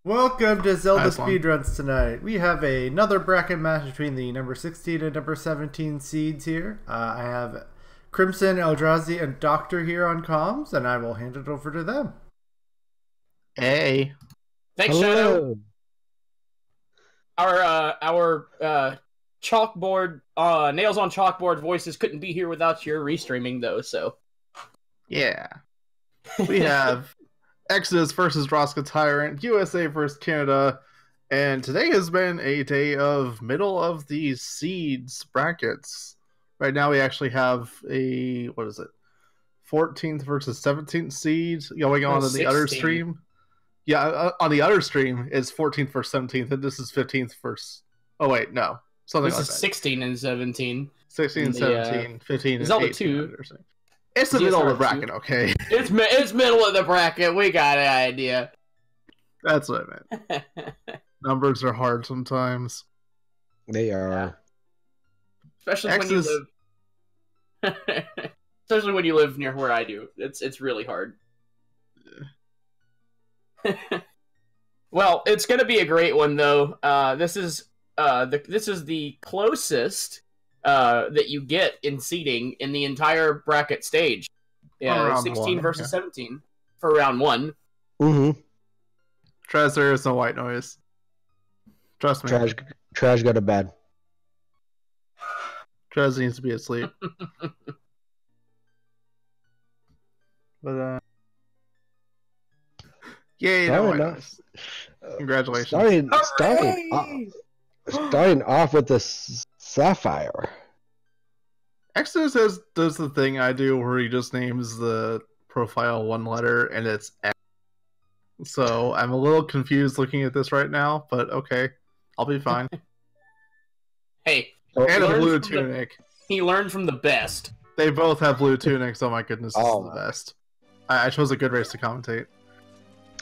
Welcome to Zelda Nice one. Speedruns tonight. We have another bracket match between the number 16 and number 17 seeds here. I have Crimson, Eldrazi, and Doctor here on comms, and I will hand it over to them. Hey. Thanks, Shadow. Our chalkboard nails on chalkboard voices couldn't be here without your restreaming though. So Yeah. We have Exodus versus RoskaTyrant, USA versus Canada, and today has been a day of middle of the seeds brackets. Right now we actually have a, 14th versus 17th seed going on in the other stream. Yeah, on the other stream it's 14th versus 17th, and this is 15th versus... Oh wait, no. Something this like is that. 16 and 17. 16 and 17, 15 and Zelda 18. 2. It's the middle of the bracket, okay? It's middle of the bracket. We got an idea. That's what I meant. Numbers are hard sometimes. They are. Especially when you live... Especially when you live near where I do. It's really hard. Well, it's gonna be a great one though. This is the closest that you get in seeding in the entire bracket stage. Yeah, 16 versus 17 for round one. Mm-hmm. Trez, there is no white noise. Trust me. Trash go to bed. Trez needs to be asleep. But yay, no white noise. Congratulations. Starting off with the Sapphire. Exodus does the thing I do where he just names the profile one letter and it's X. So I'm a little confused looking at this right now, but okay. I'll be fine. Hey. And a blue tunic. He learned from the best. They both have blue tunics, oh my goodness, this is the best. I chose a good race to commentate.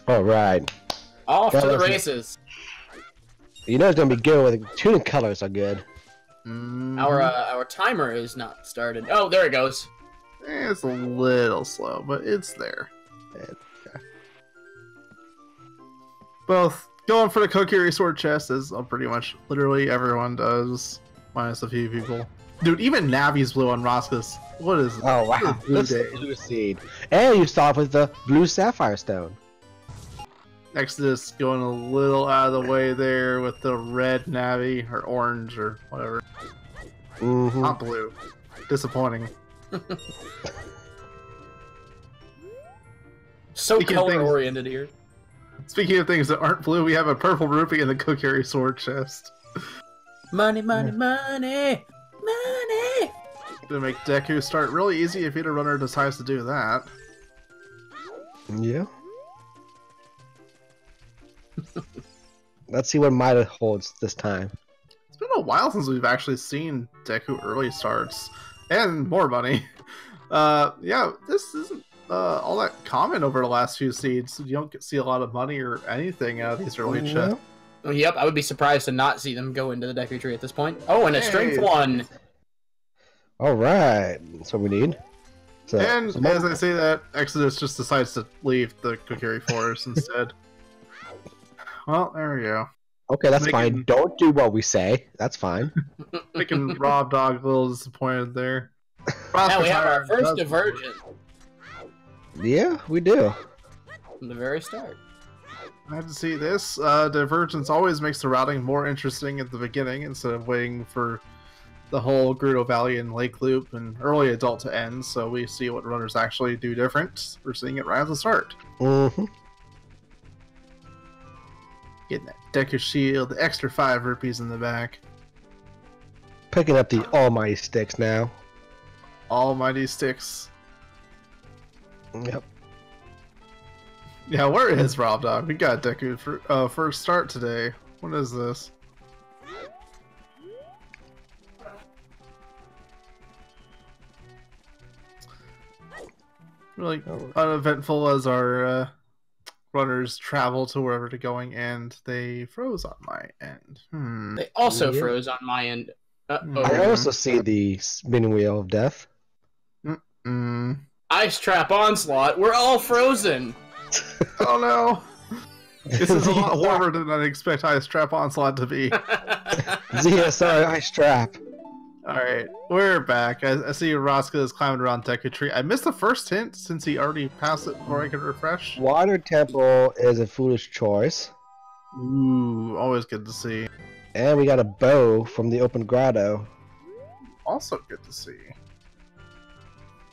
Alright. Off to the races. You know it's gonna be good when the tunic colors are good. Our timer is not started. Oh, there it goes. It's a little slow, but it's there. Okay. Both going for the Kokiri sword chest, as pretty much literally everyone does, minus a few people. Dude, even Navi's blue on Roska's. What is? Oh wow, blue seed, and you start with the blue sapphire stone. Exodus going a little out of the way there with the red Navi, or orange, or whatever. Not blue. Disappointing. So color-oriented here. Speaking of things that aren't blue, we have a purple rupee in the Kokiri sword chest. Money, money, money! Money! Gonna make Deku start really easy if either runner decides to do that. Yeah. Let's see what Mida holds this time. It's been a while since we've actually seen Deku early starts. And more money. Yeah, this isn't all that common over the last few seeds. You don't see a lot of money or anything out of these early chests. Yep, I would be surprised to not see them go into the Deku Tree at this point. Oh, and a strength 1! Alright, that's what we need. So, and as I say that, Exodus just decides to leave the Kokiri Forest instead. Well, there we go. Okay, that's fine. Don't do what we say. That's fine. Making Rob Dog a little disappointed there. Now we have our first divergent. Yeah, we do. From the very start. I have to see this. Divergence always makes the routing more interesting at the beginning instead of waiting for the whole Gerudo Valley and Lake Loop and early adult to end, so we see what runners actually do different. We're seeing it right at the start. Getting that Deku shield, the extra 5 rupees in the back. Picking up the almighty sticks now. Almighty sticks. Yep. Yeah, where is Rob Dog? We got Deku for first start today. What is this? Really uneventful as our runners travel to wherever they're going, and they froze on my end. They also froze on my end. I also see the spinning wheel of death. Ice Trap Onslaught, we're all frozen! Oh no! This is a lot warmer than I expect Ice Trap Onslaught to be. Zia, sorry, Ice Trap. Alright, we're back. I see Roska is climbing around Deku Tree. I missed the first hint since he already passed it before I could refresh. Water Temple is a foolish choice. Ooh, always good to see. And we got a bow from the open grotto. Also good to see.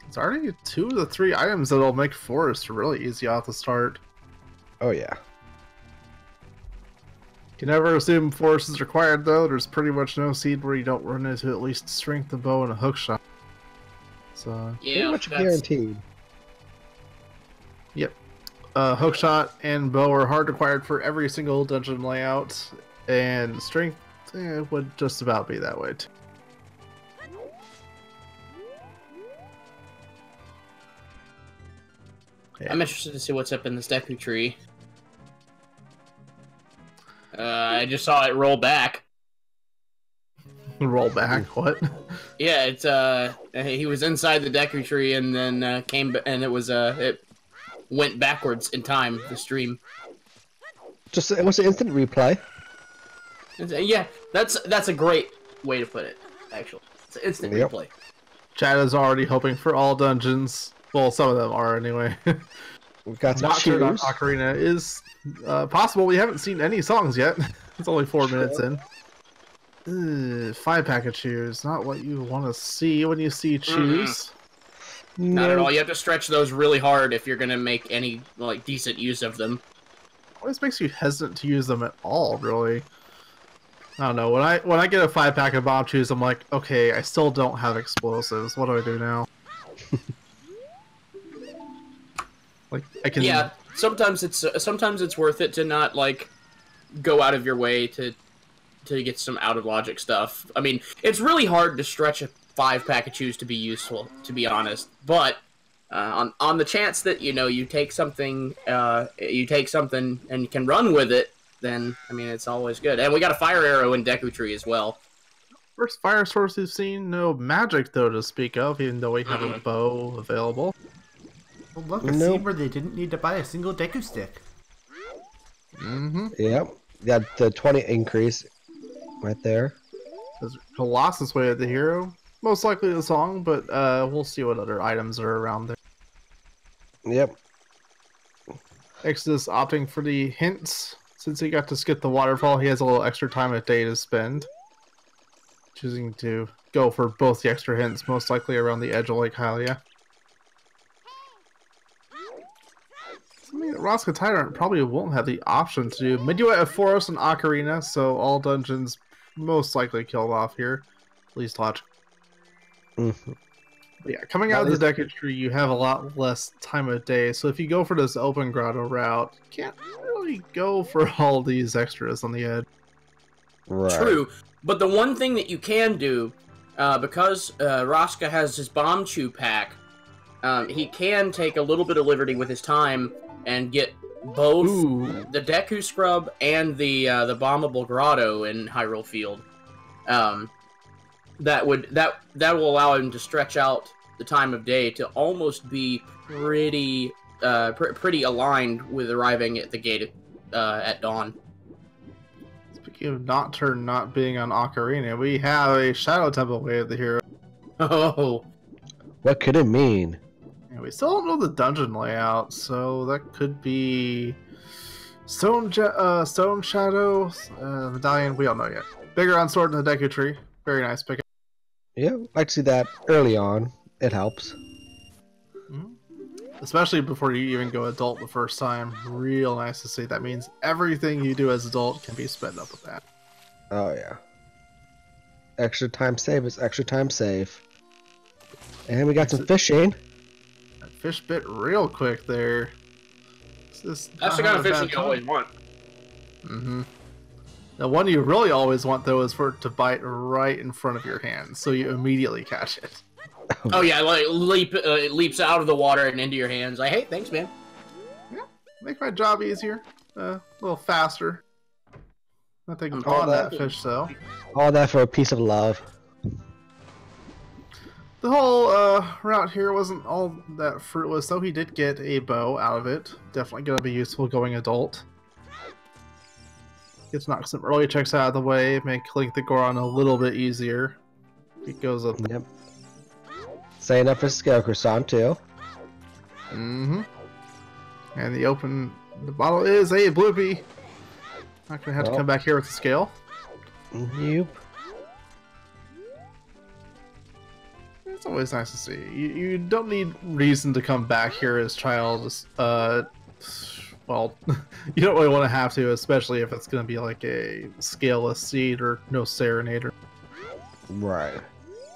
It's already 2 of the 3 items that'll make Forest really easy off the start. Oh yeah. You never assume Forest is required though. There's pretty much no seed where you don't run into at least Strength of Bow and a hook shot. So Yeah, pretty much guaranteed. Yep. Hook shot and bow are hard required for every single dungeon layout, and strength would just about be that way too. Yeah. I'm interested to see what's up in this Deku Tree. I just saw it roll back. Roll back? What? Yeah, it's he was inside the Deku Tree and then came and it went backwards in time. The stream. Just it was an instant replay. Yeah, that's a great way to put it. Actually, it's an instant replay. Chad is already hoping for all dungeons. Well, some of them are anyway. We've got some Not shoes. Ocarina is possible. We haven't seen any songs yet. It's only 4 minutes in. 5-pack of chews. Not what you want to see when you see chews. Not at all. You have to stretch those really hard if you're gonna make any like decent use of them. Always makes you hesitant to use them at all, really. I don't know. When I get a 5-pack of bomb chews, I'm like, okay, I still don't have explosives. What do I do now? Like I can. Yeah, sometimes it's worth it to not like go out of your way to get some out of logic stuff. I mean, it's really hard to stretch a 5-pack of chews to be useful, to be honest. But on the chance that you take something and you can run with it, then I mean it's always good. And we got a fire arrow in Deku Tree as well. First fire source we've seen. No magic though to speak of, even though we have a bow available. Well, look, a scene where they didn't need to buy a single Deku stick. Mm-hmm. Yep. Got the 20 increase right there. There's Colossus Way of the Hero. Most likely the song, but we'll see what other items are around there. Yep. Exodus opting for the hints. Since he got to skip the waterfall, he has a little extra time a day to spend. Choosing to go for both the extra hints, most likely around the edge of Lake Hylia. I mean, RoskaTyrant probably won't have the option to do Midway of Forest and Ocarina, so all dungeons most likely killed off here. At least watch. Mm-hmm. Yeah, coming out of the Deku Tree, you have a lot less time of day, so if you go for this open grotto route, you can't really go for all these extras on the edge. Right. True, but the one thing that you can do, because Roska has his bomb chew pack, he can take a little bit of liberty with his time and get both the Deku Scrub and the bombable grotto in Hyrule Field. That will allow him to stretch out the time of day to almost be pretty aligned with arriving at the gate at dawn. Speaking of Nocturne not being on Ocarina, we have a Shadow Temple Way of the Hero. Oh, What could it mean? And we still don't know the dungeon layout, so that could be Stone Shadow Medallion. We don't know yet. Bigger on Sword in the Deku Tree. Very nice pick. Yeah, I like to see that early on. It helps. Especially before you even go adult the first time. Real nice to see. That means everything you do as adult can be sped up with that. Oh yeah. Extra time save is extra time save. And we got some fishing. That fish bit real quick there. that's the kind of fishing you always want. Mm-hmm. The one you really always want, though, is for it to bite right in front of your hand, so you immediately catch it. Oh yeah, like it leaps out of the water and into your hands. Like, hey, thanks, man. Yeah, make my job easier, a little faster. Nothing I'm on that fish, though. All that for a piece of love. The whole route here wasn't all that fruitless, though. He did get a bow out of it. Definitely gonna be useful going adult. Get to knock some early checks out of the way, make killing the Goron a little bit easier. It goes up. Yep. Saying up for Scale Croissant too. Mm-hmm. And the bottle is a Bloopy. Not gonna have to come back here with the scale. Nope. It's always nice to see. You don't need reason to come back here as child. Well, you don't really want to have to, especially if it's going to be like a scaleless seed or no Serenader. Right.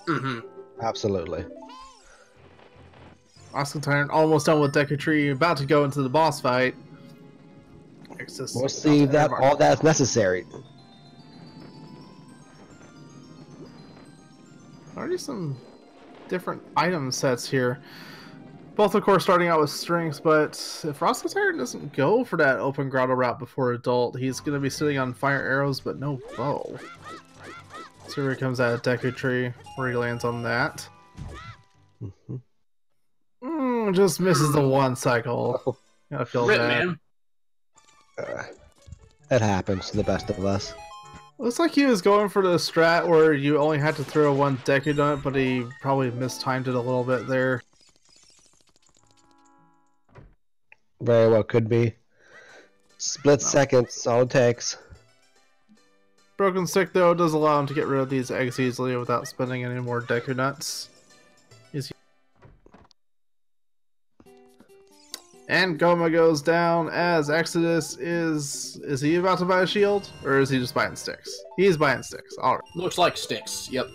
Mm-hmm. Absolutely. RoskaTyrant almost done with Deku Tree, about to go into the boss fight. We'll see that all that's necessary. Already some different item sets here. Both, of course, starting out with strengths, but if RoskaTyrant doesn't go for that open grotto route before adult, he's going to be sitting on fire arrows, but no bow. So here he comes out of Deku Tree, where he lands on that. Just misses the one cycle. I feel bad. Man. It happens to the best of us. Looks like he was going for the strat where you only had to throw one Deku Nut, but he probably mistimed it a little bit there. Very well could be. Split seconds, all it takes. Broken Stick, though, does allow him to get rid of these eggs easily without spending any more Deku Nuts. And Goma goes down as Exodus is... Is he about to buy a shield? Or is he just buying sticks? He's buying sticks. Alright. Looks like sticks. Yep.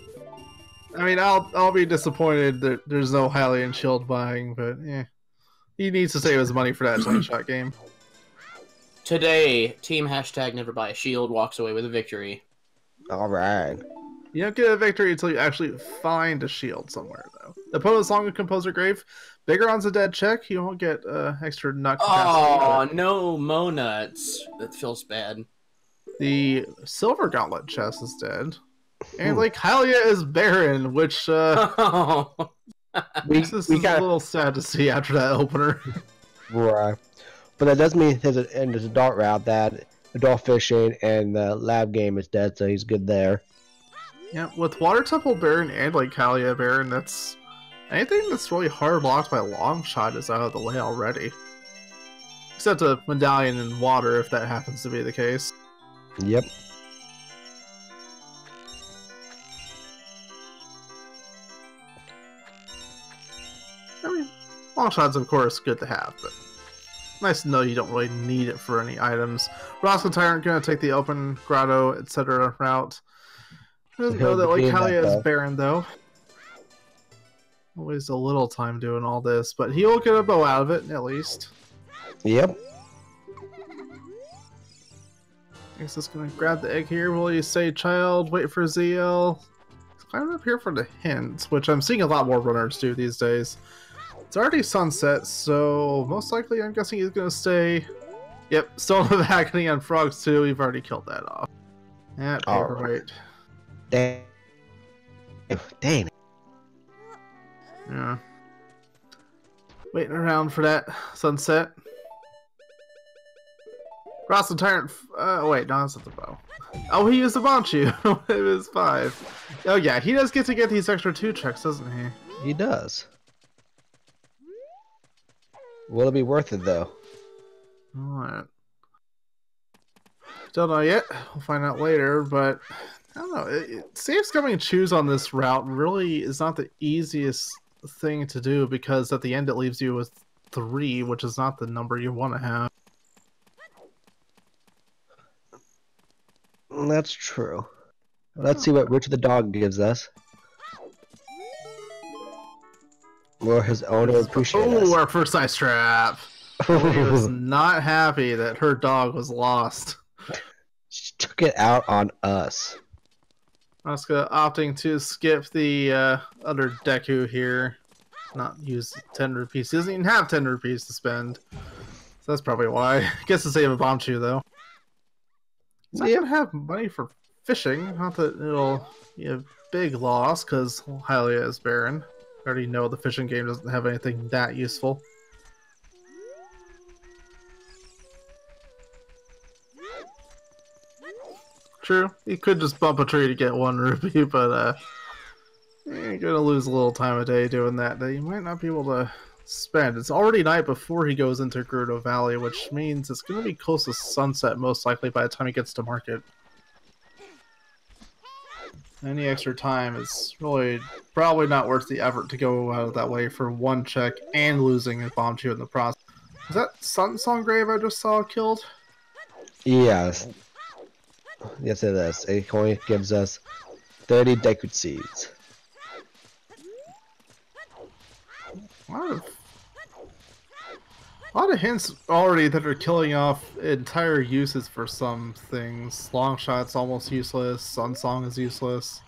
I mean, I'll be disappointed that there's no Hylian shield buying, but yeah. He needs to save his money for that slingshot game. Today, team #NeverBuyAShield walks away with a victory. Alright. You don't get a victory until you actually find a shield somewhere, though. The opponent's Long and Composer Grave. Bigoron's a dead check. You won't get extra nut capacity. Oh, no Monuts. That feels bad. The Silver Gauntlet chest is dead. And like Hylia is barren, which this is a little sad to see after that opener. Right. But that does mean there's a dart route that adult fishing and the lab game is dead, so he's good there. Yeah, with Water Temple Baron and like Hylia Baron, that's anything that's really hard blocked by longshot is out of the way already. Except a medallion in water, if that happens to be the case. Yep. I mean, longshot's of course good to have, but nice to know you don't really need it for any items. RoskaTyrant gonna take the open grotto, etc. route. Doesn't know that like Hylia is barren though. Always a little time doing all this, but he'll get a bow out of it at least. Yep. He's just gonna grab the egg here. Will you say child? Wait for ZL. He's climbing up here for the hints, which I'm seeing a lot more runners do these days. It's already sunset, so most likely I'm guessing he's gonna stay. Yep, still in the agony on frogs too. We've already killed that off. Yeah, paperweight. Dang. Dang. Yeah. Waiting around for that sunset. RoskaTyrant. Wait, no, that's not the bow. Oh, he used the Banchu. It was 5. Oh yeah, he does get to get these extra 2 checks, doesn't he? He does. Will it be worth it though? Alright. Don't know yet. We'll find out later, but I don't know. Safe scumming and choose on this route really is not the easiest thing to do because at the end it leaves you with 3, which is not the number you want to have. That's true. Let's see what Richard the Dog gives us. Or his owner appreciates us. Oh, our first ice trap! He was not happy that her dog was lost. She took it out on us. Asuka opting to skip the other Deku here. Not use 10 rupees. He doesn't even have 10 rupees to spend. So that's probably why. Gets to save a Bombchu though. He's not gonna have money for fishing. Not that it'll be a big loss, because Hylia is barren. I already know the fishing game doesn't have anything that useful. True. You could just bump a tree to get 1 rupee, but you're gonna lose a little time a day doing that you might not be able to spend. It's already night before he goes into Gerudo Valley, which means it's gonna be close to sunset most likely by the time he gets to market. Any extra time is really probably not worth the effort to go out of that way for 1 check and losing a bomb to in the process. Is that Sun Song Grave I just saw killed? Yes. Yes, it is. It only gives us 30 Deku Seeds. A lot of hints already that are killing off entire uses for some things. Longshot's almost useless. Sun Song is useless.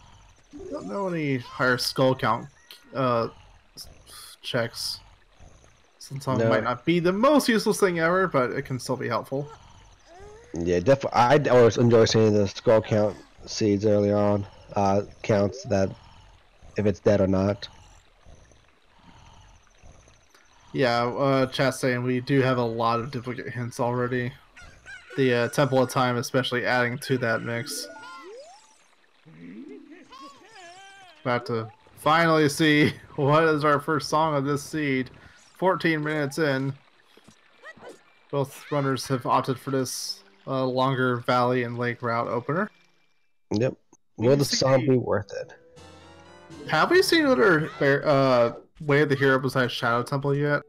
Don't know any higher skull count checks. Sun Song might not be the most useless thing ever, but it can still be helpful. Yeah, definitely. I always enjoy seeing the skull count seeds early on. Counts that if it's dead or not. Yeah, chat's saying we do have a lot of duplicate hints already. The Temple of Time especially adding to that mix. About to finally see what is our first song of this seed. 14 minutes in. Both runners have opted for this longer valley and lake route opener. Yep. Will the song be worth it? Have we seen other Way of the Hero besides Shadow Temple yet?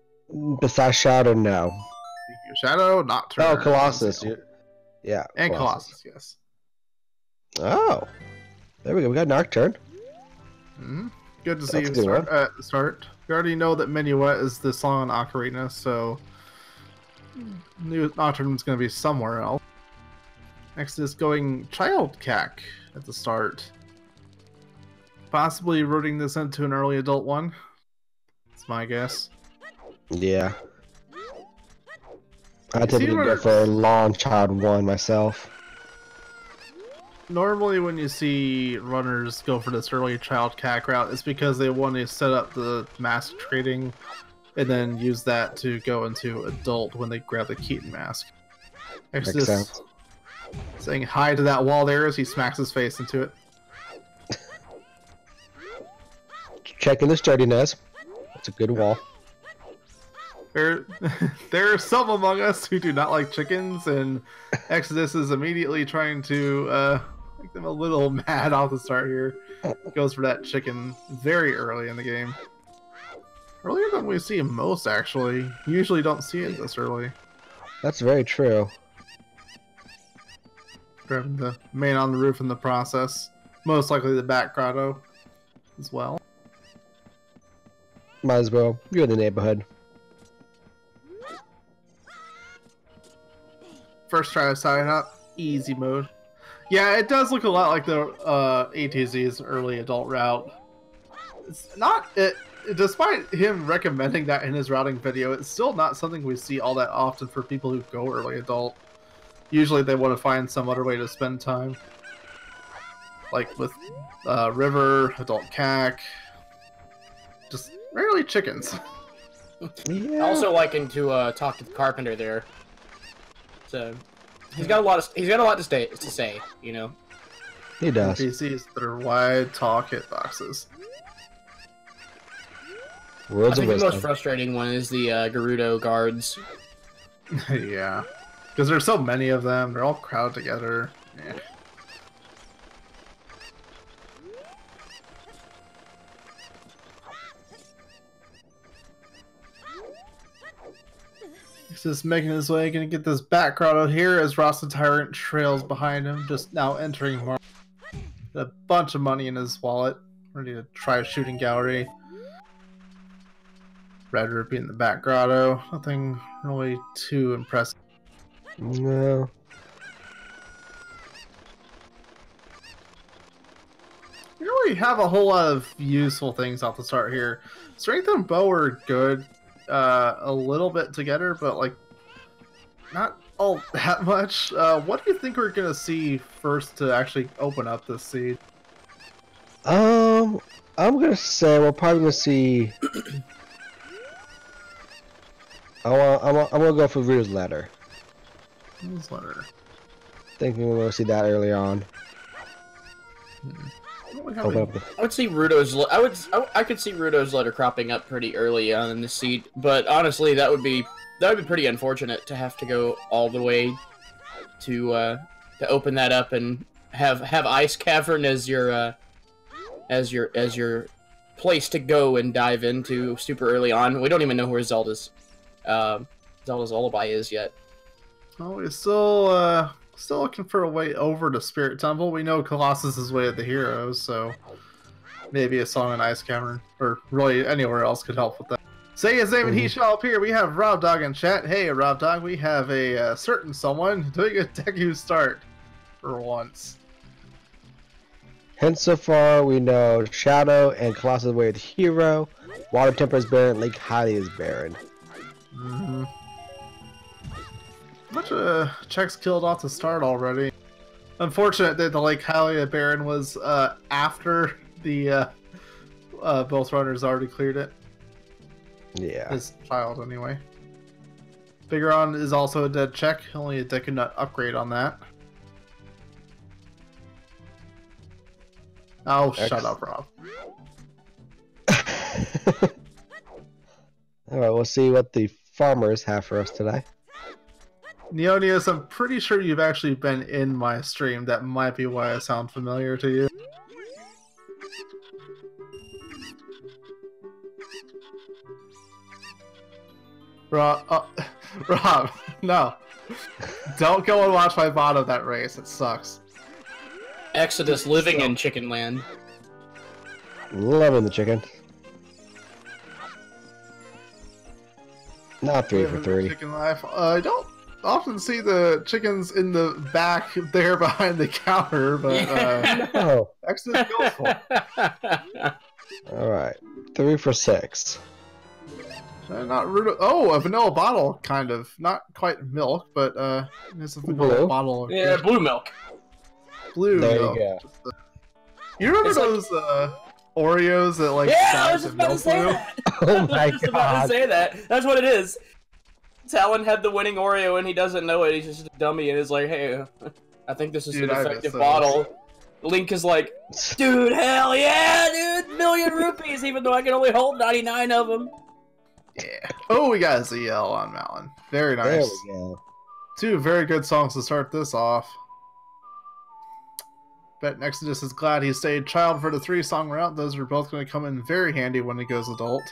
Besides Shadow, no. Shadow, Nocturne. Oh, Colossus. Yeah. And Colossus, yes. Oh. There we go. We got Nocturne. Mm-hmm. Good to see you start. We already know that Minuet is the song on Ocarina, so new Nocturne's going to be somewhere else. Next is going Child Cack at the start. Possibly rooting this into an early adult one. That's my guess. Yeah. I typically go for a longshot 1 myself. Normally when you see runners go for this early Child Cack route, it's because they want to set up the mask trading and then use that to go into adult when they grab the Keaton mask. Exodus saying hi to that wall there as he smacks his face into it. Checking the sturdiness. It's a good wall. There are some among us who do not like chickens, and Exodus is immediately trying to make them a little mad off the start here. Goes for that chicken very early in the game. Earlier than we see most, actually. Usually don't see it this early. That's very true. Grabbing the man on the roof in the process. Most likely the back grotto as well. Might as well. You're in the neighborhood. First try to sign up. Easy mode. Yeah, it does look a lot like the ATZ's early adult route. It's not... Despite him recommending that in his routing video, it's still not something we see all that often for people who go early adult. Usually they want to find some other way to spend time. Like with River, Adult Cack. Just rarely chickens. Yeah. Also liking to talk to the carpenter there. So he's got a lot to say, you know. He does. NPCs that are wide, tall hitboxes. I think the most frustrating one is the Gerudo guards. Yeah. Because there's so many of them, they're all crowded together. Yeah. He's just making his way, gonna get this back crowd out here as RoskaTyrant trails behind him, just now entering more. A bunch of money in his wallet, ready to try a shooting gallery. Red Rupee in the back grotto. Nothing really too impressive. No. You don't really have a whole lot of useful things off the start here. Strength and bow are good a little bit together, but like not all that much. What do you think we're gonna see first to actually open up this seed? I'm gonna say we're probably gonna see. I'm gonna go for Rude's Letter. Newsletter. thinking we'll see that early on. I would see Rudo's. I could see Rudo's letter cropping up pretty early on in the seed, but honestly, that would be pretty unfortunate to have to go all the way to open that up and have Ice Cavern as your place to go and dive into super early on. We don't even know where Zelda's lullaby is yet. Well, we're still looking for a way over to Spirit Temple. We know Colossus's way of the heroes, so maybe a song in Ice Cavern, or really anywhere else could help with that. Say his name and he shall appear. We have Rob Dog in chat. Hey, Rob Dog, we have a certain someone doing a Deku start for once. Hence, so far, we know Shadow and Colossus' way of the hero, Water Temper is Baron, Lake Hylia is Baron. Mm-hmm. Bunch of checks killed off the start already. Unfortunate that the Lake Hylia Baron was after the both runners already cleared it. Yeah. His child, anyway. Bigeron is also a dead check. Only a Deku Nut upgrade on that. Oh, shut up, Rob. Alright, we'll see what the farmers have for us today. Neonius, I'm pretty sure you've actually been in my stream. That might be why I sound familiar to you. Rob, Rob, no. Don't go and watch my bot of that race. It sucks. Exodus living in Chicken Land. Loving the chicken. Not 3 for 3. Chicken life. I don't often see the chickens in the back there behind the counter, but No. Exodus goes for it. Alright. 3 for 6. Not rude. Oh, a vanilla bottle, kind of. Not quite milk, but it's a vanilla Blue? bottle. Yeah, blue milk. Blue There milk. you go. You remember It's those Oreos that like Yeah, I shot was just the about to milk say blue? that. Oh my I was just about God. to say that. That's what it is. Talon had the winning Oreo and he doesn't know it. He's just a dummy and is like, hey, I think this is Dude, an I miss effective those. bottle. Link is like, dude, hell yeah, dude, million rupees, even though I can only hold 99 of them. Yeah. Oh, we got a ZL on Malin. Very nice. There we go. Two very good songs to start this off. Bet Exodus is glad he stayed child for the 3-song route. Those are both going to come in very handy when he goes adult.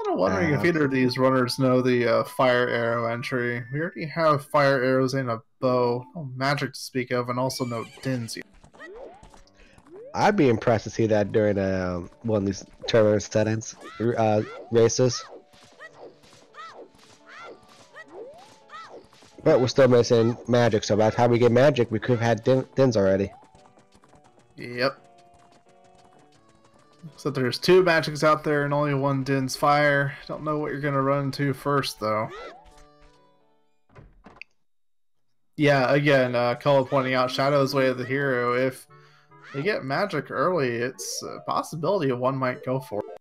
I'm wondering if either of these runners know the fire arrow entry. We already have fire arrows and a bow. No magic to speak of, and also no dins yet. I'd be impressed to see that during one of these tournament settings, races. But we're still missing magic, so by the time we get magic, we could have had dins already. Yep. So there's 2 magics out there and only 1 Din's Fire. Don't know what you're going to run into first, though. Yeah, again, Cullen pointing out Shadow's way of the hero. If they get magic early, it's a possibility one might go for it.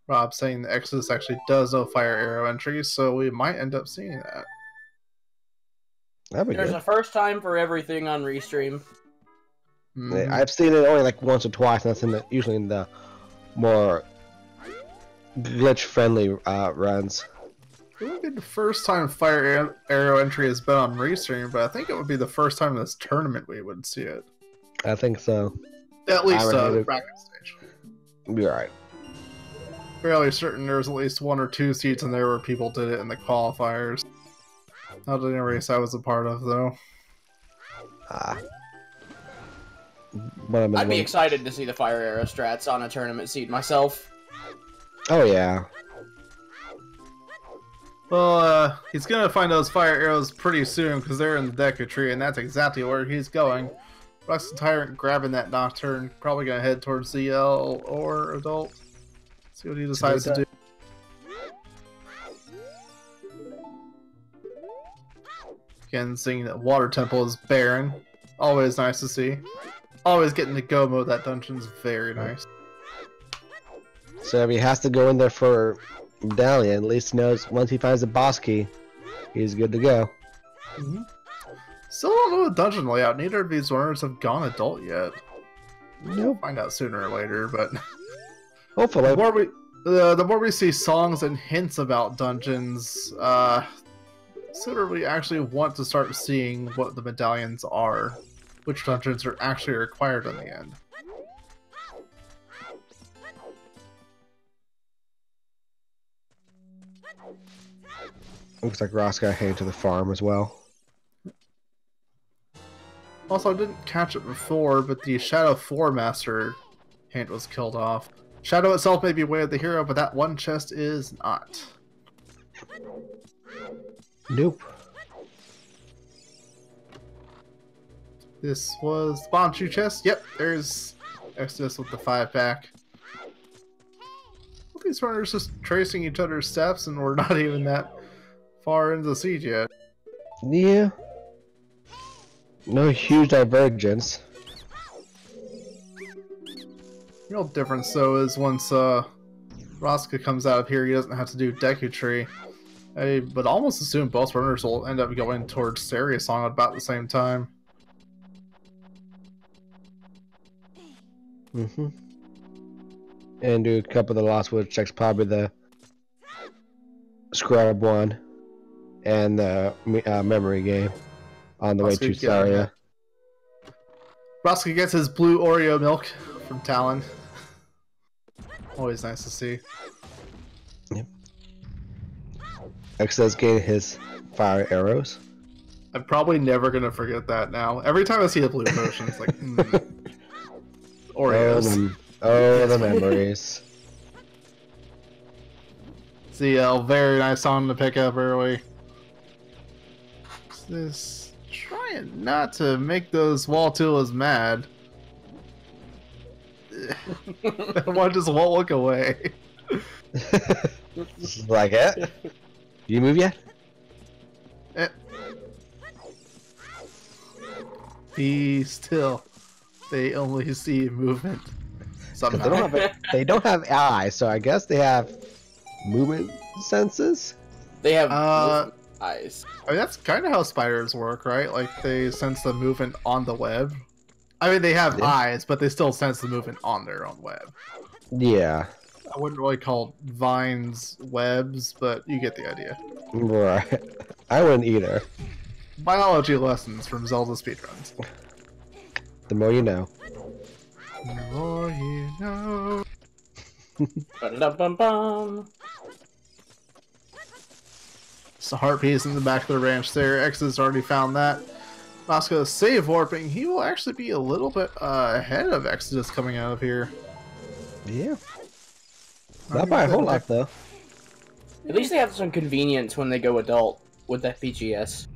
Rob saying the Exodus actually does know fire arrow entries, so we might end up seeing that. That'd be There's good. a first time for everything on Restream. I've seen it only like once or twice, and that's usually in the more glitch-friendly runs. It would be the first time fire arrow entry has been on Restream, but I think it would be the first time in this tournament we would see it. I think so. At least would- bracket stage. You're right. Fairly certain there was at least 1 or 2 seats in there where people did it in the qualifiers. Not in a race I was a part of, though. I'd be excited to see the fire arrow strats on a tournament seed myself. Oh yeah. Well, he's gonna find those fire arrows pretty soon because they're in the Deku Tree, and that's exactly where he's going. RoskaTyrant grabbing that Nocturne, probably gonna head towards ZL or Adult. See what he decides to do. Again, seeing that Water Temple is barren. Always nice to see. Always getting to go mode that dungeon's very nice. So if he has to go in there for medallion. At least he knows once he finds the boss key, he's good to go. Still don't know the dungeon layout. Neither of these runners have gone adult yet. Nope. We'll find out sooner or later, but Hopefully. the more we see songs and hints about dungeons, sooner we actually want to start seeing what the medallions are, which dungeons are actually required in the end. Looks like Roska heading to the farm as well. Also, I didn't catch it before, but the Shadow 4 Master hint was killed off. Shadow itself may be way of the hero, but that one chest is not. Nope. This was the Bonchu chest. Yep, there's Exodus with the 5-pack. These runners just tracing each other's steps, and we're not even that far into the siege yet. Yeah. No huge divergence. The real difference, though, is once Roska comes out of here, he doesn't have to do Deku Tree. I would almost assume both runners will end up going towards Serious Song at about the same time. And do a couple of the Lost Woods checks, probably the Scrub one and the memory game on the way to Saria. Roska gets his blue Oreo milk from Talon. Always nice to see. Yep. Exodus getting his fire arrows. I'm probably never gonna forget that now. Every time I see the blue potion, it's like, Oreos. Oh, the memories. See, very nice song to pick up early. This trying not to make those Waltulas mad. That one just won't look away. Like it? You move yet? Be still. They only see movement. Somehow. They don't have eyes, so I guess they have movement senses. They have eyes. I mean, that's kind of how spiders work, right? Like, they sense the movement on the web. I mean, they have eyes, but they still sense the movement on their own web. Yeah. I wouldn't really call vines webs, but you get the idea. Right. I wouldn't either. Biology lessons from Zelda speedruns. The more you know. The more you know. Ba-da-bum-bum. It's a heart piece in the back of the ranch there. X has already found that. Roska save warping. He will actually be a little bit ahead of Exodus coming out of here. Yeah. Not by a whole lot, though. At least they have some convenience when they go adult with that BGS.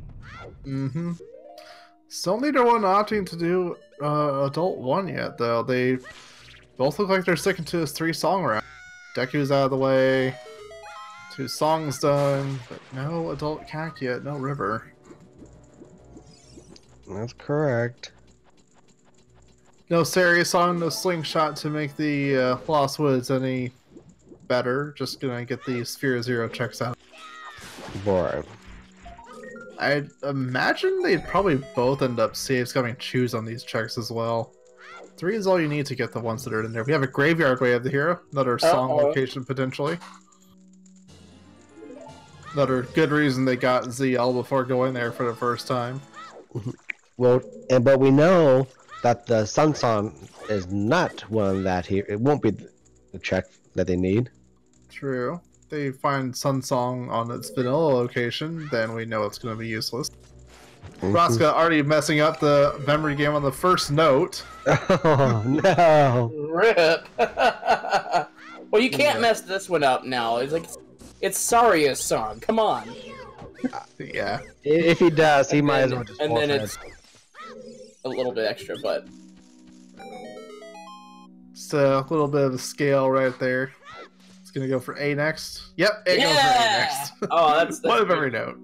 Still neither one opting to do adult 1 yet, though. They both look like they're sticking to this 3-song round. Deku's out of the way. 2 songs done, but no adult CAC yet, no river. That's correct. No serious song, no slingshot to make the Lost Woods any better. Just gonna get the Sphere Zero checks out. Boy. I'd imagine they'd probably both end up save scumming choose on these checks as well. 3 is all you need to get the ones that are in there. We have a Graveyard Way of the Hero, another song location potentially. Another good reason they got ZL before going there for the first time. Well, but we know that the Sun Song is not one of that here. It won't be the check that they need. True. They find Sun Song on its vanilla location, then we know it's going to be useless. Roska already messing up the memory game on the first note. Oh, no. RIP. Well, you can't mess this one up now. It's like, it's Saria's song. Come on. Yeah. If he does, he might as well just and then it's a little bit extra, but... Just a little bit of a scale right there. It's going to go for A next. Yep, it goes for A next. Oh, that's one of every note.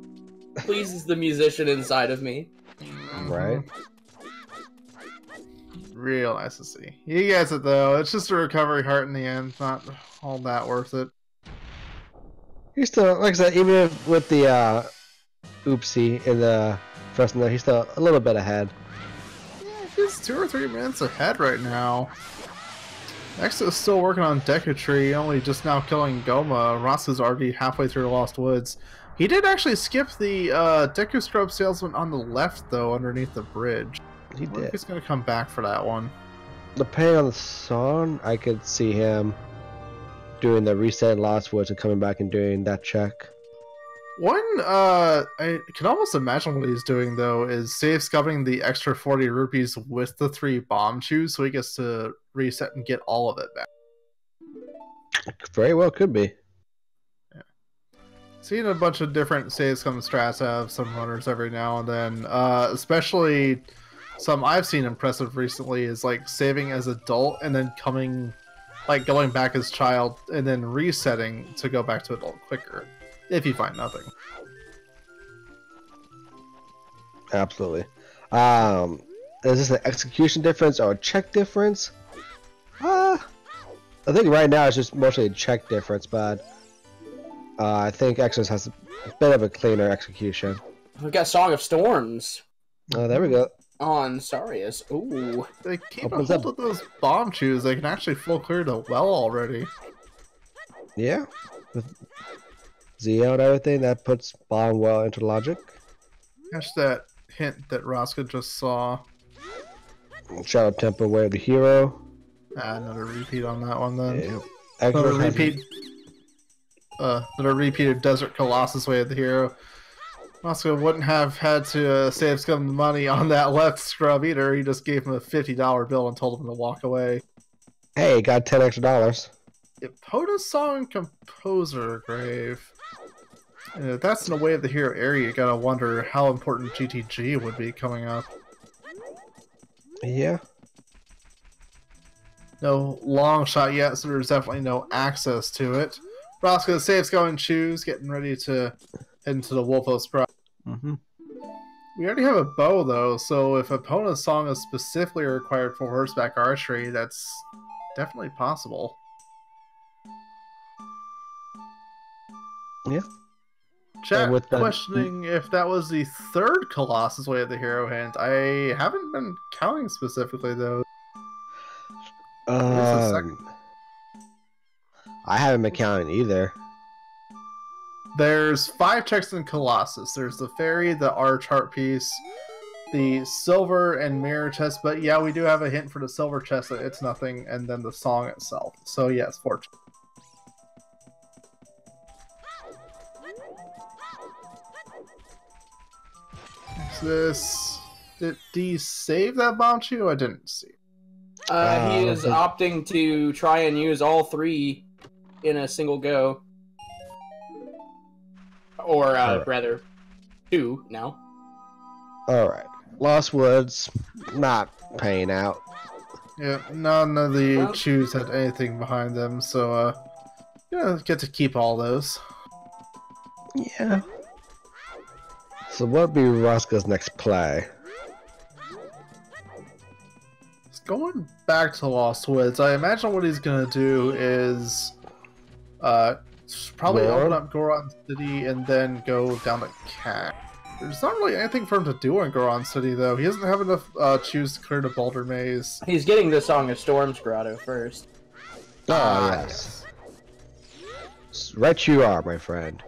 Pleases the musician inside of me. Right. Real nice to see. He gets it though. It's just a recovery heart in the end. Not all that worth it. He's still, like I said, even with the oopsie in the first one, he's still a little bit ahead. Yeah, he's 2 or 3 minutes ahead right now. Exo is still working on Deku Tree, only just now killing Goma. Roska's already halfway through Lost Woods. He did actually skip the Deku Scrub Salesman on the left, though, underneath the bridge. He I wonder if did. he's going to come back for that one. Depending on the song, I could see him doing the reset in Lost Woods and coming back and doing that check. One, I can almost imagine what he's doing, though, is save scubbing the extra 40 rupees with the 3 bomb chews, so he gets to reset and get all of it back. Very well could be. Yeah. Seeing a bunch of different save scum strats have some runners every now and then, especially some I've seen impressive recently is like saving as adult and then going back as child and then resetting to go back to adult quicker. If you find nothing. Absolutely. Is this an execution difference or a check difference? I think right now it's just mostly a check difference, but I think Exodus has a bit of a cleaner execution. We've got Song of Storms. Oh, there we go. On Sarius. Ooh. They keep a hold of those bomb chews. They can actually full clear the well already. Yeah. With Zeo and everything, that puts bomb well into logic. Catch that hint that Roska just saw. Shadow Temple, Way of the Hero. Another repeat on that one then. Yeah. Another repeat of Desert Colossus, Way of the Hero. Roska wouldn't have had to save some money on that left scrub either. He just gave him a $50 bill and told him to walk away. Hey, got $10 extra. Epona Song Composer Grave. If that's in the Way of the Hero area, you gotta wonder how important GTG would be coming up. Yeah. No long shot yet, so there's definitely no access to it. Roska saves going choose, getting ready to head into the Wolfo Sprout. We already have a bow though, so if Epona's Song is specifically required for horseback archery, that's definitely possible. Yeah. Chat with that, questioning if that was the 3rd Colossus Way of the Hero hint. I haven't been counting specifically though. I haven't been counting either. There's 5 checks in Colossus. There's the fairy, the arch heart piece, the silver and mirror chest, but yeah, we do have a hint for the silver chest that it's nothing, and then the song itself. So yes, 4 checks. This did he save that bomb chew? I didn't see. He is opting to try and use all 3 in a single go, or rather 2 now. All right, Lost Woods, not paying out. Yeah, none of the chews had anything behind them, so yeah, get to keep all those. Yeah. So what would be Roska's next play? Going back to Lost Woods, I imagine what he's gonna do is probably open up Goron City and then go down to Cat. There's not really anything for him to do in Goron City though. He doesn't have enough chews to clear the Boulder Maze. He's getting the Song of Storms grotto first. Yes. Right you are, my friend.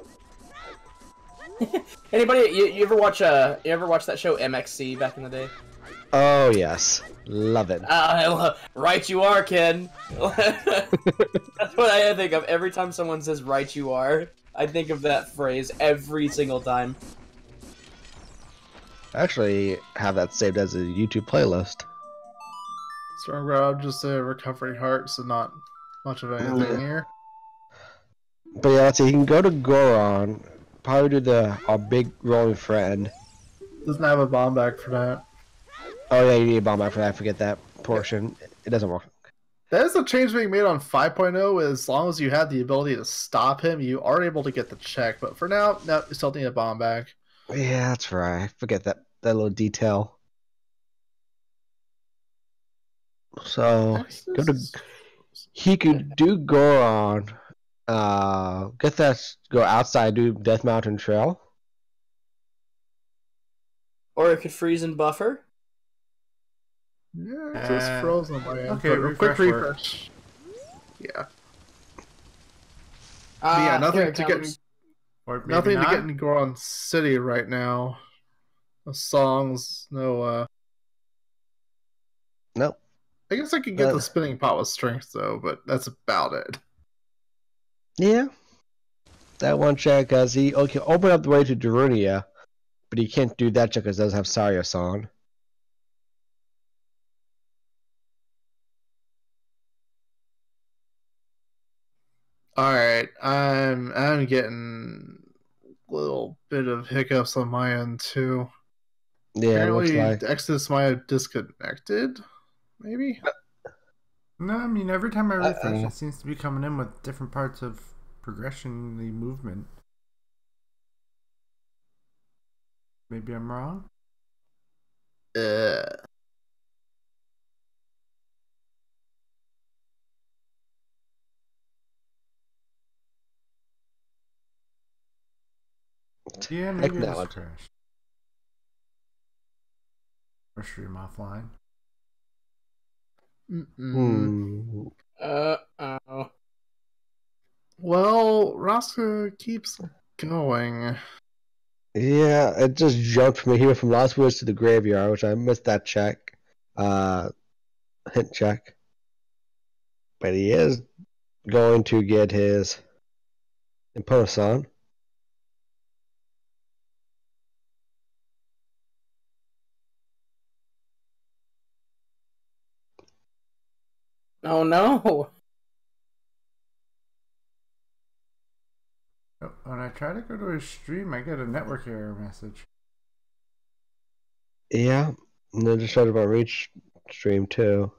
Anybody, you ever watch that show MXC back in the day? Oh yes, love it. Right you are, Ken. That's what I think of every time someone says "right you are." I think of that phrase every single time. I actually have that saved as a YouTube playlist. Storm Grab, just a recovery heart, so not much of anything here. But yeah, let's see. You can go to Goron. Probably do our big rolling friend. Doesn't have a bomb back for that. Oh yeah, you need a bomb back for that. I forget that portion. It doesn't work. That is a change being made on 5.0. As long as you had the ability to stop him, you are able to get the check. But for now, no, you still need a bomb back. Yeah, that's right. I forget that little detail. So go to. He could do Goron Get that. Go outside, do Death Mountain Trail. Or it could freeze and buffer. Yeah, it's just frozen on my end. Okay, But a quick refresh. refresh. Yeah. Yeah, nothing to get. Or maybe Nothing not? to get in Goron City right now. No songs, no. Nope. I guess I could get the spinning pot with strength though, but that's about it. Yeah. That one check, cause he open up the way to Darunia, but he can't do that check because it doesn't have Sarius on. All right, I'm getting a little bit of hiccups on my end too. Yeah, Apparently, looks like. Exodus might have disconnected. Maybe. No, I mean, every time I refresh, it seems to be coming in with different parts of progression, the movement. Maybe I'm wrong? Yeah, maybe it just crashed. Or stream offline. Uh-oh. Well, Roska keeps going. Yeah, it just jumped me here from Lost Woods to the graveyard, which I missed that check. Hint check. But he is going to get his Impulse on. Oh no! When I try to go to his stream, I get a network error message. Yeah, and then just showed about Reach stream too.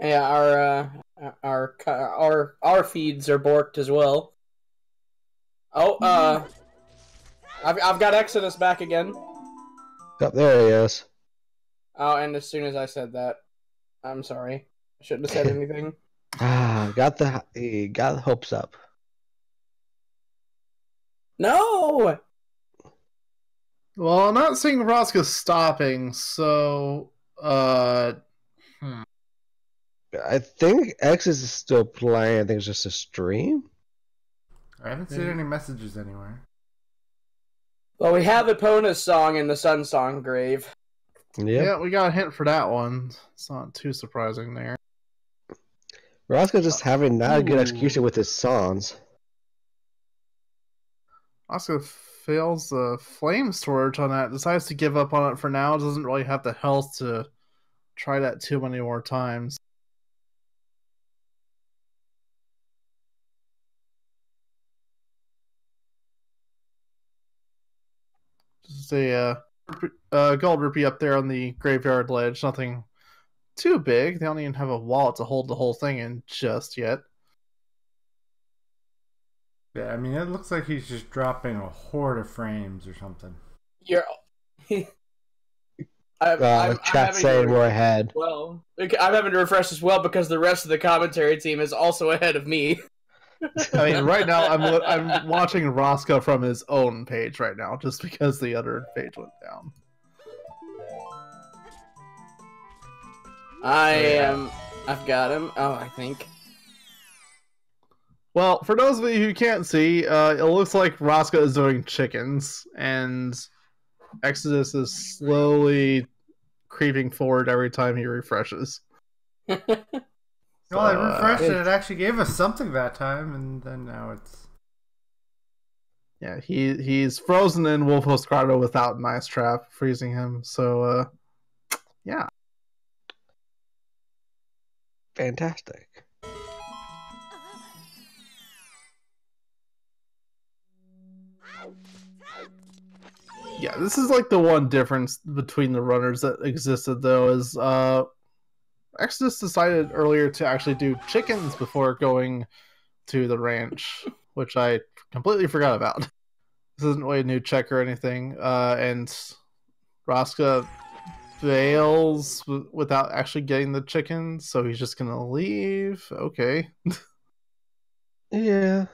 Yeah, our feeds are borked as well. Oh, I've got Exodus back again. Oh, there he is. Oh, and as soon as I said that, I'm sorry. I shouldn't have said anything. He got the hopes up. No! Well, I'm not seeing Roska stopping, so I think X is still playing. I think it's just a stream. I haven't seen any messages anywhere. Well, we have Epona's song in the Sun Song grave. Yep. Yeah, we got a hint for that one. It's not too surprising there. Roska just having not a good execution with his songs. Roska fails the flame storage on that. Decides to give up on it for now. Doesn't really have the health to try that too many more times. Just a gold rupee up there on the graveyard ledge. Nothing too big. They don't even have a wallet to hold the whole thing in just yet. Yeah, I mean, it looks like he's just dropping a horde of frames or something. Chat saying we're ahead. Well, I'm having to refresh as well because the rest of the commentary team is also ahead of me. I mean, right now I'm watching Roska from his own page right now, just because the other page went down. I've got him. Oh, I think. Well, for those of you who can't see, it looks like Roska is doing chickens, and Exodus is slowly creeping forward every time he refreshes. Well, I refreshed it. It actually gave us something that time, and then now it's... Yeah, he's frozen in Wolfos Grotto without Nice Trap freezing him, so, yeah. Fantastic. Yeah, this is like the one difference between the runners that existed, though, is Exodus decided earlier to actually do chickens before going to the ranch, which I completely forgot about. This isn't really a new check or anything, and Roska fails without actually getting the chicken, so he's just gonna leave. Okay. Yeah.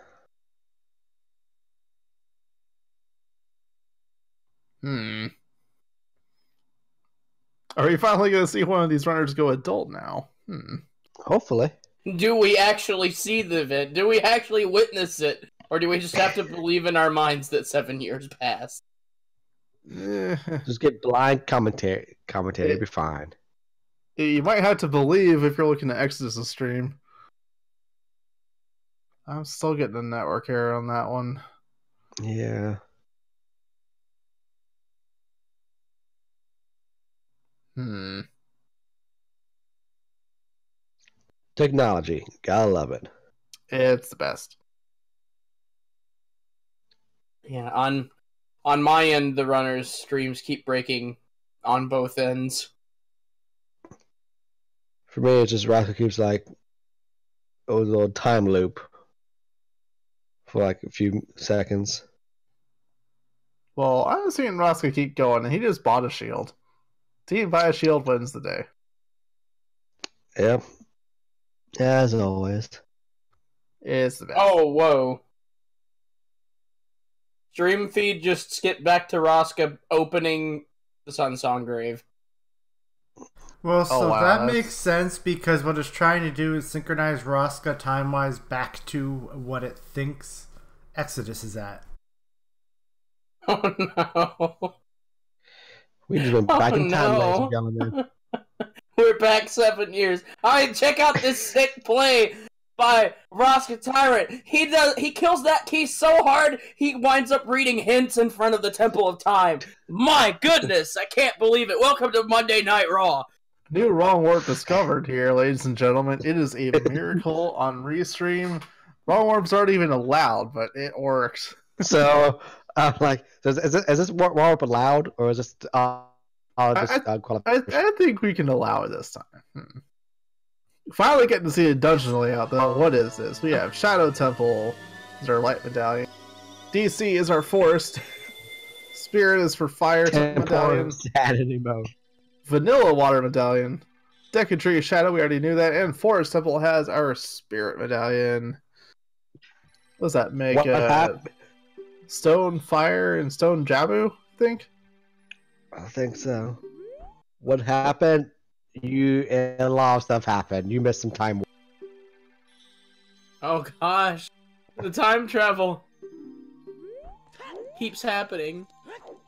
Are we finally going to see one of these runners go adult now? Hopefully. Do we actually see the event? Do we actually witness it? Or do we just have to believe in our minds that 7 years passed? Just get blind commentary. It'll be fine. You might have to believe if you're looking at Exodus' stream. I'm still getting a network error on that one. Yeah. Technology. Gotta love it. It's the best. Yeah, on my end, the runners' streams keep breaking on both ends. For me, it's just Roska keeps like a little time loop for like a few seconds. Well, I was seeing Roska keep going, and he just bought a shield. Team buy a shield wins the day. Yep. As always. It's the best. Oh, whoa. Stream feed just skipped back to Roska opening the Sun Song Grave. Well, so wow, that makes sense because what it's trying to do is synchronize Roska time-wise back to what it thinks Exodus is at. Oh no. We just went back in time, ladies and gentlemen. We're back 7 years. Alright, check out this sick play by RoskaTyrant. He kills that key so hard, he winds up reading hints in front of the Temple of Time. My goodness, I can't believe it. Welcome to Monday Night Raw. New wrong warp discovered here, ladies and gentlemen. It is a miracle on Restream. Wrong warps aren't even allowed, but it works. So, I'm like, is this warp allowed, or is this I think we can allow it this time. Finally getting to see a dungeon layout, though. What is this? We have Shadow Temple is our light medallion. DC is our forest. Spirit is for fire medallion. Sanity mode. Vanilla water medallion. Deku Tree Shadow, we already knew that. And Forest Temple has our spirit medallion. What does that make? Stone Fire and Stone Jabu, I think? I think so. What happened? A lot of stuff happened. You missed some time. Oh gosh. The time travel keeps happening.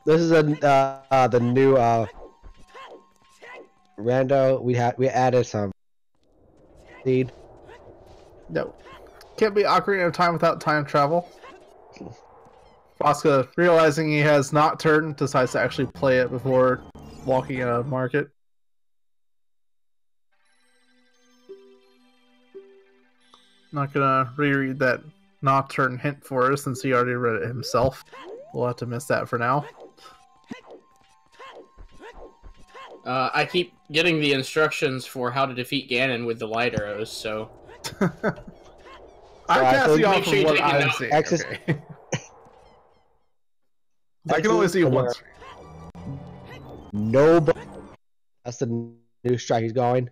This is the new Rando. We added some seed. No. Can't be Ocarina of Time without time travel. Roska, realizing he has not turned, decides to actually play it before walking in a market. Not gonna reread that Nocturne hint for us since he already read it himself. We'll have to miss that for now. I keep getting the instructions for how to defeat Ganon with the light arrows, so... I'm casting off make sure of you what take I'm note. seeing. Access- Okay. I can only see one. Nobody. That's the new strike he's going.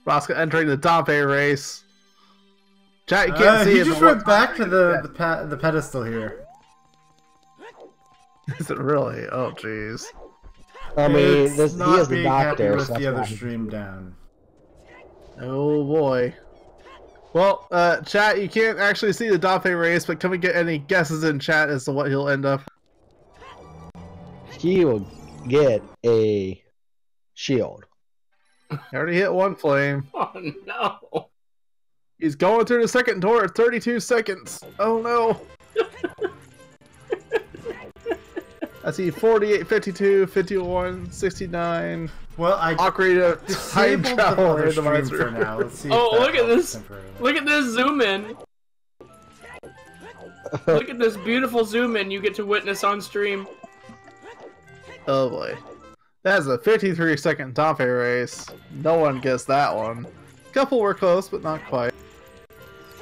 Roska entering the Dompe race. Chat, you can't see he it. just went back to the pedestal here. Is it really? Oh, jeez. I mean, he is the being happy doctor. with So the other why. stream down. Oh boy. Well, chat, you can't actually see the Dompe race, but can we get any guesses in chat as to what he'll end up? He will get a shield. He already hit one flame. Oh no! He's going through the second door at 32 seconds. Oh no. I see 48, 52, 51, 69. Well, I Ocarina time disabled the travel other stream randomizer. for now. Let's see. Oh, if that look at helps this! temporarily. Look at this zoom in! Look at this beautiful zoom in you get to witness on stream. Oh boy. That's a 53-second Dompe race. No one guessed that one. Couple were close, but not quite.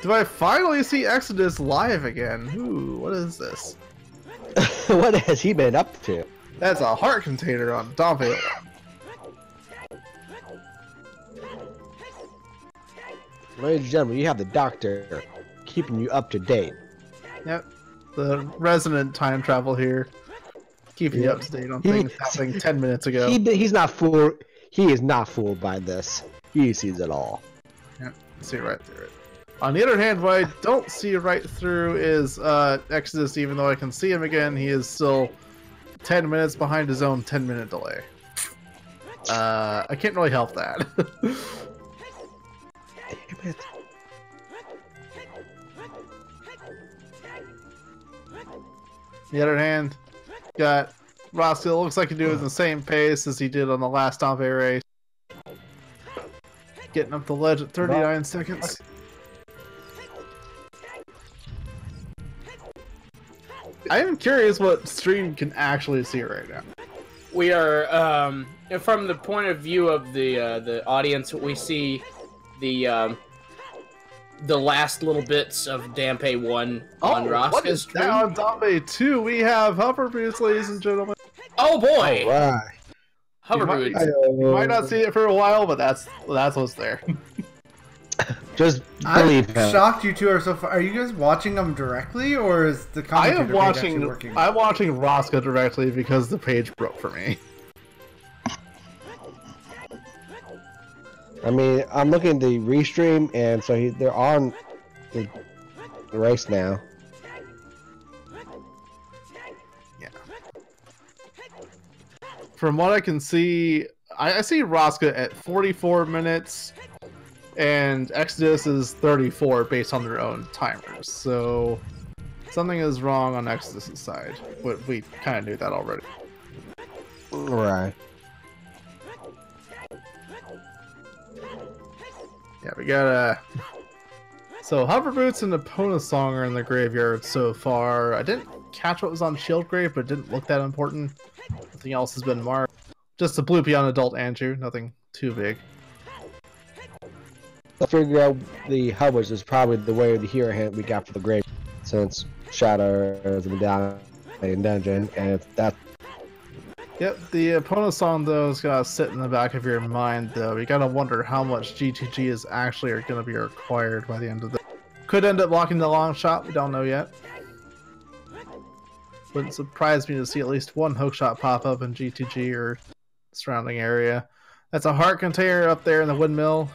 Do I finally see Exodus live again? Ooh, what is this? What has he been up to? That's a heart container on Dompe. Ladies and gentlemen, you have the doctor keeping you up to date. Yep. The resonant time travel here. Keeping you up to date on things happening 10 minutes ago. He's not fooled. He is not fooled by this. He sees it all. Yeah, see right through it. On the other hand, what I don't see right through is Exodus. Even though I can see him again, he is still 10 minutes behind his own 10-minute delay. I can't really help that. Damn it. On the other hand, got Roska. Looks like he doing the same pace as he did on the last Tompe race. Getting up the ledge at 39 seconds. I am curious what stream can actually see right now. We are, from the point of view of the audience, we see the last little bits of Dampe 1 on Roska's stream. Now on Dampe 2, we have hover boots, ladies and gentlemen. Oh boy! Right. Hover boots. You might not see it for a while, but that's what's there. Just believe him. I'm shocked you two are so far. Are you guys watching them directly, or is the commentator page actually working? I'm watching Roska directly because the page broke for me. I mean, I'm looking at the restream, and so they're on the race now. Yeah. From what I can see, I see Roska at 44 minutes. And Exodus is 34 based on their own timers, so something is wrong on Exodus' side. But we kind of knew that already. Right. Yeah, we got So Hover Boots and Epona Song are in the graveyard so far. I didn't catch what was on Shieldgrave, but it didn't look that important. Nothing else has been marked. Just a Bloopy on Adult Andrew, nothing too big. I figure out the hovers is probably the way of the hero hint we got for the grave, since Shadow has been down in dungeon, and if that. Yep, the Epona Song though is gonna sit in the back of your mind though. You gotta wonder how much GTG is actually gonna be required by the end of the. Could end up blocking the long shot. We don't know yet. Wouldn't surprise me to see at least one hookshot pop up in GTG or surrounding area. That's a heart container up there in the windmill.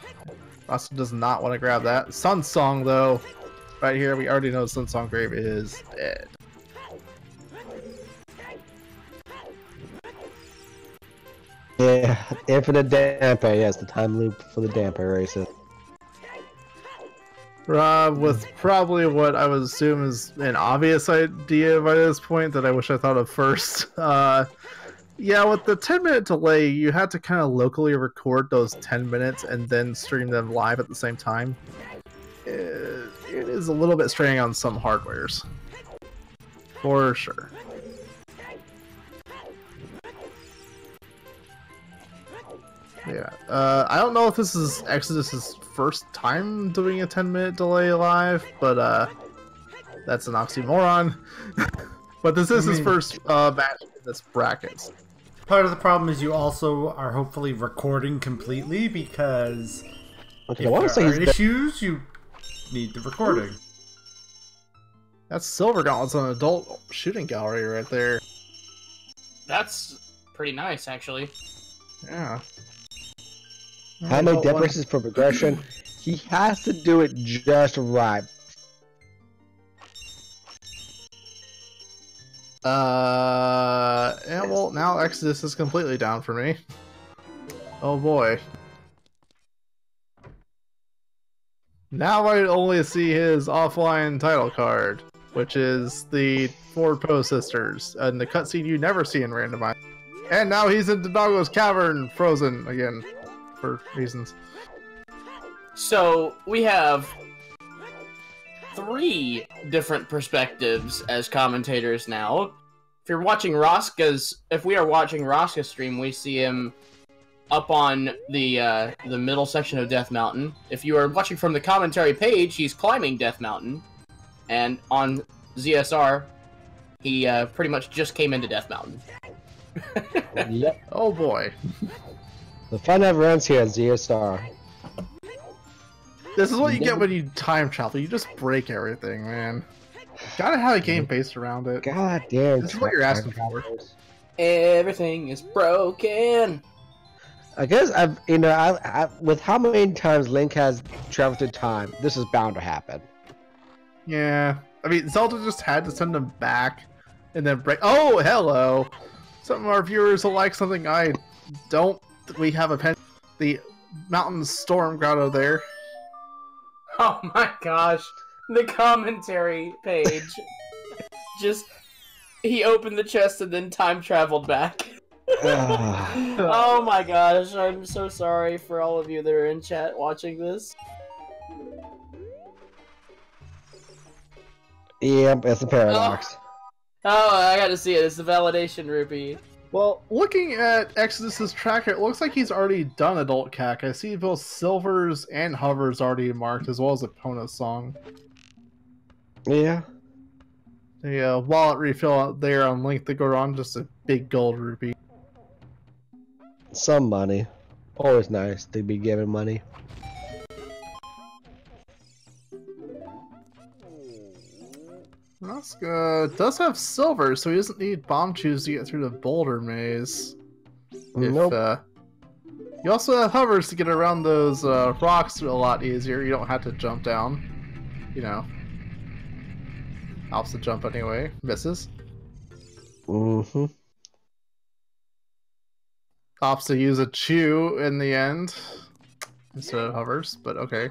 Roska does not want to grab that. Sun Song, though, right here, we already know Sun Song Grave is dead. Yeah, infinite Dampe, yes, the time loop for the Dampe races. Rob, with probably what I would assume is an obvious idea by this point that I wish I thought of first. Yeah, with the 10-minute delay, you had to kind of locally record those 10 minutes and then stream them live at the same time. It is a little bit straining on some hardwares. For sure. Yeah, I don't know if this is Exodus's first time doing a 10-minute delay live, but that's an oxymoron. But this is his first match in this bracket. Part of the problem is you also are hopefully recording completely, because if there are issues, you need the recording. That's Silver Gauntlet's an adult shooting gallery right there. That's pretty nice, actually. Yeah. How many differences for progression? He has to do it just right. Yeah, well, now Exodus is completely down for me. Oh boy. Now I only see his offline title card, which is the 4 Poe sisters, and the cutscene you never see in Randomizer. And now he's in Dodongo's Cavern, frozen again, for reasons. So, we have 3 different perspectives as commentators now. If you're watching if we are watching Roska's stream, we see him up on the middle section of Death Mountain. If you are watching from the commentary page, he's climbing Death Mountain, and on ZSR, he pretty much just came into Death Mountain. Yep. Oh boy. The fun never ends here at ZSR. This is what you get when you time travel. You just break everything, man. Gotta have a game based around it. God damn. This is what you're asking for. Everything is broken. I guess with how many times Link has traveled through time, this is bound to happen. Yeah. I mean, Zelda just had to send them back and then break. Oh, hello. Some of our viewers will like something I don't. We have a pen. The Mountain Storm Grotto there. Oh my gosh. The commentary page. Just, he opened the chest and then time traveled back. Oh my gosh, I'm so sorry for all of you that are in chat watching this. Yep, it's a paradox. Oh, I gotta see it. It's the validation rupee. Well, looking at Exodus's tracker, it looks like he's already done Adult Cac. I see both Silvers and Hovers already marked, as well as Epona's song. Yeah. The wallet refill out there on Link the Goron, just a big gold rupee. Some money. Always nice to be given money. Roska does have silver, so he doesn't need bomb chews to get through the boulder maze. Nope. You also have hovers to get around those rocks a lot easier. You don't have to jump down. You know. Helps to jump anyway. Misses. Mm-hmm. Opts to use a chew in the end instead of hovers, but okay.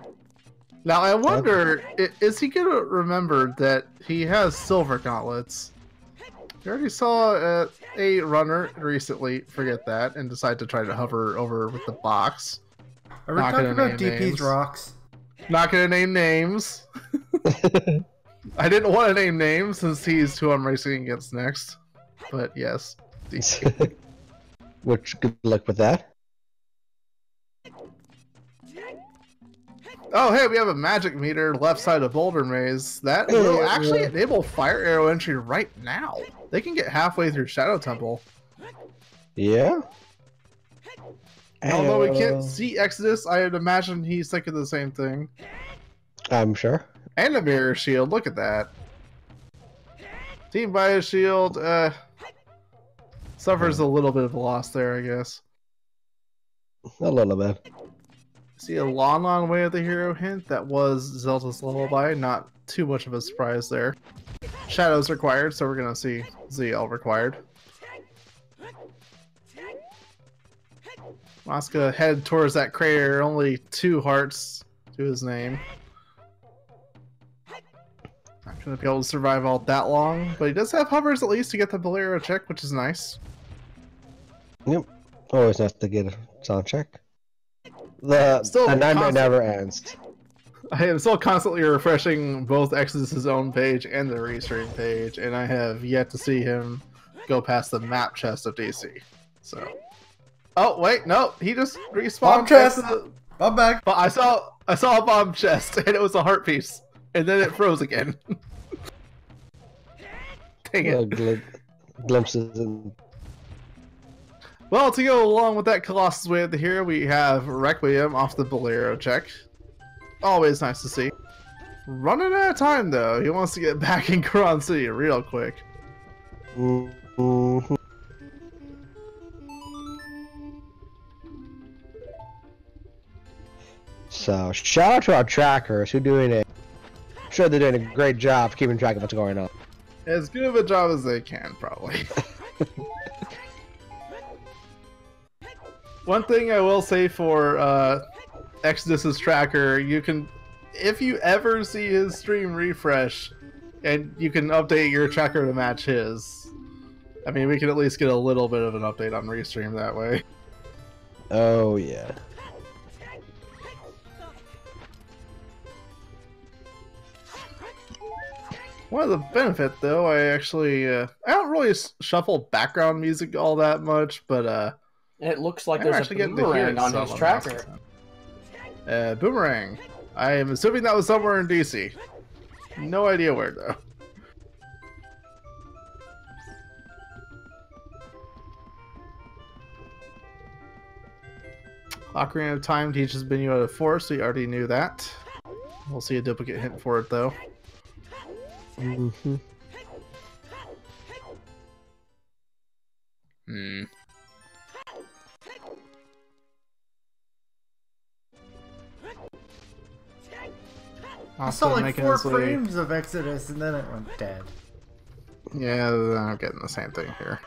Now I wonder, is he gonna remember that he has silver gauntlets? We already saw a runner recently forget that and decide to try to hover over with the box. Are we talking about DP's names. rocks? Not gonna name names. I didn't want to name names since he's who I'm racing against next. But yes, DP. Which, good luck with that. Oh, hey, we have a magic meter left side of Boulder Maze. That will actually enable fire arrow entry right now. They can get halfway through Shadow Temple. Yeah? Although we can't see Exodus, I'd imagine he's thinking the same thing. I'm sure. And a mirror shield, look at that. Team Bio Shield, suffers a little bit of a loss there, I guess. A little bit. See a long way of the hero hint. That was Zelda's lullaby. Not too much of a surprise there. Shadows required, so we're gonna see ZL required. Roska head towards that crater. Only 2 hearts to his name. Not gonna be able to survive all that long, but he does have hovers at least to get the Bolero check, which is nice. Yep. Always nice to get a sound check. The nightmare never ends. I am still constantly refreshing both Exodus's own page and the restream page, and I have yet to see him go past the map chest of DC. So, oh wait, no, he just respawned. Bomb chest. I'm back. But I saw a bomb chest, and it was a heart piece, and then it froze again. Dang it. Glimpses and. Well, to go along with that Colossus way of the hero, we have Requiem off the Bolero check. Always nice to see. Running out of time, though. He wants to get back in Goron City real quick. Mm-hmm. So, shout out to our trackers who I'm sure they're doing a great job keeping track of what's going on. As good of a job as they can, probably. One thing I will say for Exodus's tracker, you can, if you ever see his stream refresh, and you can update your tracker to match his. I mean, we can at least get a little bit of an update on Restream that way. Oh, yeah. One of the benefit, though, I actually, I don't really shuffle background music all that much, but, it looks like there's a boomerang on his tracker. Boomerang. I am assuming that was somewhere in DC. No idea where, though. Ocarina of Time teaches Binu out of 4, so you already knew that. We'll see a duplicate hint for it, though. Mm-hmm. Hmm. I saw like 4 frames of Exodus and then it went dead. Yeah, I'm getting the same thing here.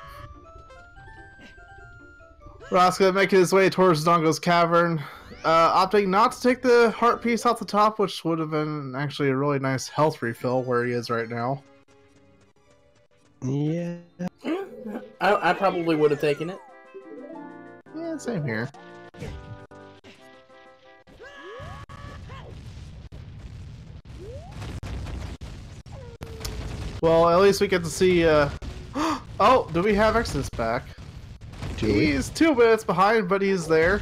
Roska making his way towards Dodongo's Cavern, opting not to take the heart piece off the top, which would have been actually a really nice health refill where he is right now. Yeah. I probably would have taken it. Yeah, same here. Well, at least we get to see, oh, do we have Exodus back? He's 2 minutes behind, but he's there,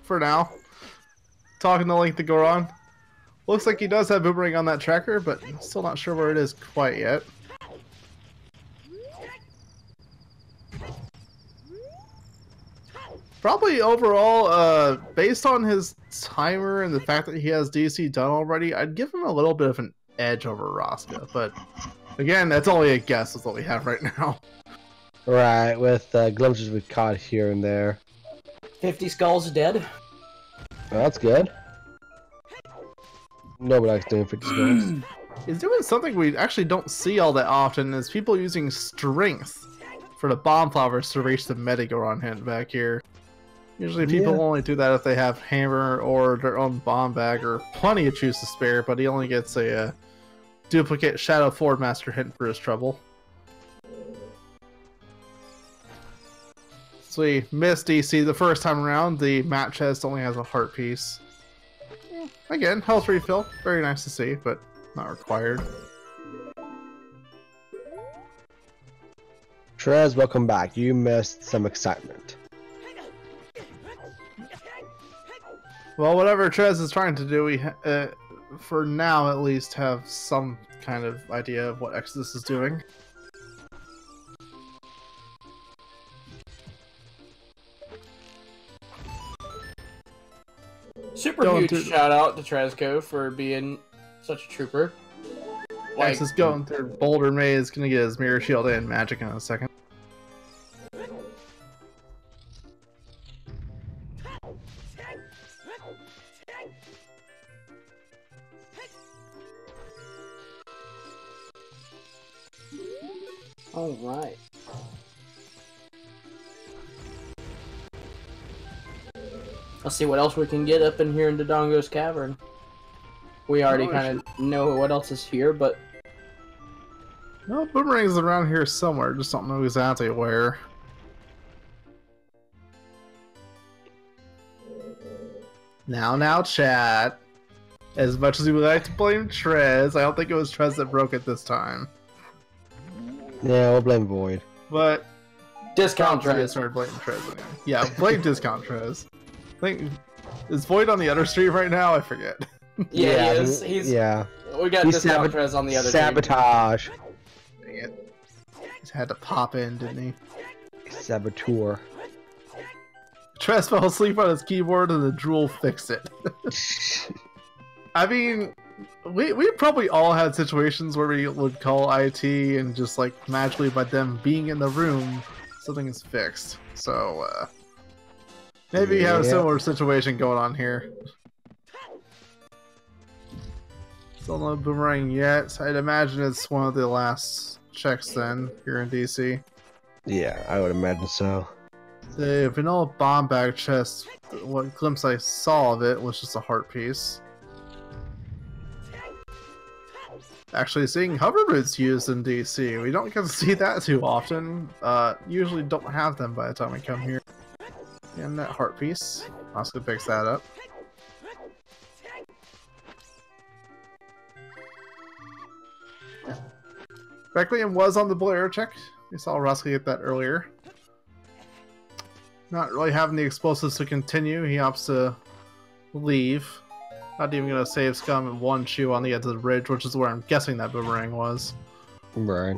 for now. Talking to Link to Goron. Looks like he does have Boomerang on that tracker, but still not sure where it is quite yet. Probably overall, based on his timer and the fact that he has DC done already, I'd give him a little bit of an edge over Roska, but again, that's only a guess with what we have right now. Right, with glimpses we caught here and there. 50 skulls dead. Well, that's good. Nobody likes doing 50 skulls. He's doing something we actually don't see all that often, is people using strength for the bomb flowers to reach the Metagoron hint back here. Usually people only do that if they have hammer or their own bomb bag or plenty of juice to spare, but he only gets a duplicate Shadow Ford Master hint for his trouble. So we missed DC the first time around. The map chest only has a heart piece. Again, health refill. Very nice to see, but not required. Trez, welcome back. You missed some excitement. Well, whatever Trez is trying to do, we, for now at least, have some kind of idea of what Exodus is doing. Super huge shout out to Trezco for being such a trooper. Like, Exodus going through Boulder Maze, gonna get his Mirror Shield and Magic in a second. Alright. Let's see what else we can get up in here in Dodongo's Cavern. We already kind of know what else is here, but... No, Boomerang's around here somewhere, just don't know exactly where. Now, chat. As much as we would like to blame Trez, I don't think it was Trez that broke it this time. Yeah, we'll blame Void. But... Discount Trez. Started blaming Trez again. Yeah, blame Discount Trez. I think... Is Void on the other stream right now? I forget. Yeah, he is. We got Discount Trez on the other Sabotage. Dang it. Just had to pop in, didn't he? Saboteur. Trez fell asleep on his keyboard and the drool fixed it. I mean, we probably all had situations where we would call IT and just like magically by them being in the room, something is fixed. So, maybe you have a similar situation going on here. Still no Boomerang yet, so I'd imagine it's one of the last checks then, here in DC. Yeah, I would imagine so. The vanilla bomb bag chest, what glimpse I saw of it was just a heart piece. Actually seeing hover boots used in DC, we don't get to see that too often. Usually don't have them by the time we come here. And that heart piece, Roska picks that up. Requiem was on the Bolero check. We saw Roska get that earlier. Not really having the explosives to continue, he opts to leave. Not even gonna save Scum and one shoe on the edge of the bridge, which is where I'm guessing that Boomerang was. Right.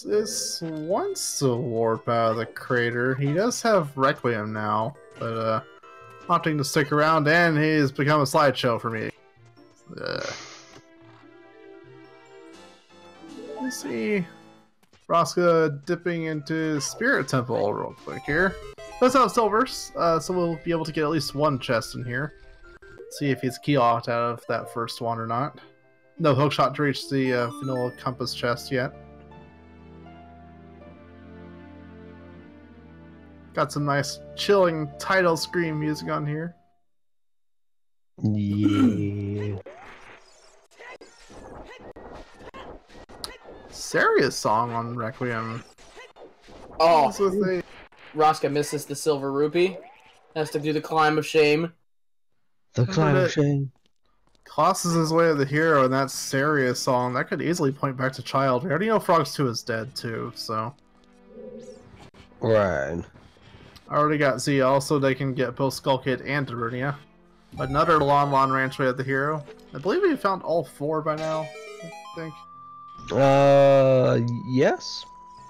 This wants to warp out of the crater. He does have Requiem now, but opting to stick around, and he's become a slideshow for me. see Roska dipping into Spirit Temple real quick here. Let's have silvers, so we'll be able to get at least one chest in here. See if he's key locked out of that first one or not. No hookshot to reach the vanilla compass chest yet. Got some nice chilling title screen music on here. Yeah. Serious song on Requiem. Oh, With Roska misses the silver rupee. Has to do the climb of shame. The climb of shame. Crosses his way to the hero, and that serious song that could easily point back to Child. We already know Frogs 2 is dead too, so. Right. I already got Z also. They can get both Skull Kid and Darunia. Another Lon Ranch way of the hero. I believe we found all 4 by now, I think. Yes.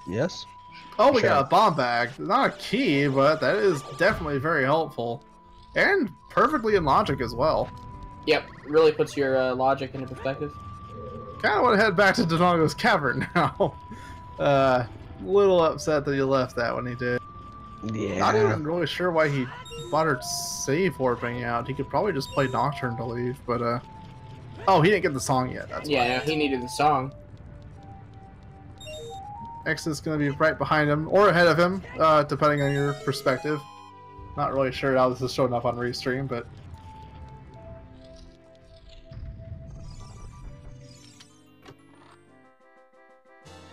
Yes. Oh, we got a bomb bag. Not a key, but that is definitely very helpful. And perfectly in logic as well. Yep, really puts your logic into perspective. Kind of want to head back to Dodongo's Cavern now. Little upset that he left that when he did. Yeah. Not even really sure why he bothered save warping out. He could probably just play Nocturne to leave, but oh, he didn't get the song yet. That's yeah, no, he needed the song. X is going to be right behind him, or ahead of him, depending on your perspective. Not really sure how this is showing up on Restream, but...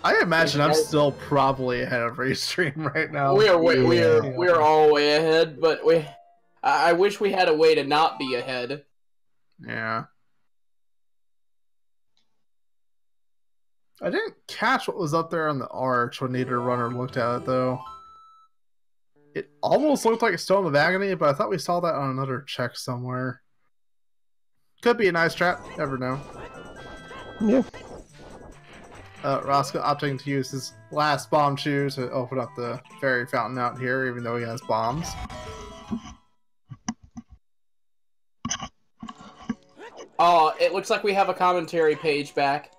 I imagine I'm still probably ahead of Restream right now. We are all way ahead, but I wish we had a way to not be ahead. Yeah. I didn't catch what was up there on the arch when neither runner looked at it, though. It almost looked like Stone of Agony, but I thought we saw that on another check somewhere. Could be a nice trap, never know. Yeah. Roska opting to use his last bomb shoe to open up the fairy fountain out here, even though he has bombs. Oh, it looks like we have a commentary page back.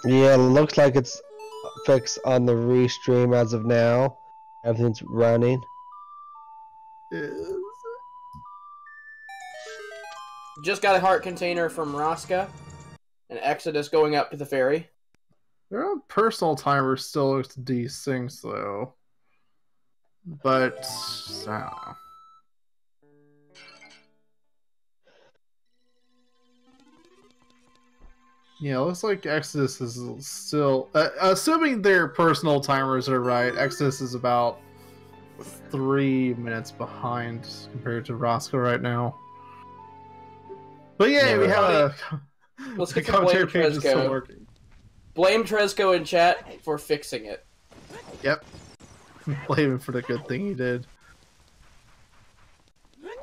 Yeah, it looks like it's fixed on the restream as of now. Everything's running. Just got a heart container from Roska. An Exodus going up to the ferry. Their own personal timer still looks decent, though. But, I don't know. Yeah, looks like Exodus is still... assuming their personal timers are right, Exodus is about 3 minutes behind compared to Roska right now. But yeah, we have a... Let's get to Blame Trezco. Blame Trezco in chat for fixing it. Yep. Blame him for the good thing he did.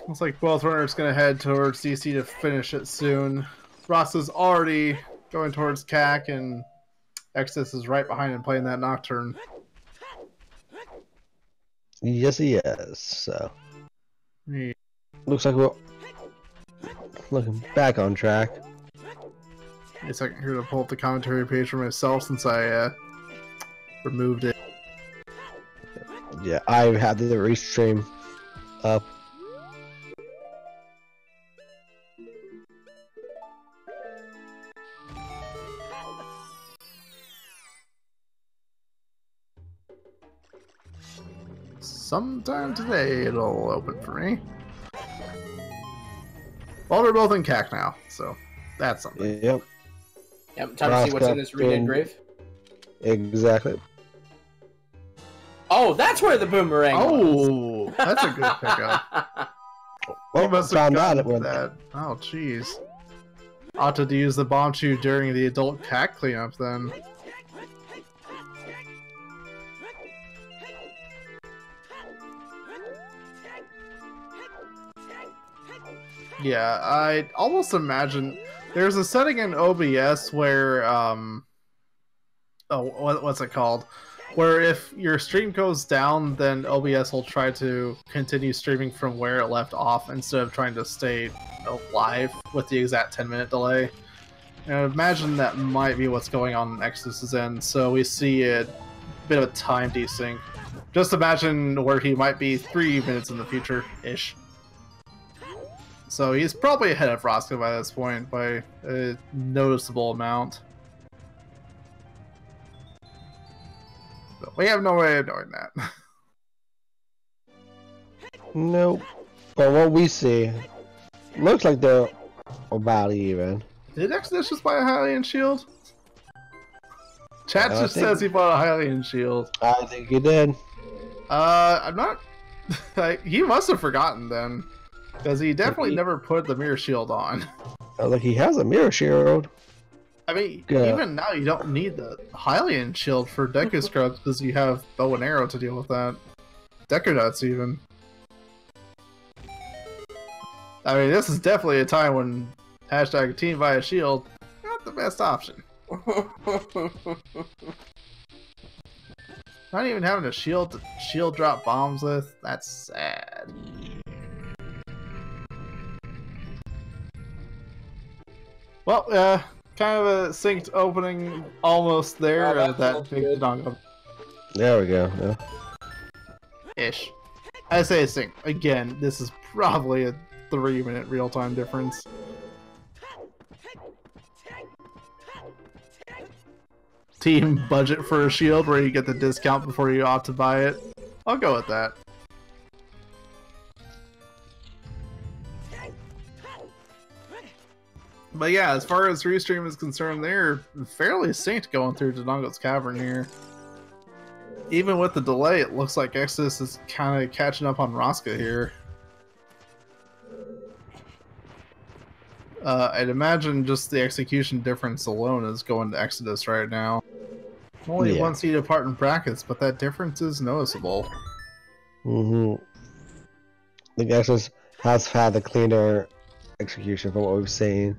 Looks like both runners going to head towards DC to finish it soon. Ross is already going towards CAC, and Exodus is right behind him playing that Nocturne. Yes, he is. So Yeah. looks like we're looking back on track. A second here to pull up the commentary page for myself since I removed it. Yeah, I had the restream up. Sometime today it'll open for me. Well, they're both in CAC now, so that's something. Yep. Yep, time to see what's in this redead grave. Exactly. Oh, that's where the boomerang was. Oh, that's a good pickup. Well, You must have found out gotten it went. that. Oh, jeez. Opted to use the bomb shoe during the adult CAC cleanup then. Yeah, I almost imagine there's a setting in OBS where what's it called? Where if your stream goes down, then OBS will try to continue streaming from where it left off instead of trying to stay live with the exact 10-minute delay. And imagine that might be what's going on in Exodus's end, so we see a bit of a time desync. Just imagine where he might be 3 minutes in the future-ish. So he's probably ahead of Roska by this point by a noticeable amount. But we have no way of knowing that. Nope. But what we see, looks like they're about even. Did Exodus just buy a Hylian shield? Chat just says he bought a Hylian shield. I think he did. I'm not... he must have forgotten then. Because he definitely never put the mirror shield on. Oh, look, he has a mirror shield. I mean, even now you don't need the Hylian shield for Deku Scrubs because you have bow and arrow to deal with that. Deku Nuts even. I mean, this is definitely a time when hashtag team buy a shield, not the best option. Not even having a shield to shield drop bombs with, that's sad. Well, kind of a synced opening almost there. That big Dodongo. There we go. Yeah. Ish. I say sync. Again, this is probably a 3-minute real-time difference. Team budget for a shield where you get the discount before you opt to buy it. I'll go with that. But yeah, as far as Restream is concerned, they're fairly synced going through Dodongo's Cavern here. Even with the delay, it looks like Exodus is kind of catching up on Roska here. I'd imagine just the execution difference alone is going to Exodus right now. Only one seed apart in brackets, but that difference is noticeable. I think Exodus has had the cleaner execution from what we've seen.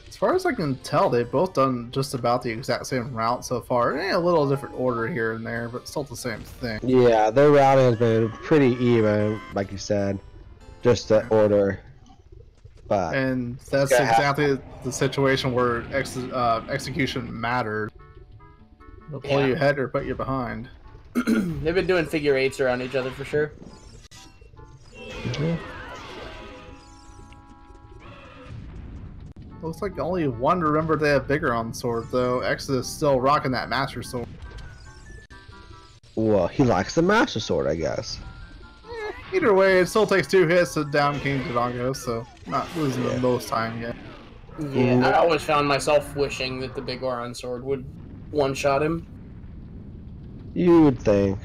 As far as I can tell, they've both done just about the exact same route so far. A little different order here and there, but still the same thing. Yeah, their routing has been pretty even, like you said. Just the order. But and that's exactly the situation where execution matters. They'll pull you ahead or put you behind. They've been doing figure eights around each other for sure. Looks like only one remembered they have bigger on the sword, though. Exodus is still rocking that Master Sword. Well, he likes the Master Sword, I guess. Either way, it still takes 2 hits to down King Dodongo, so not losing the most time yet. Yeah, I always found myself wishing that the big Goron sword would one-shot him. You would think.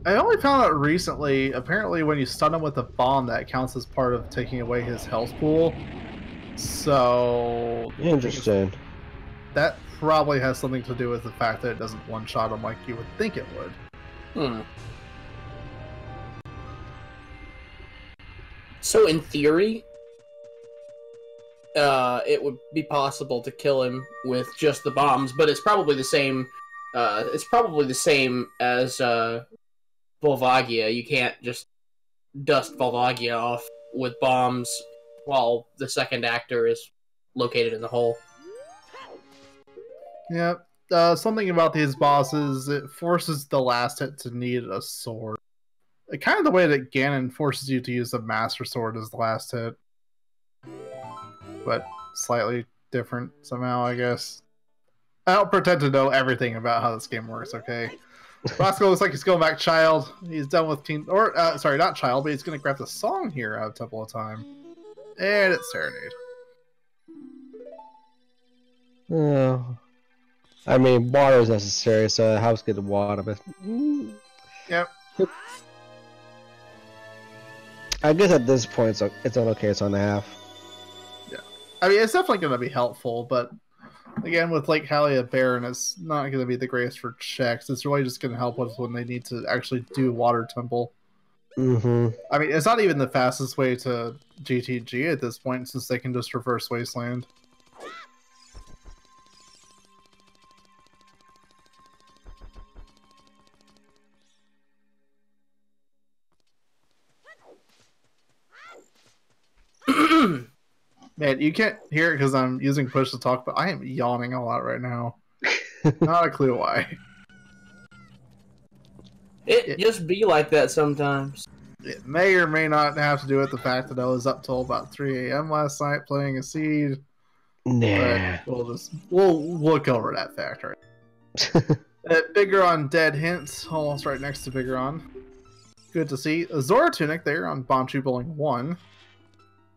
I only found out recently, apparently when you stun him with a bomb, that counts as part of taking away his health pool. So... Interesting. That probably has something to do with the fact that it doesn't one-shot him like you would think it would. So in theory, it would be possible to kill him with just the bombs, but it's probably the same. It's probably the same as Volvagia. You can't just dust Volvagia off with bombs while the second actor is located in the hole. Yep. Something about these bosses, it forces the last hit to need a sword. Kind of the way that Ganon forces you to use the Master Sword as the last hit. But slightly different somehow, I guess. I don't pretend to know everything about how this game works, okay? Roscoe looks like he's going back Child. He's done with King... Or, sorry, not Child, but he's going to grab the song here out of Temple of Time. And it's Serenade. Oh. I mean, water is necessary, so the house gets water, but... Yep. I guess at this point, it's on okay, it's on the half. Yeah. I mean, it's definitely going to be helpful, but again, with Lake Hylia Baron, it's not going to be the greatest for checks. It's really just going to help us when they need to actually do Water Temple. I mean, it's not even the fastest way to GTG at this point, since they can just reverse Wasteland. Man, you can't hear it because I'm using push to talk, but I am yawning a lot right now. Not a clue why. It just be like that sometimes. It may or may not have to do with the fact that I was up till about 3 a.m. last night playing a seed. Nah. But we'll cover that factor. Bigger dead hints, almost right next to Bigger. Good to see. A Zora Tunic there on Bombchu Bowling 1.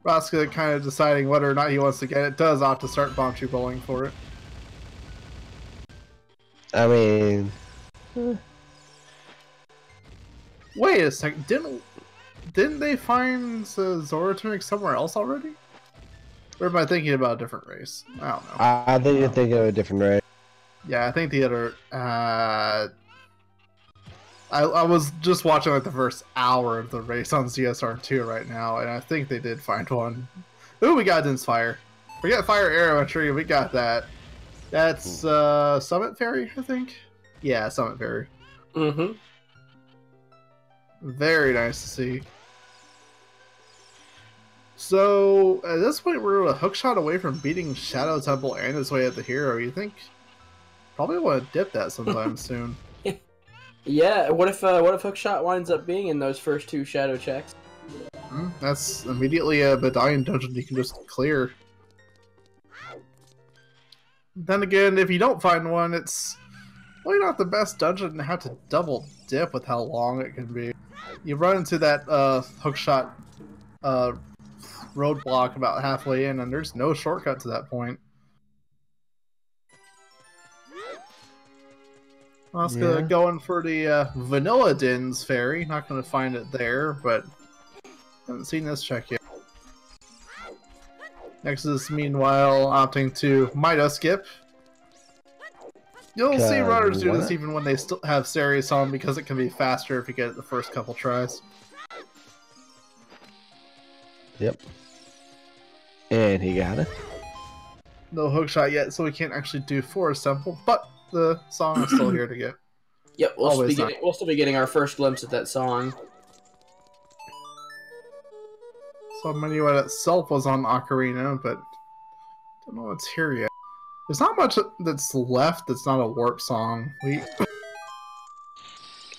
Roska kind of deciding whether or not he wants to get it. Does opt to start Bombchu Bowling for it. I mean... Wait a second, didn't they find the Zora Tunic somewhere else already? Or am I thinking about a different race? I don't know. I think you're thinking of a different race. Yeah, I think the other... I was just watching like the first hour of the race on CSR2 right now, and I think they did find one. Ooh, we got Din's Fire. Forget Fire Arrow Entry, we got that. That's Summit Fairy, I think? Yeah, Summit Fairy. Mm-hmm. Very nice to see. So, at this point, we're a hookshot away from beating Shadow Temple and his way at the hero. You think? Probably want to dip that sometime soon. Yeah, what if hookshot winds up being in those first 2 shadow checks? That's immediately a medallion dungeon you can just clear. Then again, if you don't find one, it's probably not the best dungeon to have to double dip with how long it can be. You run into that hookshot roadblock about halfway in, and there's no shortcut to that point. Roska going for the Vanilla Din's Fairy. Not going to find it there, but haven't seen this check yet. Nexus, meanwhile, opting to Mido Skip. You'll see runners do this even when they still have Sarius on, because it can be faster if you get it the first couple tries. Yep. And he got it. No hookshot yet, so we can't actually do Forest Temple, but the song is still here to get. Yep, we'll still be getting our first glimpse at that song. So Minuet itself was on Ocarina, but don't know what's here yet. There's not much that's left that's not a warp song.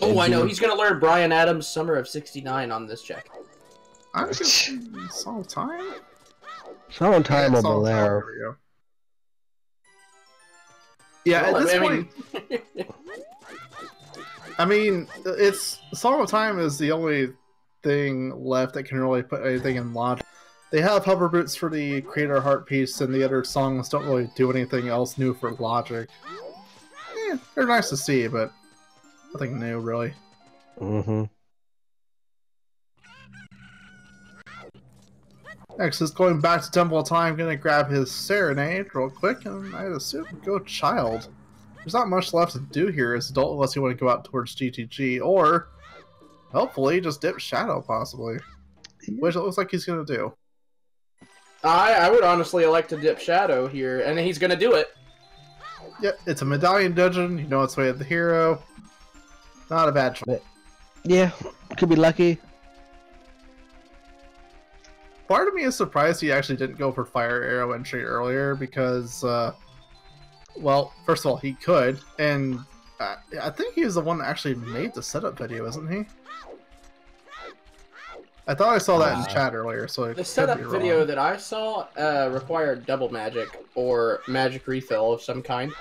Oh, I know. He's going to learn Bryan Adams' Summer of '69 on this check. I'm just... Song of Time? Song of Time or Valera. Yeah, well, at this point... I mean, it's... Song of Time is the only thing left that can really put anything in logic. They have hover boots for the Creator Heart piece, and the other songs don't really do anything else new for logic. Yeah, they're nice to see, but nothing new, really. Mm-hmm. Next is going back to Temple of Time, gonna grab his Serenade real quick, and I'd assume go Child. There's not much left to do here as adult unless you want to go out towards GTG, or hopefully just dip Shadow, possibly. Which it looks like he's gonna do. I would honestly like to dip Shadow here, and he's gonna do it. Yep, it's a medallion dungeon, you know it's way of the hero. Not a bad choice. Yeah, could be lucky. Part of me is surprised he actually didn't go for Fire Arrow Entry earlier, because, well, first of all, he could, and I think he was the one that actually made the setup video, isn't he? I thought I saw that in chat earlier, so the setup video that I saw required double magic or magic refill of some kind.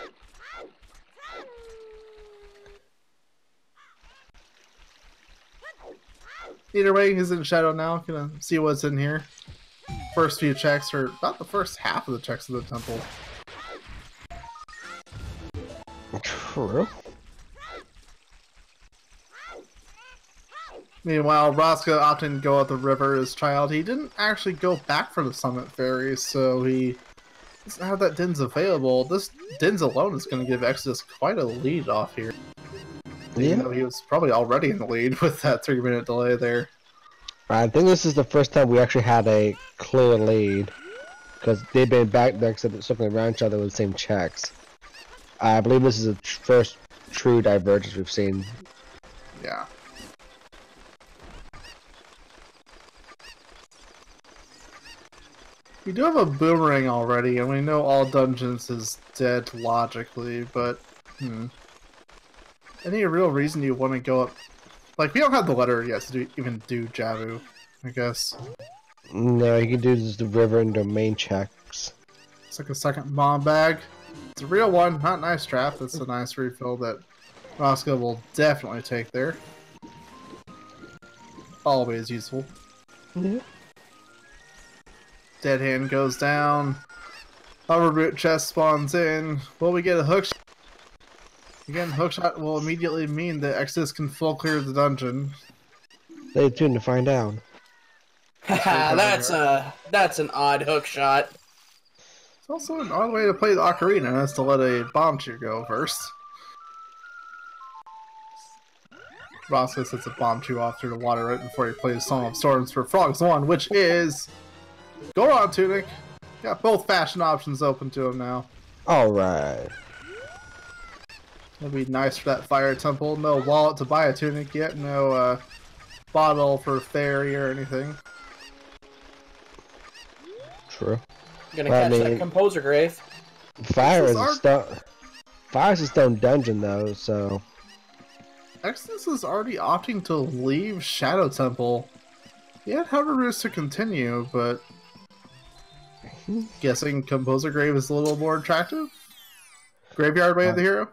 Either way, he's in Shadow now. Gonna see what's in here. First few checks, or about the first half of the checks of the temple. True. Meanwhile, Roska opting to go at the river as Child. He didn't actually go back for the Summit Fairy, so he doesn't have that Din's available. This Din's alone is going to give Exodus quite a lead off here. Yeah. Even though he was probably already in the lead with that 3-minute delay there. I think this is the first time we actually had a clear lead, because they've been back there circling around each other with the same checks. I believe this is the first true divergence we've seen. Yeah. We do have a boomerang already, and we know all dungeons is dead logically, but any real reason you want to go up? Like, we don't have the letter yet to even do Jabu, I guess. No, you can do just the river and domain checks. It's like a second bomb bag. It's a real one, not nice trap. That's a nice refill that Roska will definitely take there. Always useful. Yeah. Dead hand goes down. Hoverboot chest spawns in. Will we get a hook shot? Again, hookshot will immediately mean that Exodus can full clear the dungeon. Stay tuned to find out. That's an odd hookshot. It's also an odd way to play the ocarina, is to let a bomb cheer go first. Roska sets a bomb chew off through the water right before he plays Song of Storms for Frogs 1, which is... Go on, Tunic! Got both fashion options open to him now. Alright. It'll be nice for that fire temple. No wallet to buy a tunic yet. No bottle for fairy or anything. True. You're gonna catch that composer grave. Fire is a stone. Fire's a stone dungeon though, so. Exodus is already opting to leave Shadow Temple. He had Hoverroost to continue, but guessing Composer Grave is a little more attractive. Graveyard Way of the Hero.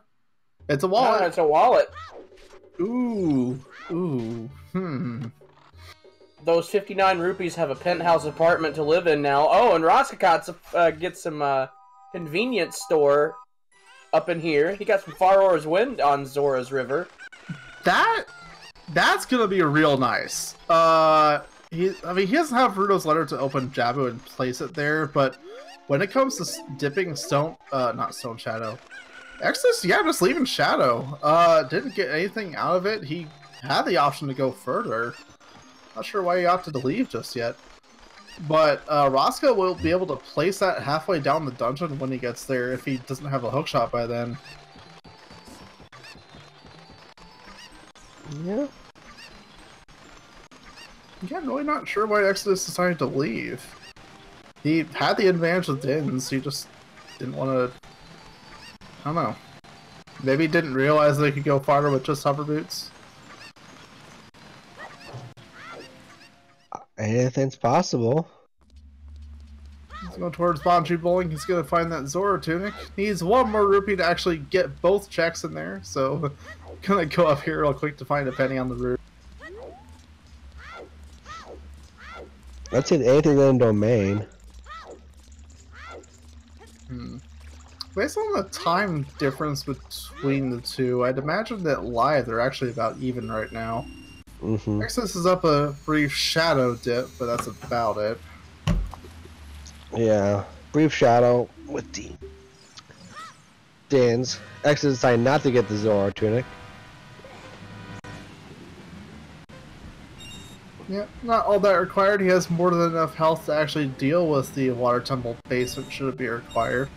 It's a wallet. No, it's a wallet. Ooh. Those 59 rupees have a penthouse apartment to live in now. Oh, and Roska gets some convenience store up in here. He got some Far Oar's Wind on Zora's River. That's gonna be real nice. He doesn't have Ruto's letter to open Jabu and place it there, but when it comes to dipping not Stone Shadow, Exodus, yeah, just leaving Shadow. Didn't get anything out of it. He had the option to go further. Not sure why he opted to leave just yet. But Roska will be able to place that halfway down the dungeon when he gets there if he doesn't have a hookshot by then. Yeah. Yeah, I'm really not sure why Exodus decided to leave. He had the advantage with Dins, he just didn't want to... I don't know. Maybe he didn't realize they could go farther with just hover boots. Anything's possible. He's going towards Bonju Bowling. He's going to find that Zora tunic. Needs one more rupee to actually get both checks in there. So, gonna go up here real quick to find a penny on the roof. Let's hit anything in domain. Based on the time difference between the two, I'd imagine that live they're actually about even right now. Exodus is up a brief shadow dip, but that's about it. Yeah, brief shadow with the Dins. Exodus decided not to get the Zora tunic. Yeah, not all that required. He has more than enough health to actually deal with the water temple basement should it be required.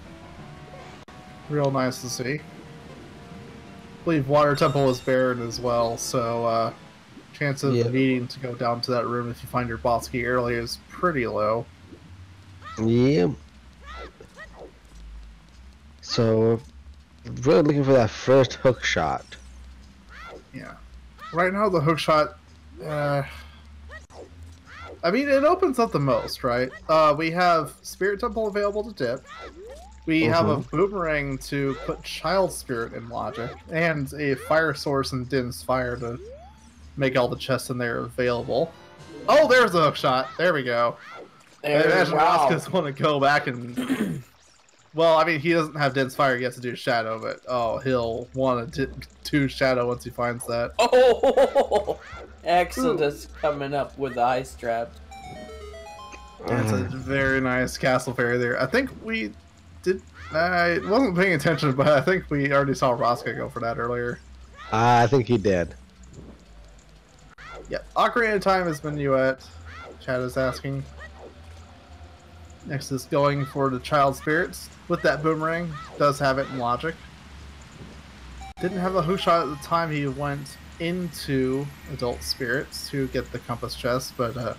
Real nice to see. I believe water temple is barren as well, so chance of needing to go down to that room if you find your boss key early is pretty low. Yeah. So, really looking for that first hook shot. Yeah. Right now the hook shot, I mean, it opens up the most, right? We have Spirit Temple available to dip. We have a boomerang to put Child Spirit in logic, and a fire source and Din's Fire to make all the chests in there available. Oh, there's the hook shot. There we go. I imagine Roska's want to go back and... Well, I mean, he doesn't have Din's Fire. He has to do Shadow, but he'll want to do Shadow once he finds that. Oh! Exodus coming up with the ice trap. That's a very nice castle fairy there. I think we did... I wasn't paying attention, but I think we already saw Roska go for that earlier. I think he did. Yep. Ocarina of Time has been Minuet. Chad is asking. Next is going for the Child Spirits with that boomerang. Does have it in logic. Didn't have a hook shot at the time he went into Adult Spirits to get the Compass Chest, but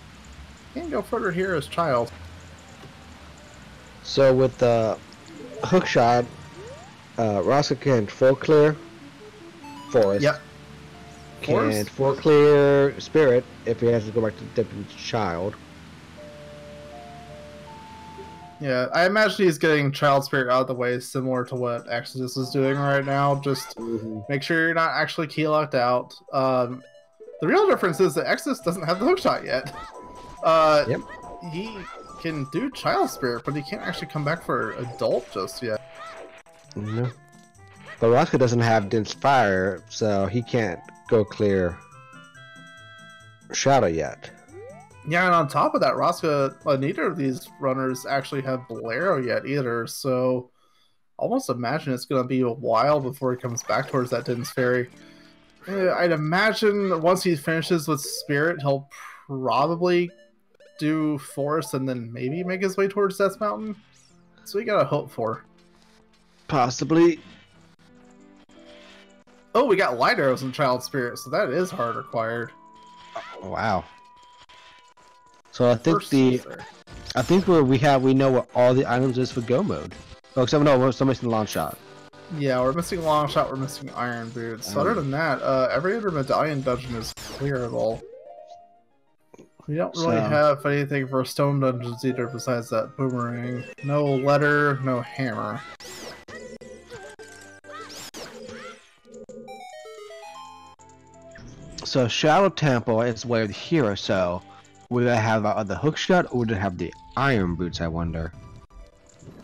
can go further here as Child. So with the hook shot, Roska can full clear forest. Yep. Can full clear spirit if he has to go back to Dippin's child. Yeah, I imagine he's getting Child Spirit out of the way, similar to what Exodus is doing right now. Just make sure you're not actually key locked out. The real difference is that Exodus doesn't have the hookshot yet. Yep. He can do Child Spirit, but he can't actually come back for Adult just yet. No. But Roska doesn't have Dense Fire, so he can't go clear Shadow yet. Yeah, and on top of that, Roska, neither of these runners actually have Bolero yet either, so almost imagine it's going to be a while before he comes back towards that Dense Fairy. I'd imagine once he finishes with Spirit, he'll probably do Forest and then maybe make his way towards Death Mountain. So we gotta hope for. Possibly. Oh, we got Light Arrows and Child Spirit, so that is hard required. Oh, wow. So I think we know what all the items is for Go mode. Oh, except no, we're still missing Longshot. Yeah, we're missing Longshot, we're missing Iron Boots. So other than that, every other medallion dungeon is clearable. We don't really have anything for stone dungeons either besides that boomerang. No letter, no hammer. So Shadow Temple is where the hero, so would I have the hookshot or would it have the iron boots, I wonder?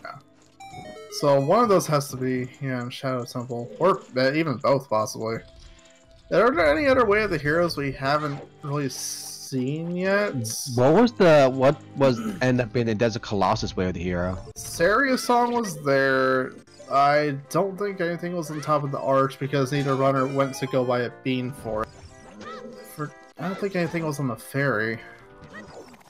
Yeah. So one of those has to be, yeah, in Shadow Temple. Or even both, possibly. Are there any other way of the heroes we haven't really seen yet? What was end up being the Desert Colossus way of the hero? Saria's song was there. I don't think anything was on top of the arch because neither runner went to go buy a bean for it. I don't think anything was on the ferry.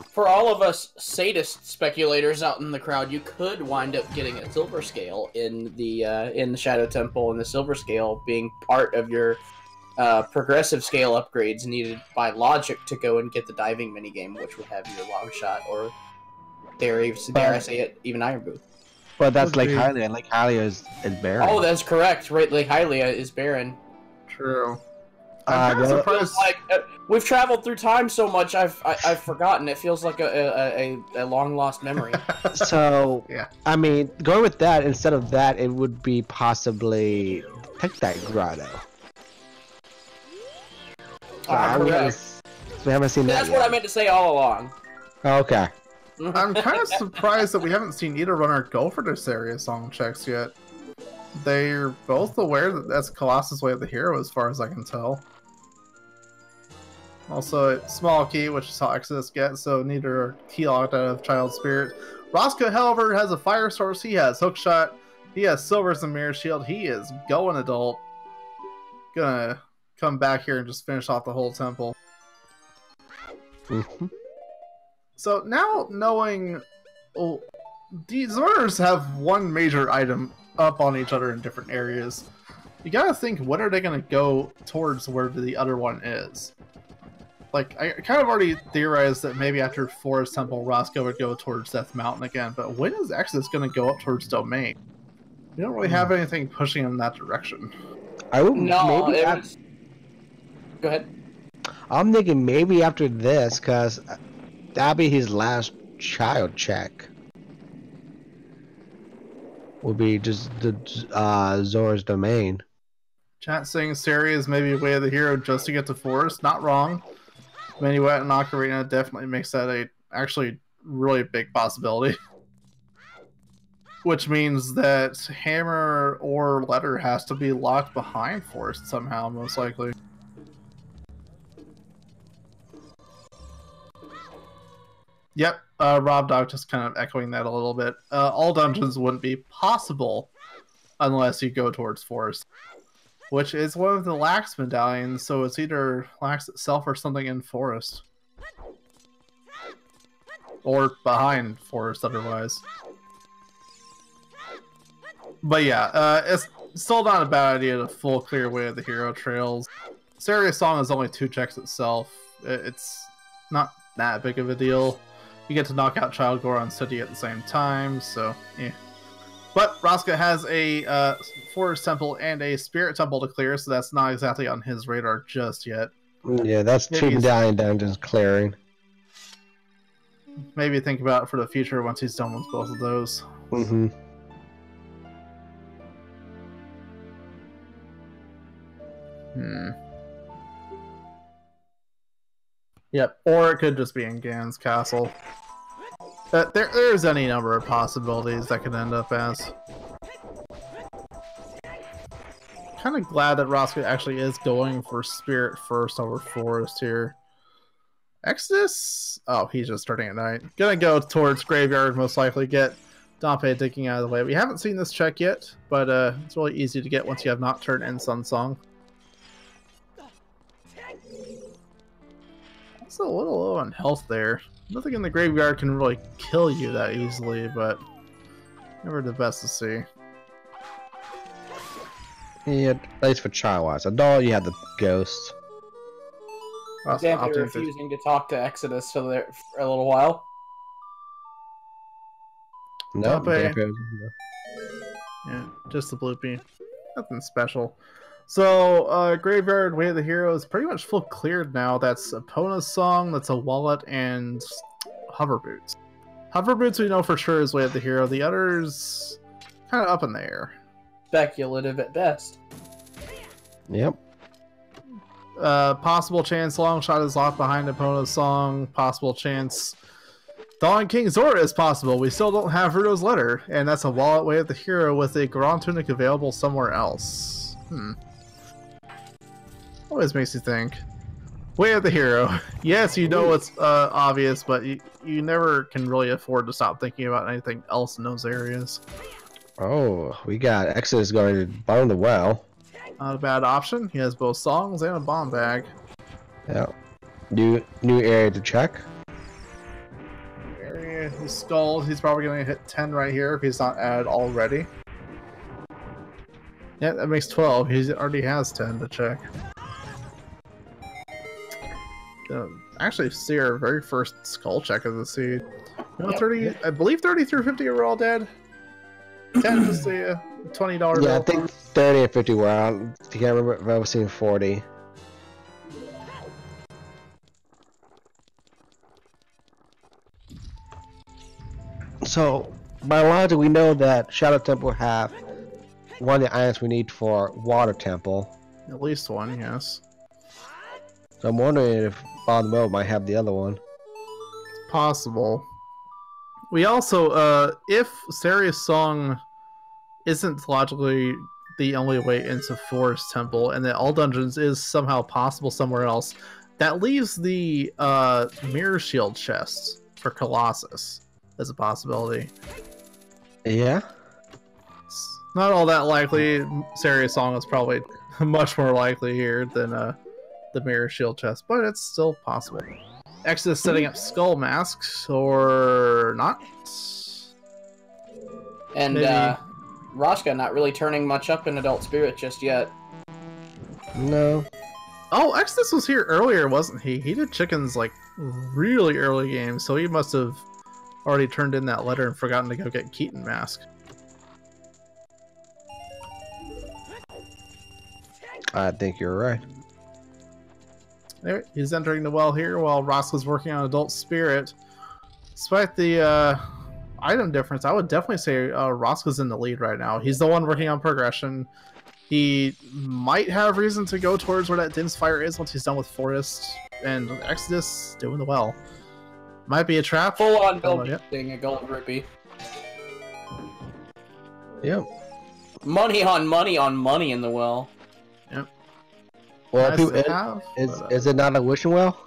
For all of us sadist speculators out in the crowd, you could wind up getting a silver scale in the Shadow Temple, and the silver scale being part of your progressive scale upgrades needed by logic to go and get the diving minigame, which would have your long shot or dare I say it, even Iron Boot. But that's Lake Hylia, and Lake Hylia is barren. Oh, that's correct. Right, Lake Hylia is barren. True. I'm kind of surprised. Like we've traveled through time so much, I've forgotten. It feels like a long lost memory. So yeah, I mean, going with that, instead of that, it would be possibly Pectite Grotto. We haven't seen that. That's what I meant to say all along. Okay. I'm kind of surprised that we haven't seen either runner go for this area song checks yet. They're both aware that that's Colossus' way of the hero, as far as I can tell. Also, small key, which is how Exodus gets, so neither are key locked out of Child Spirit. Roska, however, has a fire source. He has hookshot. He has silvers and mirror shield. He is going adult. Gonna come back here and just finish off the whole temple. So now knowing, these runners have one major item up on each other in different areas. You gotta think, when are they gonna go towards where the other one is? Like, I kind of already theorized that maybe after Forest Temple, Roska would go towards Death Mountain again, but when is Exodus gonna go up towards Domain? We don't really have anything pushing him in that direction. Go ahead. I'm thinking maybe after this, because that'll be his last child check. Will be just the Zora's Domain. Chat saying Saria is maybe a way of the hero just to get to Forest. Not wrong. Minuet and Ocarina definitely makes that a actually really big possibility. Which means that Hammer or Letter has to be locked behind Forest somehow, most likely. Yep, Rob Dog just kind of echoing that a little bit. All dungeons wouldn't be possible unless you go towards Forest, which is one of the Lax medallions, so it's either Lax itself or something in Forest. Or behind Forest, otherwise. But yeah, it's still not a bad idea to full clear way of the hero trails. Saria's song is only 2 checks itself. It's not that big of a deal. you get to knock out Child Goron City at the same time, so yeah. But Roska has a Forest Temple and a Spirit Temple to clear, so that's not exactly on his radar just yet. Yeah, that's two medallion dungeons clearing. Maybe think about it for the future once he's done with both of those. Mm-hmm. Yep, or it could just be in Ganon's castle. There's any number of possibilities that could end up as. Kind of glad that Roska actually is going for Spirit first over Forest here. Exodus? Oh, he's just starting at night. Gonna go towards Graveyard, most likely get Dompe digging out of the way. We haven't seen this check yet, but it's really easy to get once you have Nocturne and Sunsong. Also a little low on health there. Nothing in the Graveyard can really kill you that easily, but never the best to see. Yeah, at least for child-wise. Adult, you have the ghost. Dampe refusing to talk to Exodus for a little while. No, Dampe. Yeah, just the bloopy. Nothing special. So, Graveyard, Way of the Hero is pretty much full cleared now. That's Epona's Song, that's a Wallet, and Hover Boots. Hover Boots we know for sure is Way of the Hero. The others, kind of up in the air. Speculative at best. Yep. Possible chance Longshot is locked behind Epona's Song. Possible chance Dawn King Zora is possible. We still don't have Ruto's Letter, and that's a Wallet, Way of the Hero with a Goron Tunic available somewhere else. Always makes you think. Way of the Hero. Yes, you know it's obvious, but you never can really afford to stop thinking about anything else in those areas. Oh, we got Exodus going to bottom of the well. Not a bad option. He has both songs and a bomb bag. Yeah. New area to check. Area. He's stalled. He's probably going to hit 10 right here if he's not added already. Yeah, that makes 12. He already has 10 to check. Actually, see our very first skull check of the seed. You know, 30. I believe 30 through 50 are all dead. 10 is the $20 bill. Yeah, I think 30 and 50 were out. If you can't remember if I've seen 40. So, by logic, we know that Shadow Temple have one of the items we need for Water Temple. At least one, yes. So I'm wondering if Bottom Mode might have the other one. It's possible. We also, if Serious Song isn't logically the only way into Forest Temple, and that all dungeons is somehow possible somewhere else, that leaves the Mirror Shield chest for Colossus as a possibility. Yeah? It's not all that likely. Serious Song is probably much more likely here than the Mirror Shield chest, but it's still possible. Exodus setting up Skull Masks, or not. And Maybe. Roska not really turning much up in Adult Spirit just yet. No. Oh, Exodus was here earlier, wasn't he? He did chickens like really early game, so he must have already turned in that letter and forgotten to go get Keaton Mask. I think you're right. There, he's entering the well here while Roska's working on Adult Spirit. Despite the item difference, I would definitely say Roska's in the lead right now. He's the one working on progression. He might have reason to go towards where that Din's Fire is once he's done with Forest, and Exodus doing the well. Might be a trap. Full on building a gold rupee. Yep. Money on money on money in the well. Yep. Well, Nice people, to have, is it not a wishing well?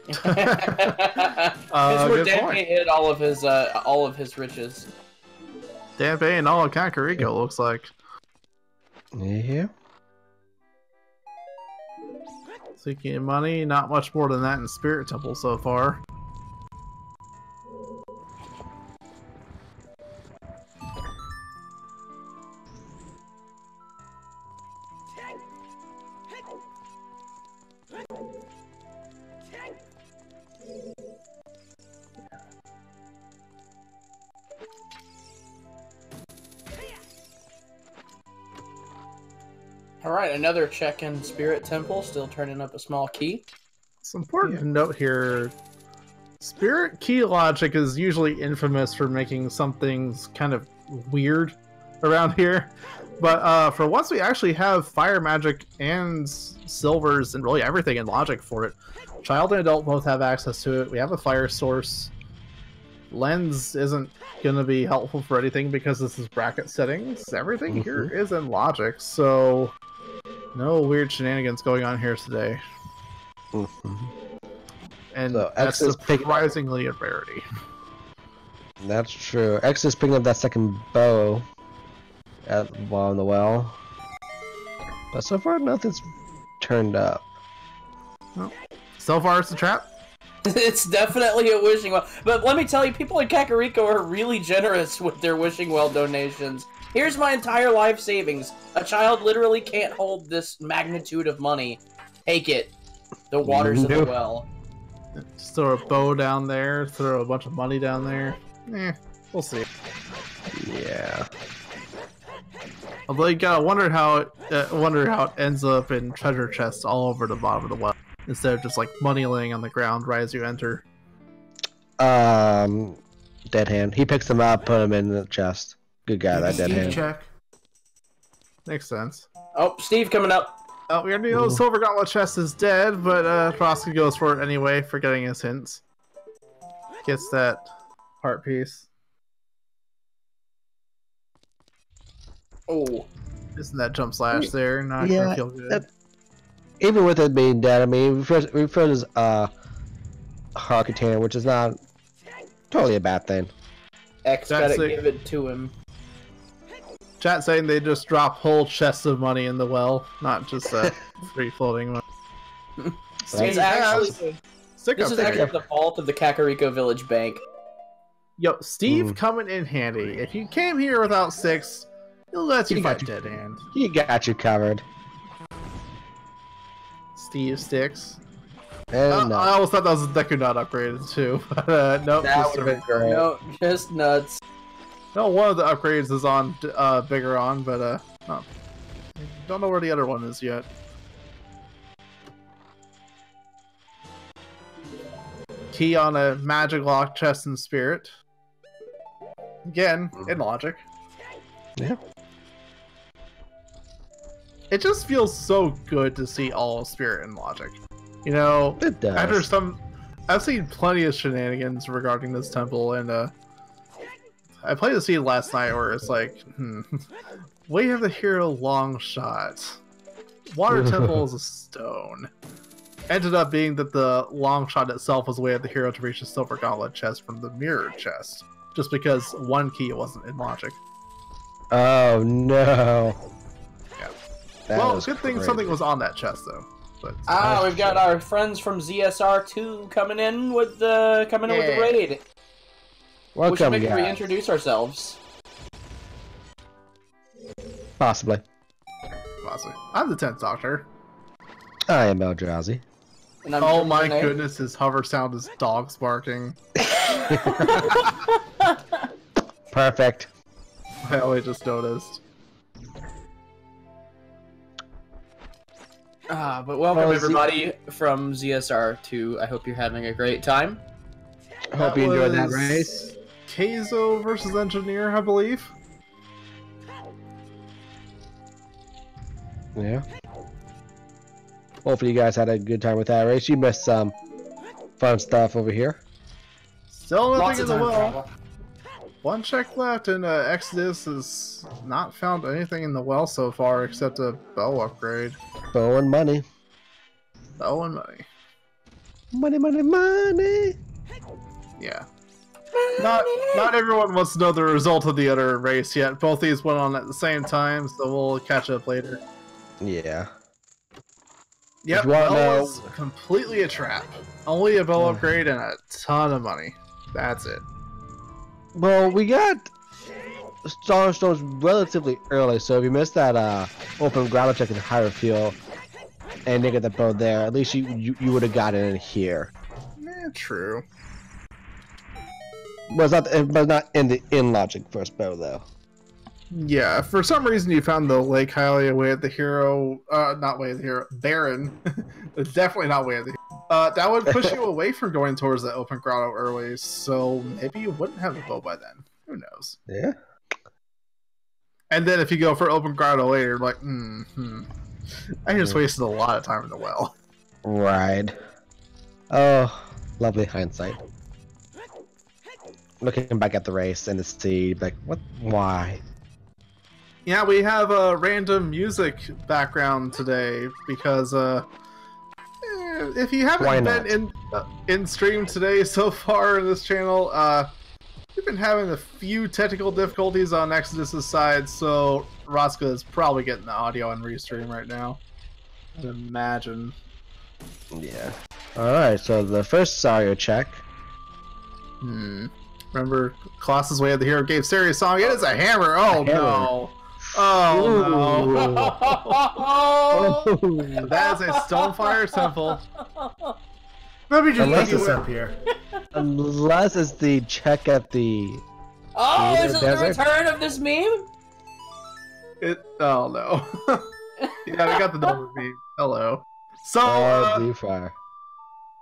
It's where good Dampe point. hid all of his riches. Dampe and all of Kakariko looks like. Yeah. Seeking money, not much more than that in Spirit Temple so far. Alright, another check in Spirit Temple, still turning up a small key. It's important to note here, Spirit Key logic is usually infamous for making some things kind of weird around here. But for once we actually have fire magic and silvers and really everything in logic for it. Child and adult both have access to it. We have a fire source. Lens isn't going to be helpful for anything because this is bracket settings. Everything here is in logic, so no weird shenanigans going on here today. And so that's surprisingly a rarity. That's true. X is picking up that second bow on the well. But so far, nothing's turned up. Well, so far, it's a trap. It's definitely a wishing well. But let me tell you, people in Kakariko are really generous with their wishing well donations. Here's my entire life savings. A child literally can't hold this magnitude of money. Take it. The waters of the well. Just throw a bow down there, throw a bunch of money down there. We'll see. Yeah. Although you gotta wonder how it ends up in treasure chests all over the bottom of the well, instead of just like money laying on the ground right as you enter. Dead hand. He picks them up, put them in the chest. Good guy, that dead hand. Check. Makes sense. Oh, Steve coming up. Oh, we already know the Silver Gauntlet chest is dead, but Roska goes for it anyway, forgetting his hints. Gets that heart piece. Oh. Isn't that jump slash there? Not gonna feel good. Even with it being dead, I mean, we feel as heart container, which is not totally a bad thing. X gotta give it to him. Chat saying they just drop whole chests of money in the well, not just free floating one. This is actually the vault of the Kakariko Village Bank. Yo, Steve coming in handy. If you came here without 6, he'll let you fight dead hand. He got you covered. Steve sticks. And I always thought that was a Deku not upgraded too, but nope. That would have been great. No, just nuts. No, one of the upgrades is on bigger on, but don't know where the other one is yet. Key on a magic lock chest in spirit. Again, in logic. Yeah. It just feels so good to see all of spirit in logic. You know, it does. After I've seen plenty of shenanigans regarding this temple, and I played the scene last night where it's like, we have the hero long shot. Water temple is a stone. Ended up being that the long shot itself was the way of the hero to reach the silver gauntlet chest from the mirror chest, just because one key wasn't in logic. Oh no. Yeah. Well, good thing something was on that chest though. But we've got our friends from ZSR2 coming in with the raid. Welcome, we should maybe reintroduce ourselves. Possibly. I'm the 10th Doctor. I am Eldrazi. Oh my goodness, his hover sound is dogs barking. Perfect. I only just noticed. But welcome everybody from ZSR2. I hope you're having a great time. I hope you enjoyed that race. Keizo versus Engineer, I believe. Yeah. Hopefully you guys had a good time with that race. You missed some fun stuff over here. Still nothing in the well. One check left, and Exodus has not found anything in the well so far except a bow upgrade. Bow and money. Bow and money. Money, money, money. Yeah. Not everyone wants to know the result of the other race yet. Both these went on at the same time, so we'll catch up later. Yeah. Yep, that was completely a trap. Only a bow upgrade and a ton of money. That's it. Well, we got Star Stones relatively early, so if you missed that open ground check in higher fuel and didn't get the bow there, at least you would have gotten in here. True. But not in the in logic first bow though. Yeah, for some reason you found the Lake Hylia Way of the Hero, not Way of the Hero, Baron. It's definitely not Way of the Hero. That would push you away from going towards the open grotto early, so maybe you wouldn't have a bow by then. Who knows? Yeah. And then if you go for open grotto later, like, I just wasted a lot of time in the well. Right. Oh, lovely hindsight. Looking back at the race and the seed, like, what? Why? Yeah, we have a random music background today because if you haven't been in stream today so far in this channel, we've been having a few technical difficulties on Exodus's side, so Roska is probably getting the audio on restream right now. I'd imagine. Yeah. Alright, so the first audio check. Remember, Colossus Way of the Hero gave serious song. It is a hammer! Oh no! Oh no! That is a Stonefire Temple. Let me just put this up here. Unless it's the check at the... Oh, is it the return of this meme? Oh no. Yeah, we got the number meme. Hello. So, fire.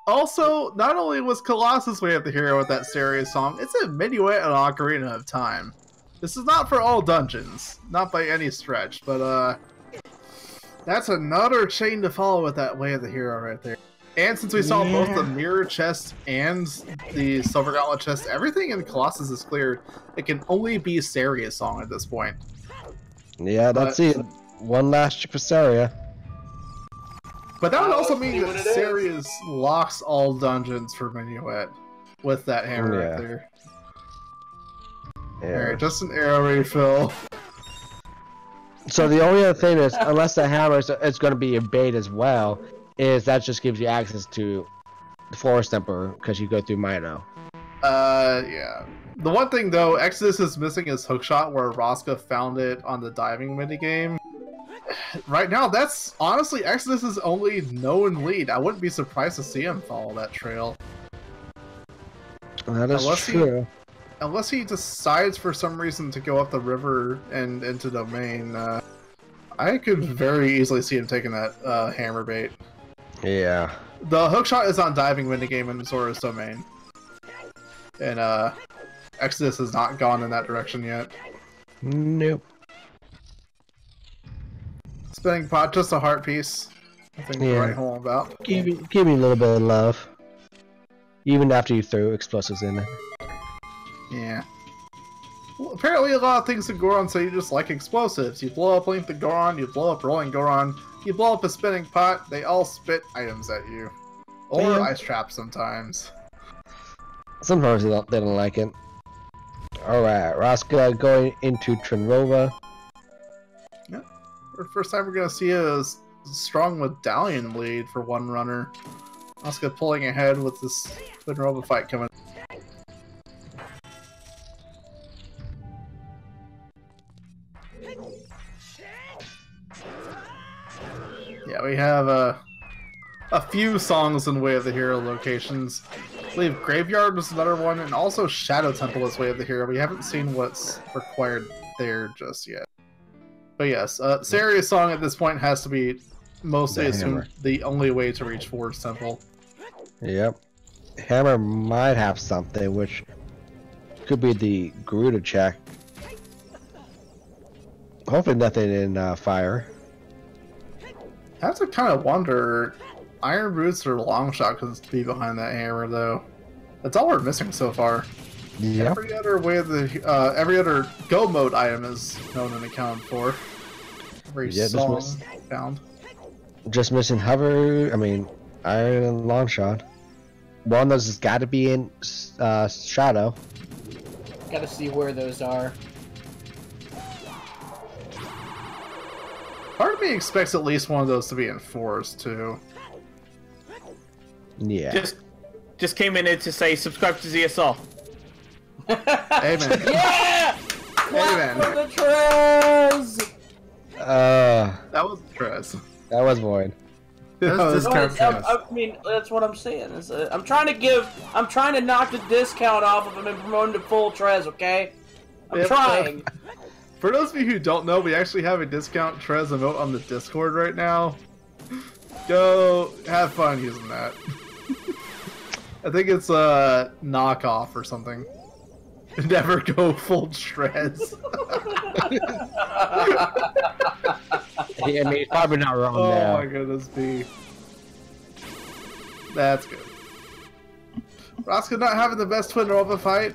Also, not only was Colossus Way of the Hero with that serious song, it's a minuet and Ocarina of Time. This is not for all dungeons, not by any stretch, but that's another chain to follow with that Way of the Hero right there. And since we saw both the mirror chest and the silver gauntlet chest, everything in Colossus is cleared. It can only be Saria's song at this point. Yeah, that's it. One last chip for Saria. But that would also mean that Saria's locks all dungeons for Minuet with that hammer right there. Yeah. Alright, just an arrow refill. So the only other thing is, unless the hammer is going to be a bait as well, is that just gives you access to the Forest Emperor because you go through Mino. Yeah. The one thing though, Exodus is missing his hookshot where Roska found it on the diving minigame. Right now, that's honestly Exodus's only known lead. I wouldn't be surprised to see him follow that trail. That is true. Unless he decides for some reason to go up the river and into Domain, I could very easily see him taking that hammer bait. Yeah. The hookshot is on diving minigame in Zora's Domain. And Exodus has not gone in that direction yet. Nope. Spinning pot, just a heart piece. Nothing to write home about. Give me a little bit of love. Even after you throw explosives in it. Yeah. Well, apparently a lot of things in Goron say you just like explosives. You blow up Link the Goron, you blow up Rolling Goron, you blow up a spinning pot, they all spit items at you. Or ice traps sometimes. Sometimes they don't like it. Alright, Roska going into Trinrova. Yep. For the first time we're going to see a strong medallion lead for one runner. Roska pulling ahead with this Trinrova fight coming. Yeah, we have a few songs in Way of the Hero locations. I believe Graveyard was another one, and also Shadow Temple is Way of the Hero. We haven't seen what's required there just yet. But yes, Saria's song at this point has to be mostly assumed the only way to reach Forest Temple. Yep. Hammer might have something, which could be the Garuda check. Hopefully nothing in fire. I have to kind of wonder, Iron Boots or Longshot could be behind that hammer, though. That's all we're missing so far. Yep. Every other way of the every other go mode item is known and accounted for. Every song found. Just missing hover. I mean, Iron and Longshot. One of those has got to be in Shadow. Gotta see where those are. Part of me expects at least one of those to be in Forest, too. Yeah. Just came in to say subscribe to ZSL. Amen. Yeah! Amen. For the Trez! That was Trez. That was void. I mean, that's what I'm saying. I'm trying to knock the discount off of him and promote him to full Trez, okay? I'm trying. For those of you who don't know, we actually have a discount Trez emote on the Discord right now. Go have fun using that. I think it's a knockoff or something. Never go full Trez. I mean, he's probably not wrong there. Oh my goodness, B. That's good. Roska not having the best Twin Nova fight.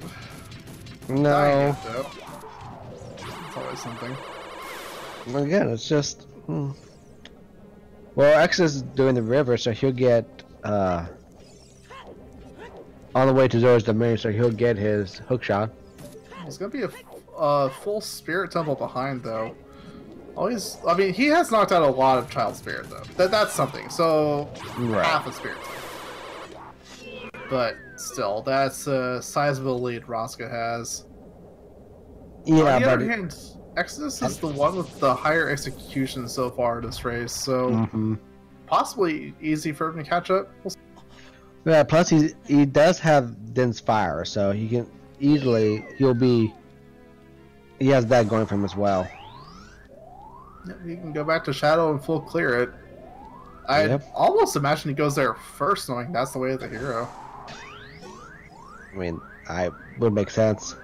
No. It's always something. Again, it's just... Well, X is doing the river, so he'll get... on the way to Zora's Domain, so he'll get his hook shot. There's gonna be a full Spirit Temple behind, though. Always... I mean, he has knocked out a lot of Child Spirit, though. That's something. So, half a Spirit Temple. But still, that's a sizable lead Roska has. Yeah, on the but... other hand, Exodus is the one with the higher execution so far in this race, so possibly easy for him to catch up. We'll see. Yeah, plus he does have Dense Fire, so he can easily... He has that going for him as well. He can go back to Shadow and full clear it. I almost imagine he goes there first, knowing that's the way of the hero. I mean, would make sense.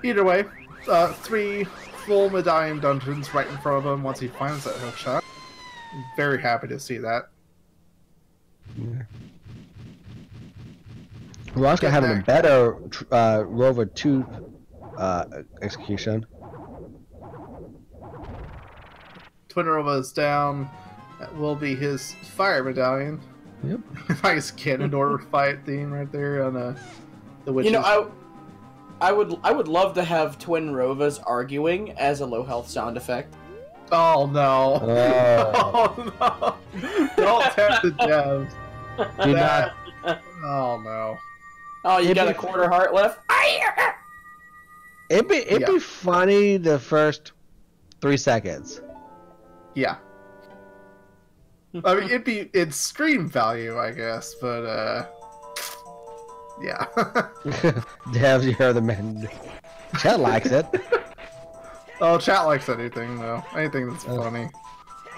Either way, 3 full medallion dungeons right in front of him once he finds that hook shot. I'm very happy to see that. Yeah. Roska having a better Rover 2 execution. Twin Nova is down. That will be his fire medallion. Yep. Nice Ganondorf fight theme right there on the witches. You know, I would love to have Twin Rovas arguing as a low health sound effect. Oh no! Oh no! Don't tempt the devs. Do not. Oh no! Oh, you got a quarter heart left. It'd be funny the first 3 seconds. Yeah. I mean, it's stream value, I guess, but yeah. Devs, you heard the man. Chat likes it. Oh, chat likes anything though. Anything that's funny.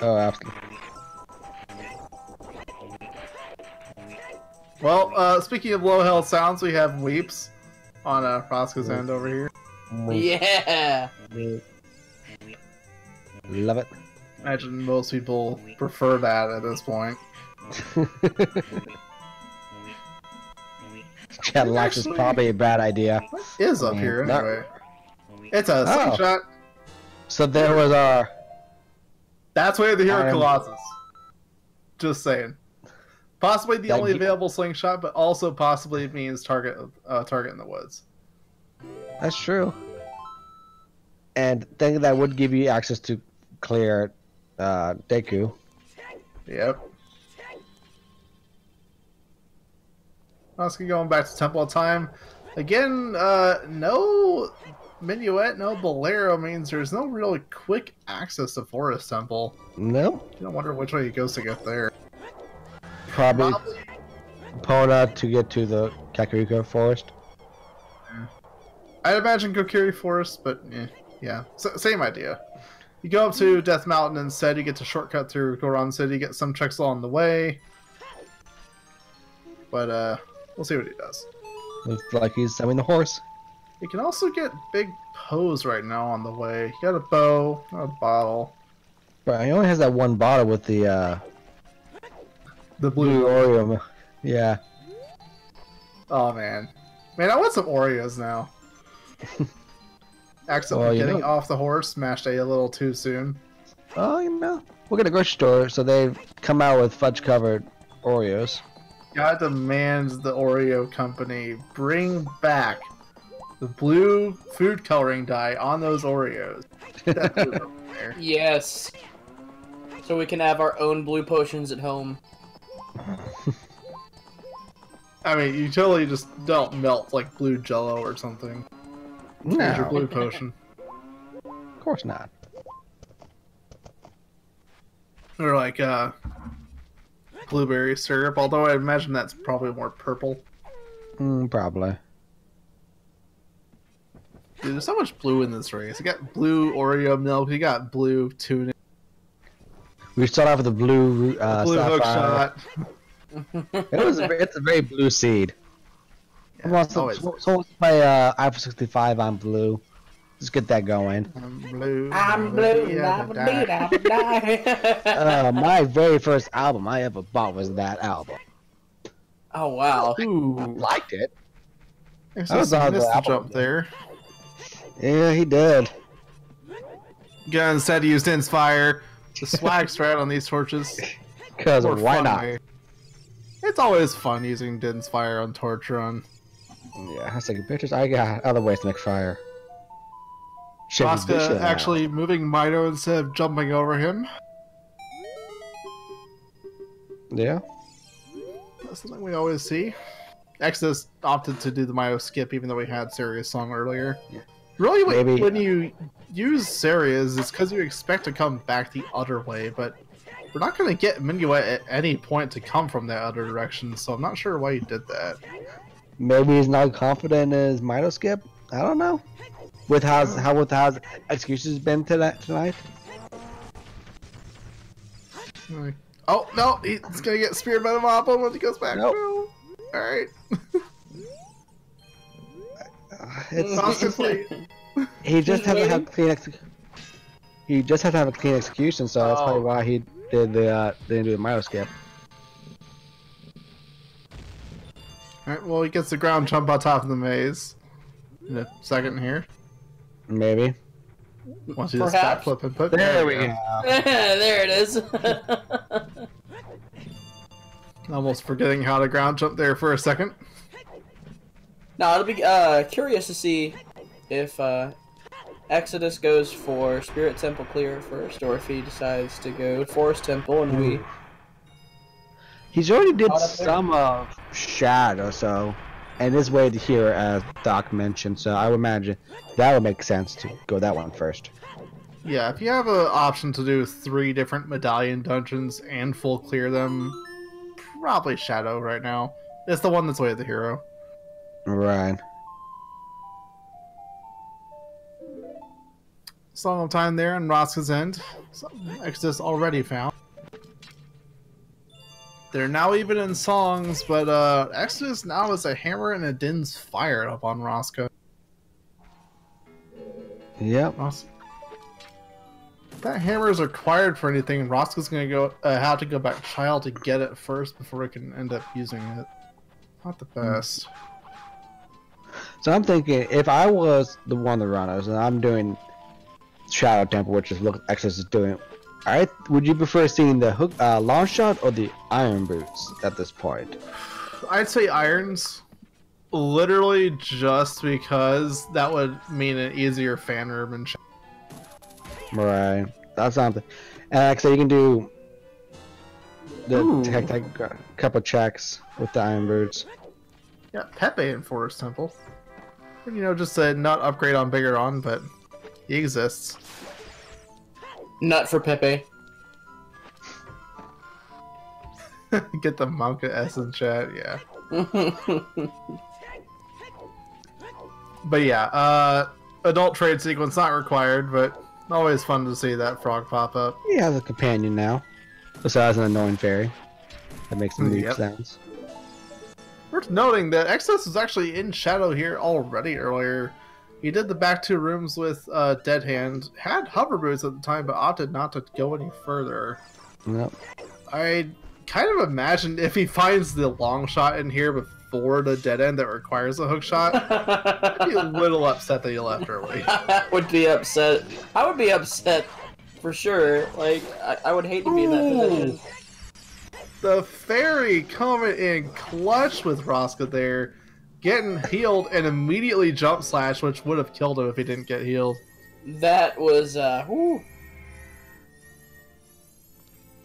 Oh, absolutely. Well, speaking of low health sounds, we have Weeps on Roska's end over here. Yeah. Love it. Imagine most people prefer that at this point. Chat likes is probably a bad idea. What is up here anyway? It's a slingshot. So there was our... That's Way of the Hero Colossus. Just saying. Possibly the only available slingshot, but also possibly means target in the woods. That's true. And think that would give you access to clear Deku. Yep. Roska going back to Temple of Time. Again, no Minuet, no Bolero means there's no really quick access to Forest Temple. No. You don't wonder which way he goes to get there. Probably Pona to get to the Kokiri Forest. I'd imagine Kokiri Forest, but yeah, same idea. You go up to Death Mountain instead, you get to shortcut through Goron City, get some tricks along the way. But we'll see what he does. Looks like he's summoning the horse. You can also get big pose right now on the way. You got a bow, not a bottle. But he only has that one bottle with the blue Oreo. Yeah. Oh man. Man, I want some Oreos now. Accidentally getting off the horse, mashed A little too soon. Oh, we're at a grocery store, so they've come out with fudge-covered Oreos. God demands the Oreo company bring back the blue food coloring dye on those Oreos. Yes. So we can have our own blue potions at home. I mean, you totally just don't melt like blue Jello or something. Here's your blue potion. Of course not. Or like blueberry syrup, although I imagine that's probably more purple. Probably. Dude, there's so much blue in this race. You got blue Oreo milk. You got blue tuna. We start off with the blue Blue hook sapphire. shot. It's a very blue seed. Yeah, So let's play iPhone 65 on blue. Let's get that going. I'm blue. My very first album I ever bought was that album. Oh wow! Ooh, I liked it. I was on the missed the album. jump there. Yeah, he did. Gun said he used Inspire. The swag strat on these torches. Because More why fun not? way. It's always fun using Dinspire on Torch Run. Yeah, I was taking pictures. I got other ways to make fire. Roska actually moving Mito instead of jumping over him. Yeah. That's something we always see. Exodus opted to do the Mito skip even though we had Serious Song earlier. Yeah. Really, Maybe. when you use Serious, it's because you expect to come back the other way, but we're not going to get Minuet at any point to come from that other direction, so I'm not sure why he did that. Maybe he's not confident in his Mito skip. I don't know. With how's executions been tonight? Like, oh no, he's going to get speared by the Mappa when he goes back. Nope. No. All right. It's he just has to have clean He just has to have a clean execution, so that's probably why he did the didn't do the Mito skip. Alright, well, he gets the ground jump on top of the maze in a second here. Maybe. Once you just back flip and put There we go. There it is. Almost forgetting how to ground jump there for a second. Now it'll be curious to see if Exodus goes for Spirit Temple clear first, or if he decides to go Forest Temple and we. He's already did Caught up there? some of Shadow, so and is waited here as Doc mentioned, so I would imagine that would make sense to go that one first. Yeah, if you have an option to do 3 different medallion dungeons and full clear them, probably Shadow right now. It's the one that's way of the hero. Right. Song of Time there on Roska's end. Exodus already found. They're now even in songs, but Exodus now is a hammer and a Din's fire up on Roska. Yep. If that hammer is required for anything, Roska's gonna go have to go back child to get it first before we can end up using it. Not the best. So I'm thinking, if I was the one of the runners and I'm doing Shadow Temple, which is what Exodus is doing, alright, would you prefer seeing the hook, long shot or the iron boots at this point? I'd say irons, literally just because that would mean an easier fan room and shit. Right, that's something. And like I said, you can do the take a couple checks with the iron boots. Yeah, Pepe in Forest Temple. You know, just a nut upgrade on Bigoron, but he exists. Nut for Pepe. Get the Monka S in chat, yeah. But yeah, adult trade sequence not required, but always fun to see that frog pop up. He has a companion now, besides an annoying fairy that makes some weird Yep. sounds. Worth noting that Exodus was actually in Shadow here already earlier. He did the back 2 rooms with Dead Hand, had hover boots at the time, but opted not to go any further. Yep. I kind of imagined if he finds the long shot in here before the dead end that requires a hook shot, I'd be a little upset that he left early. I would be upset. I would be upset for sure. Like I would hate to be in that position. The fairy coming in clutch with Roska there, getting healed and immediately jump slash, which would have killed him if he didn't get healed. That was whew.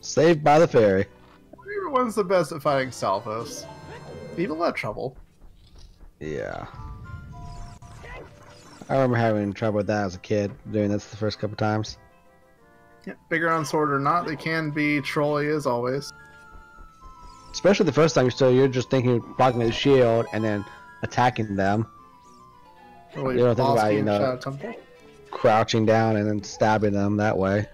Saved by the fairy. Everyone's the best at fighting salvos. People have trouble. Yeah. I remember having trouble with that as a kid, doing this the first couple times. Yeah, bigger on sword or not, they can be trolly as always. Especially the first time, so you're just thinking blocking the shield, and then attacking them. Really, You don't think boss about, game Shadow Temple? crouching down and then stabbing them that way.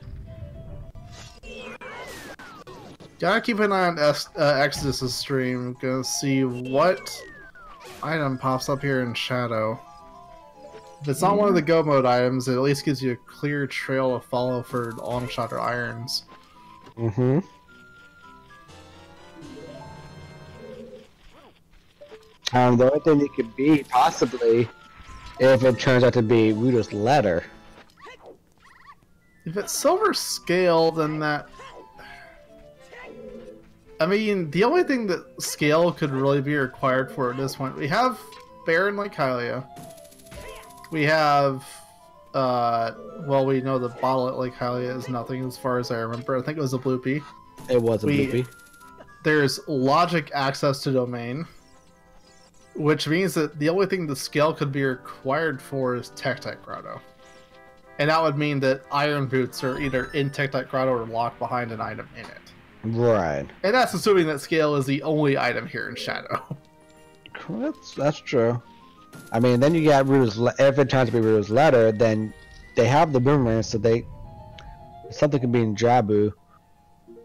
Gotta keep an eye on Exodus' stream. Gonna see what item pops up here in Shadow. If it's not one of the go mode items, it at least gives you a clear trail to follow for longshot or irons. Mm-hmm. The only thing it could be, possibly, if it turns out to be Rudo's letter. If it's silver scale, then that... I mean, the only thing that scale could really be required for at this point, we have Baron like Hylia. We have, well, we know the bottle at Lake Hylia is nothing as far as I remember. I think it was a Bloopy. It was a Bloopy. There's logic access to domain, which means that the only thing the scale could be required for is Tech Grotto. And that would mean that iron boots are either in Tech Grotto or locked behind an item in it. Right. And that's assuming that scale is the only item here in Shadow. That's true. I mean, then you got Rudo's. If it turns to be Rudo's letter, then they have the boomerang, so something could be in Jabu,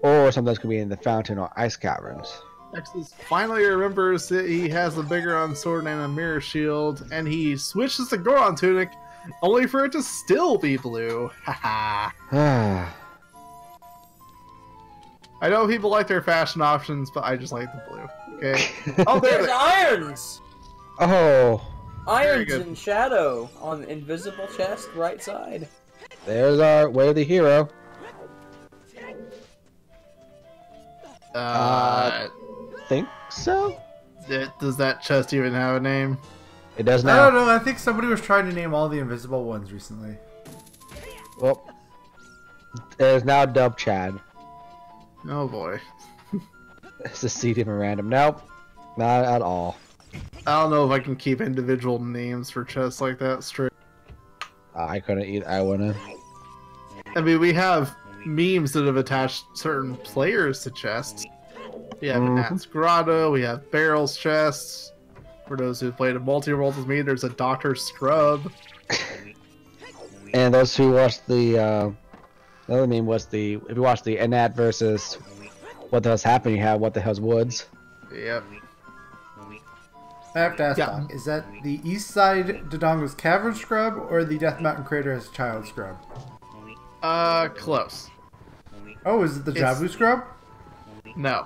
or something else could be in the fountain or ice caverns. Exodus finally remembers that he has a Bigoron sword and a mirror shield, and he switches to Goron tunic, only for it to still be blue. Haha. I know people like their fashion options, but I just like the blue. Okay. Oh, There's irons! Oh. Irons in Shadow on the invisible chest, right side. There's our worthy hero. Think so? Does that chest even have a name? It does I now. don't know. I think somebody was trying to name all the invisible ones recently. Well, there's now Dub Chad. Oh boy. It's a seed even random. Nope. Not at all. I don't know if I can keep individual names for chests like that straight. I couldn't either. I wouldn't. I mean, we have memes that have attached certain players to chests. We have Nat's Grotto, we have Barrel's chests. For those who played a multi-world with me, there's a Dr. Scrub. And those who watched the other meme was if you watch the Anat versus What the Hell's Happening, you have What the Hell's Woods. Yep. I have to ask, Doc, is that the east side Dodongo's Cavern Scrub or the Death Mountain Crater as a child scrub? Close. Oh, is it the Jabu Scrub? No.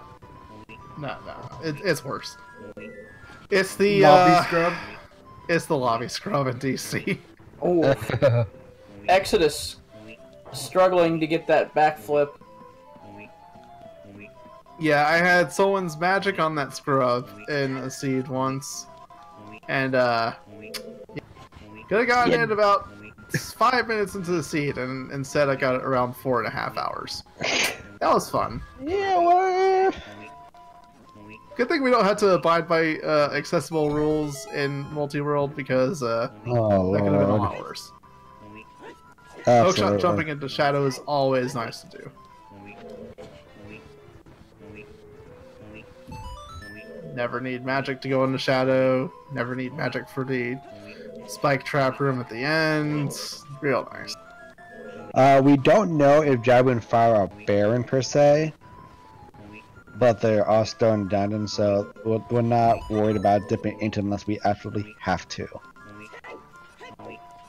No. It's worse. It's the Lobby Scrub? It's the Lobby Scrub in DC. Oh. Exodus struggling to get that backflip. Yeah, I had someone's magic on that scrub in a seed once. And, could have gotten it about 5 minutes into the seed, and instead I got it around 4.5 hours. That was fun. Yeah, what? Good thing we don't have to abide by accessible rules in multi-world, because that could have been a lot worse. Hookshot jumping into Shadow is always nice to do. Never need magic to go into Shadow. Never need magic for the spike trap room at the end. Real nice. We don't know if Jabu and Fire are Baron per se, but they're all stone dungeons, so we're not worried about dipping into them unless we absolutely have to.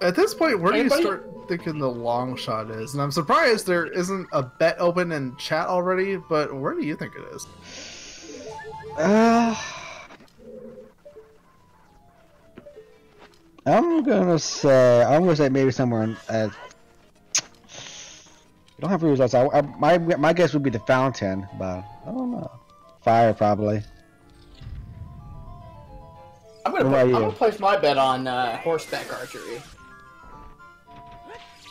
At this point, where do you start thinking the long shot is? And I'm surprised there isn't a bet open in chat already, but where do you think it is? I'm gonna say maybe somewhere in, you don't have results. My guess would be the fountain, but I don't know. Fire probably. I'm gonna place my bet on horseback archery.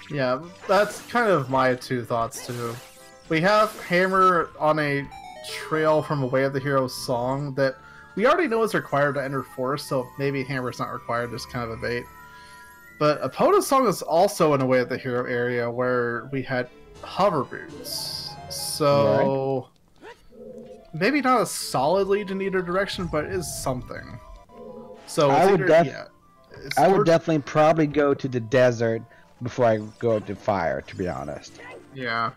Yeah, that's kind of my two thoughts too. We have Hammer on a trail from A Way of the Hero's song that we already know is required to enter Forest, so maybe Hammer's not required, just kind of a bait. But Apoda's song is also in A Way of the Hero area where we had hover boots. So maybe not a solid lead in either direction, but it is something. So I would, I would or- definitely probably go to the desert before I go to fire, to be honest. Yeah.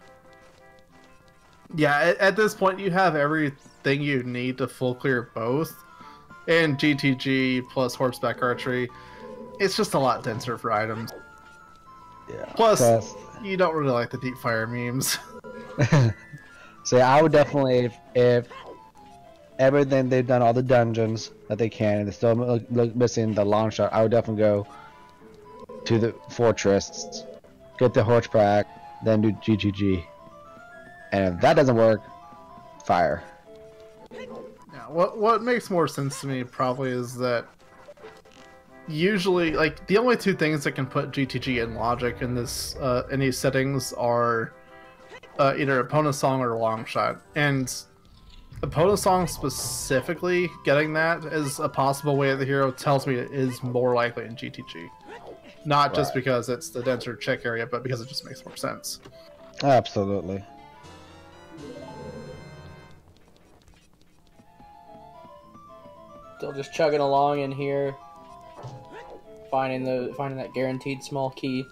Yeah, at this point, you have everything you need to full clear both. And GTG plus horseback archery, it's just a lot denser for items. Yeah. Plus, you don't really like the deep fire memes. So yeah, I would definitely, if everything they've done, all the dungeons that they can, and they're still missing the long shot, I would definitely go to the fortress, get the horseback, then do GTG. And if that doesn't work, fire. Yeah, what makes more sense to me probably is that usually, like, the only two things that can put GTG in logic in this in these settings are either opponent song or long shot. And opponent song specifically, getting that as a possible way of the hero tells me it is more likely in GTG. Not just because it's the denser check area, but because it just makes more sense. Absolutely. Still just chugging along in here, finding that guaranteed small key.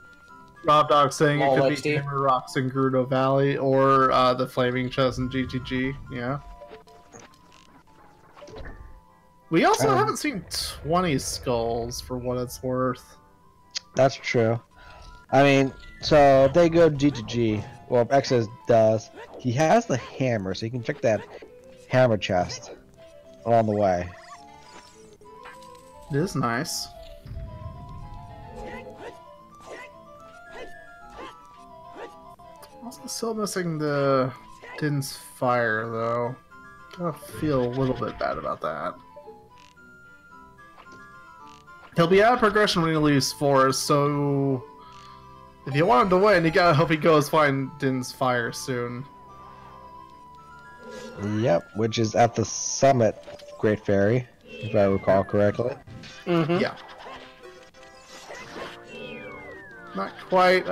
Rob Dog saying Small it could be XD. Hammer Rocks in Gerudo Valley or the Flaming Chest in GTG. Yeah. We also haven't seen 20 skulls for what it's worth. That's true. I mean, so if they go GTG, well, if Exodus does, he has the hammer, so you can check that hammer chest along the way. It is nice. Also still missing the Din's Fire, though. Gotta feel a little bit bad about that. He'll be out of progression when he leaves Forest, so if you want him to win, you gotta hope he goes find Din's Fire soon. Yep, which is at the summit, Great Fairy, if I recall correctly. Mm-hmm. Yeah. Not quite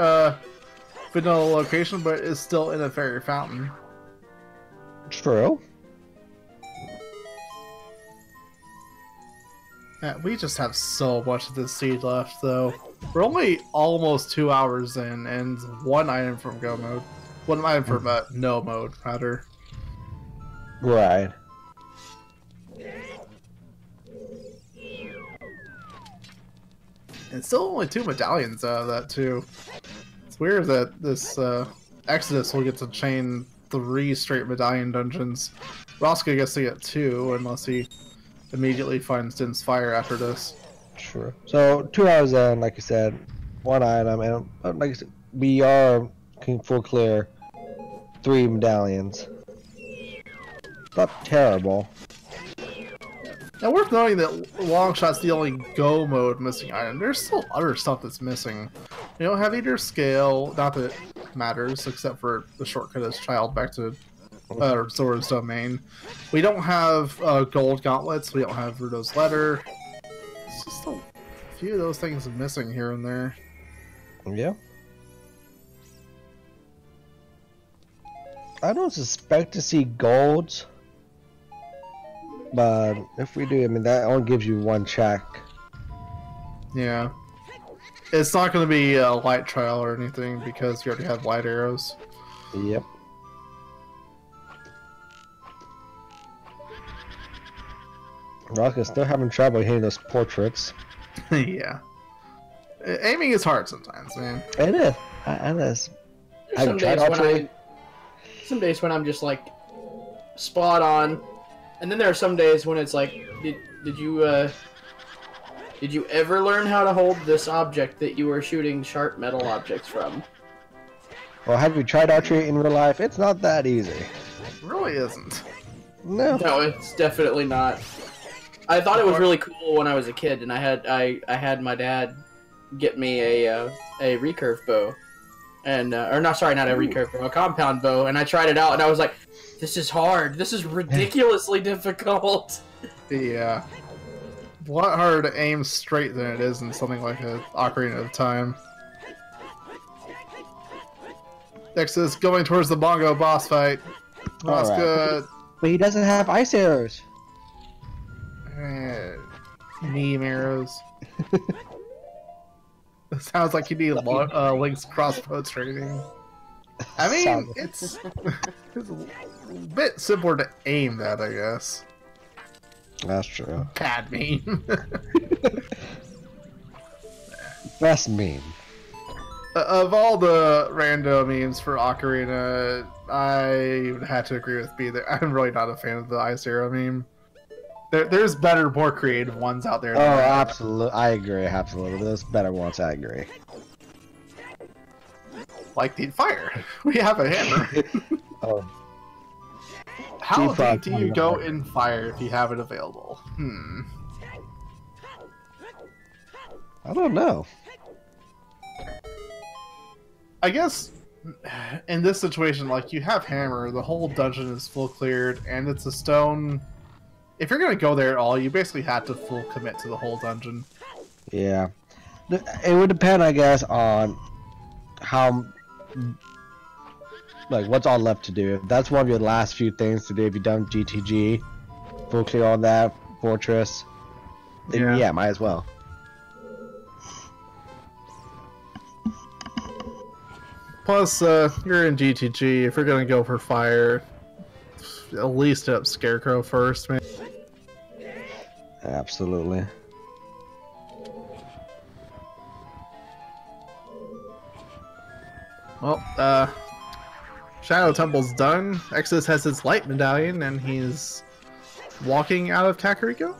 vanilla location, but is still in a fairy fountain. True. Yeah, we just have so much of this seed left, though. We're only almost 2 hours in, and one item from go mode. One item from no mode, rather. Right. And still only 2 medallions out of that, too. It's weird that this Exodus will get to chain 3 straight medallion dungeons. Roska gets to get 2, unless he immediately finds Din's Fire after this. True. So 2 hours in, like I said, one item, and like I said, we are full clear 3 medallions. Not terrible. Now, worth noting that Longshot's the only go mode missing item. There's still other stuff that's missing. You don't have either scale, not that it matters, except for the shortcut as child back to Zora's domain. We don't have gold gauntlets, we don't have Rudo's letter. It's just a few of those things missing here and there. Yeah. I don't suspect to see golds, but if we do, I mean, that only gives you 1 check. Yeah. It's not going to be a light trial or anything because you already have light arrows. Yep. Roska's still having trouble hitting those portraits. Yeah. Aiming is hard sometimes, man. It is. It is. Some days when I'm just like spot on, and then there are some days when it's like, did you ever learn how to hold this object that you were shooting sharp metal objects from? Well, have you tried archery in real life? It's not that easy. It really isn't. No. No, it's definitely not. I thought it was really cool when I was a kid, and I had my dad get me a recurve bow, and or not, sorry, not a recurve bow, a compound bow, and I tried it out, and I was like, this is hard. This is ridiculously difficult. Yeah. A lot harder to aim straight than it is in something like an Ocarina of Time. Next is going towards the Bongo boss fight. Roska. But he doesn't have ice arrows. meme arrows. It sounds like you need Link's crossbow training. I mean, it's a bit simpler to aim that, I guess. That's true. Bad meme. Best meme. Of all the rando memes for Ocarina, I would have to agree with B there. I'm really not a fan of the Ice Arrow meme. There's better, more creative ones out there. Oh, absolutely. I agree, absolutely. There's better ones, I agree. Like the fire. We have a hammer. Oh. How deep do you go in fire if you have it available? I don't know. I guess in this situation, like, you have hammer, the whole dungeon is full cleared, and it's a stone. If you're gonna go there at all, you basically have to full commit to the whole dungeon. Yeah. It would depend, I guess, on how... Like, what's all left to do. If that's one of your last few things to do, if you've done GTG, full clear on that fortress, then yeah, might as well. Plus, you're in GTG. If you're gonna go for fire, at least hit up Scarecrow first, man. Absolutely. Well, Shadow Temple's done. Exodus has his light medallion, and he's walking out of Kakariko.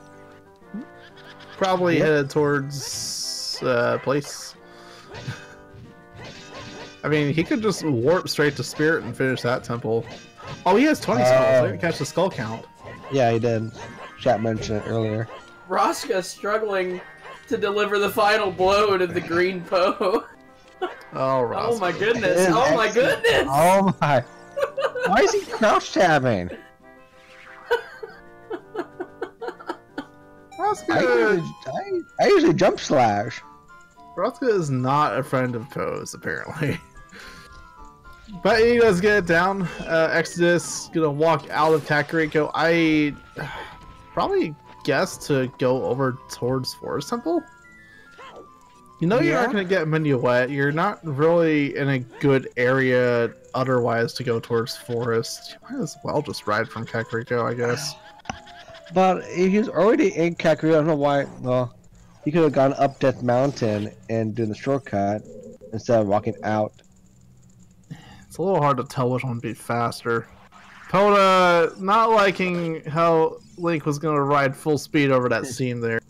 Probably headed towards place. I mean, he could just warp straight to Spirit and finish that temple. Oh, he has 20 skulls. I didn't catch the skull count. Yeah, he did. Chat mentioned it earlier. Roska struggling to deliver the final blow to the green Poe. Oh, Roska. Oh my goodness! Oh my goodness! Oh my! Why is he crouch tabbing? Roska. I usually jump slash. Roska is not a friend of Poe's, apparently. But he does get it down. Exodus gonna walk out of Kakariko. I probably guess to go over towards Forest Temple. You know you're not gonna get Minuet. You're not really in a good area otherwise to go towards Forest. You might as well just ride from Kakariko, I guess. But he's already in Kakariko. I don't know why. Well, he could have gone up Death Mountain and done the shortcut instead of walking out. It's a little hard to tell which one would be faster. Poda not liking how Link was going to ride full speed over that scene there.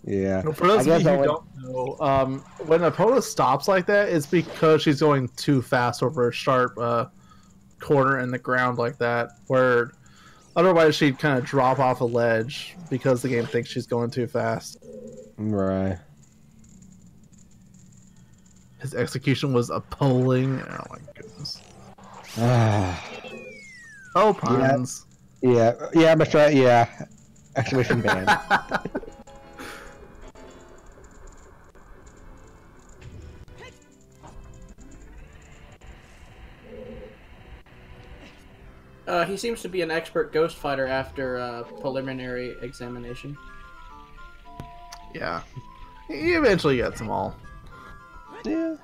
Yeah. For those of you who don't know, when a Poda stops like that, it's because she's going too fast over a sharp corner in the ground like that, where otherwise she'd kind of drop off a ledge because the game thinks she's going too fast. Right. His execution was appalling. Oh my goodness. Oh, puns. Yeah, Mr. Right, yeah. Exclamation band. He seems to be an expert ghost fighter after preliminary examination. Yeah. He eventually gets them all. Yeah.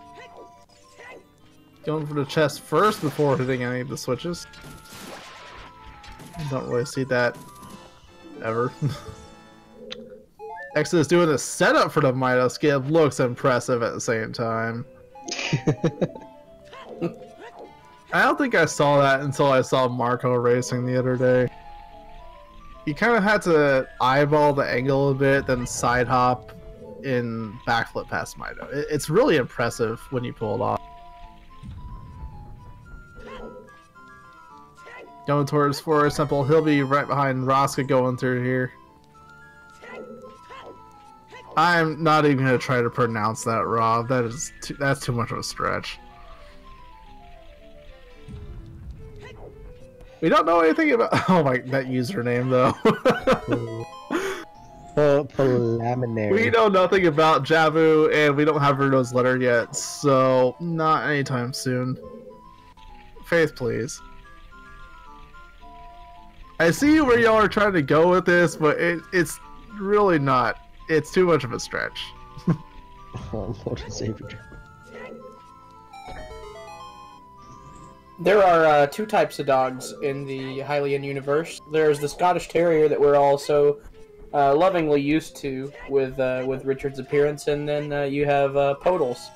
Going for the chest first before hitting any of the switches. Don't really see that ever. Exodus doing a setup for the Midas skip looks impressive at the same time. I don't think I saw that until I saw Marco racing the other day. You kind of had to eyeball the angle a bit, then side hop in backflip past Mido. It's really impressive when you pull it off. Going towards Forest Temple, he'll be right behind Roska going through here. I'm not even going to try to pronounce that, Rob. That's too much of a stretch. We don't know anything about... Oh my, that username though. Preliminary. We know nothing about Javu, and we don't have Runo's letter yet, so not anytime soon. Faith, please. I see where y'all are trying to go with this, but it's really not It's too much of a stretch. Lord and Savior. There are two types of dogs in the Hylian universe. There's the Scottish Terrier that we're all so lovingly used to with Richard's appearance, and then you have Podals.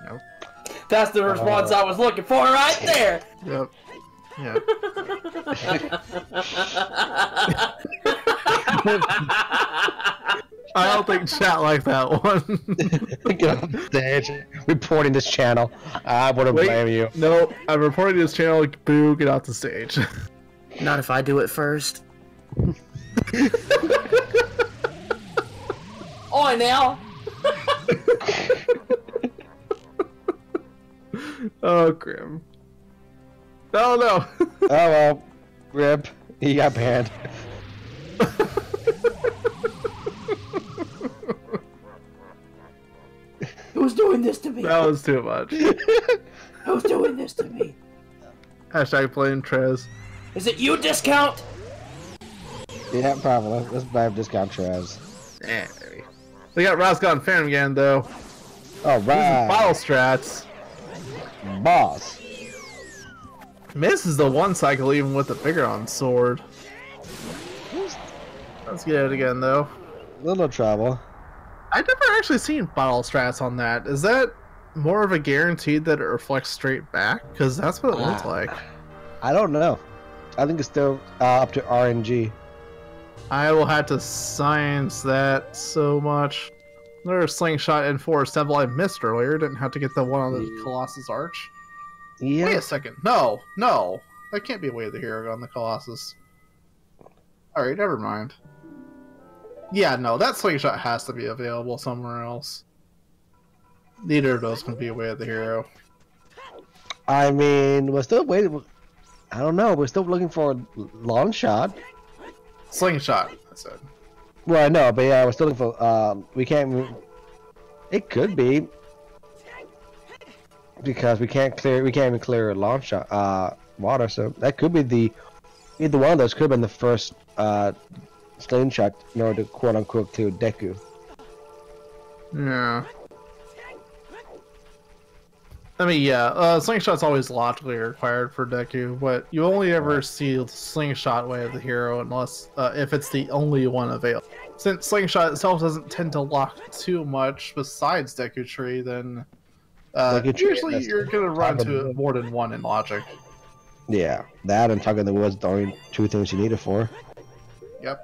Nope. That's the response I was looking for right there! Yep. Yep. I don't think chat like that one. Get off the stage. Reporting this channel. I wouldn't blame you. No, I'm reporting this channel. Boo, get off the stage. Not if I do it first. Oi now! Oh, Grim. Oh, no. Oh, well. Rip. He got banned. Who's doing this to me? That was too much. Who's doing this to me? Hashtag playing Trez. Is it you, Discount? Yeah, probably. Let's buy discount Trez. Yeah. We got Roska and Phantom again, though. Alright. Bottle strats. Boss. Misses the one cycle even with the bigger on sword. Let's get it again, though. Little trouble. I've never actually seen bottle strats on that. Is that more of a guarantee that it reflects straight back? Because that's what it looks like. I don't know. I think it's still up to RNG. I will have to science that so much. There's Slingshot and Forest Temple I missed earlier. Didn't have to get the one on the Colossus Arch. Yeah. Wait a second. No. That can't be Way of the Hero on the Colossus. Alright, never mind. Yeah, no, that Slingshot has to be available somewhere else. Neither of those can be Way of the Hero. I mean, we're still waiting. I don't know. We're still looking for a longshot. Slingshot, I said. Well, I know, but yeah, we're still looking for. We can't. It could be because we can't clear. We can't even clear a longshot water. So that could be the either one of those could have been the first slingshot in order to quote unquote clear Deku. Yeah. I mean, yeah, Slingshot's always logically required for Deku, but you only ever see Slingshot Way of the Hero unless, if it's the only one available. Since Slingshot itself doesn't tend to lock too much besides Deku Tree, then usually you're going to run to more than one in logic. Yeah, that and Tug of the Woods are the only two things you need it for. Yep.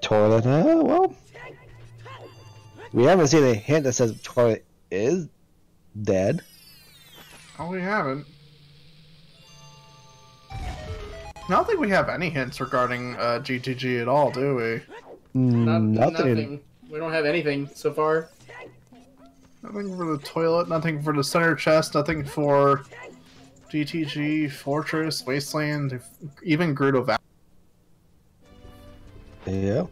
Toilet, well, we haven't seen a hint that says toilet is dead. Oh, we haven't. I don't think we have any hints regarding GTG at all, do we? Nothing. We don't have anything so far. Nothing for the toilet, nothing for the center chest, nothing for GTG, Fortress, Wasteland, even Gerudo Valley. Yeah.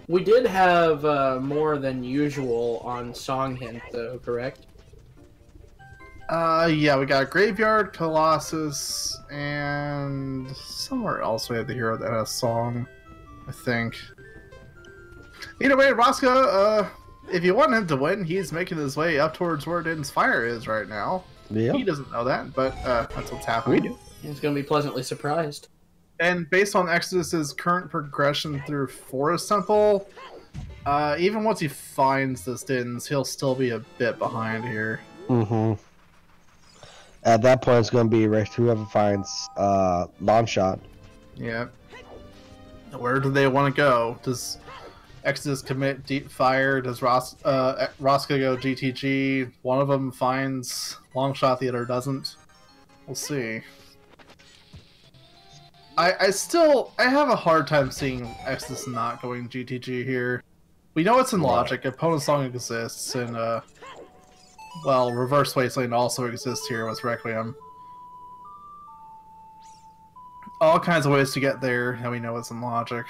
We did have more than usual on song hint, though, correct? Yeah, we got Graveyard, Colossus, and somewhere else we had the hero that has a song, I think. Either way, Roska, if you want him to win, he's making his way up towards where Din's Fire is right now. Yeah. He doesn't know that, but that's what's happening. We do. He's going to be pleasantly surprised. And based on Exodus's current progression through Forest Temple, even once he finds this Dins, he'll still be a bit behind here. Mm-hmm. At that point, it's going to be whoever finds Longshot. Yeah. Where do they want to go? Does Exodus commit Deep Fire? Does Roska go GTG? One of them finds Longshot, the other doesn't. We'll see. I have a hard time seeing Exodus not going GTG here. We know it's in logic. Opponent Song exists, and well, Reverse Wasteland also exists here with Requiem. All kinds of ways to get there, and we know it's in logic.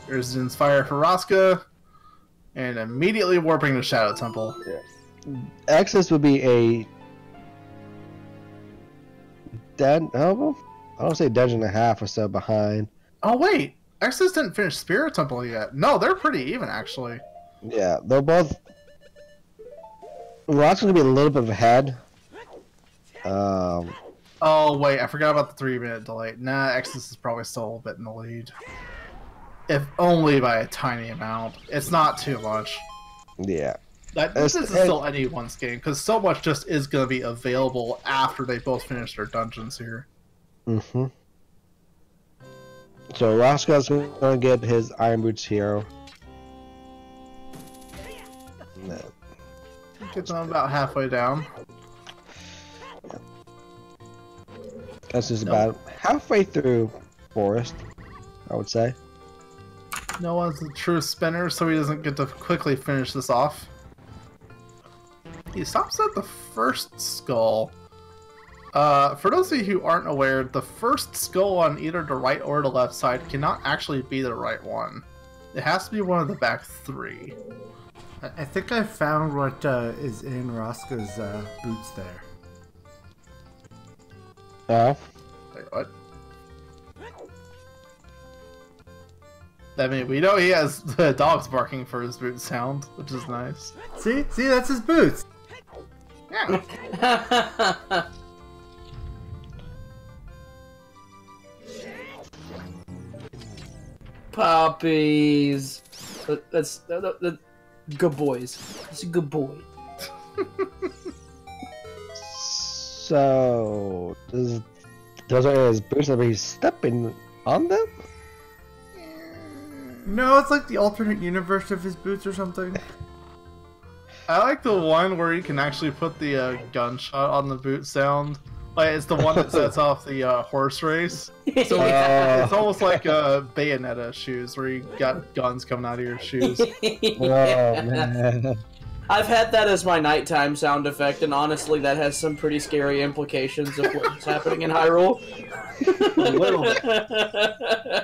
There's Inspire for Roska, and immediately warping to Shadow Temple. Yeah. Exodus would be a well, I don't say dungeon and a half or so behind. Oh wait, Exodus didn't finish Spirit Temple yet. No, they're pretty even actually. Yeah, they're both. Rock's gonna be a little bit ahead. Oh wait, I forgot about the 3-minute delay. Nah, Exodus is probably still a little bit in the lead. If only by a tiny amount. It's not too much. Yeah. This is still anyone's game, because so much just is going to be available after they both finish their dungeons here. Mm-hmm. So Roscoe's going to get his Iron Boots hero. No. Gets on about halfway down. That's just about halfway through Forest, I would say. No one's a true spinner, so he doesn't get to quickly finish this off. He stops at the first skull. For those of you who aren't aware, the first skull on either the right or the left side cannot actually be the right one. It has to be one of the back 3. I think I found what is in Roska's boots there. Wait, what? I mean, we know he has the dogs barking for his boot sound, which is nice. See, that's his boots. Yeah. Puppies. That's good boys. He's a good boy. So, those are his boots, but he's stepping on them? No, it's like the alternate universe of his boots or something. I like the one where you can actually put the gunshot on the boot sound. Like, it's the one that sets off the horse race. So it's almost like Bayonetta shoes, where you got guns coming out of your shoes. Oh, man. I've had that as my nighttime sound effect, and honestly, that has some pretty scary implications of what's happening in Hyrule. A little bit.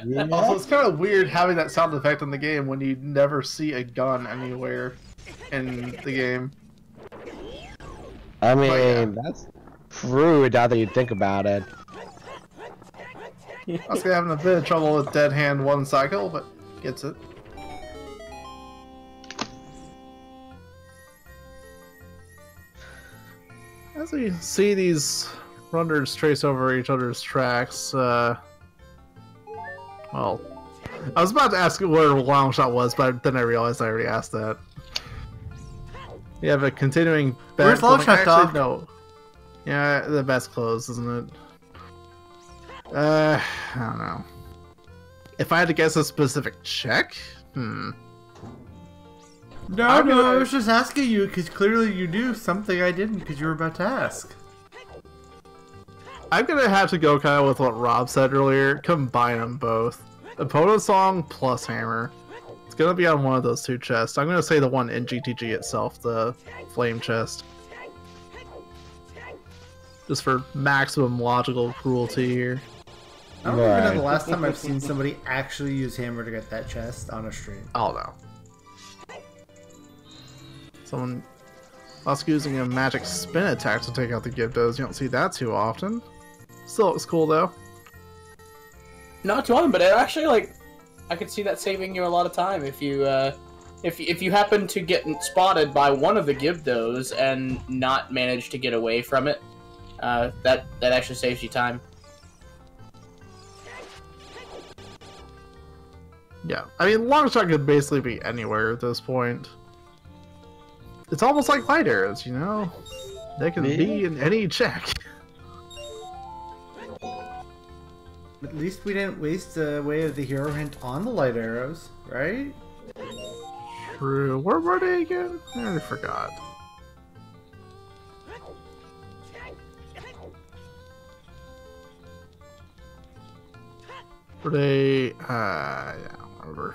Yeah. Also, it's kind of weird having that sound effect in the game when you never see a gun anywhere in the game. I mean, yeah. that's true now that you think about it. I was having a bit of trouble with Dead Hand 1 cycle, but gets it. As we see these runners trace over each other's tracks, well, I was about to ask where longshot was, but then I realized I already asked that. You have a continuing bet. Where's longshot, dog? No. Yeah, the bet's closed, isn't it? I don't know. If I had to guess a specific check? No, I was just asking you because clearly you knew something I didn't because you were about to ask. I'm gonna have to go kind of with what Rob said earlier. Combine them both. Opponent Song plus Hammer. It's gonna be on one of those 2 chests. I'm gonna say the one in GTG itself, the Flame chest. Just for maximum logical cruelty here. I don't even know the last time I've seen somebody actually use Hammer to get that chest on a stream. Oh no. Someone else using a magic spin attack to take out the Gyptos. You don't see that too often. Still looks cool though. Not too often, but it actually, like, I could see that saving you a lot of time if you if you happen to get spotted by one of the Gyptos and not manage to get away from it. That actually saves you time. Yeah, I mean, longshot could basically be anywhere at this point. It's almost like light arrows, you know? They can be in any check. At least we didn't waste away of the hero hint on the light arrows, right? True. Where were they again? I forgot. Were they... yeah, whatever.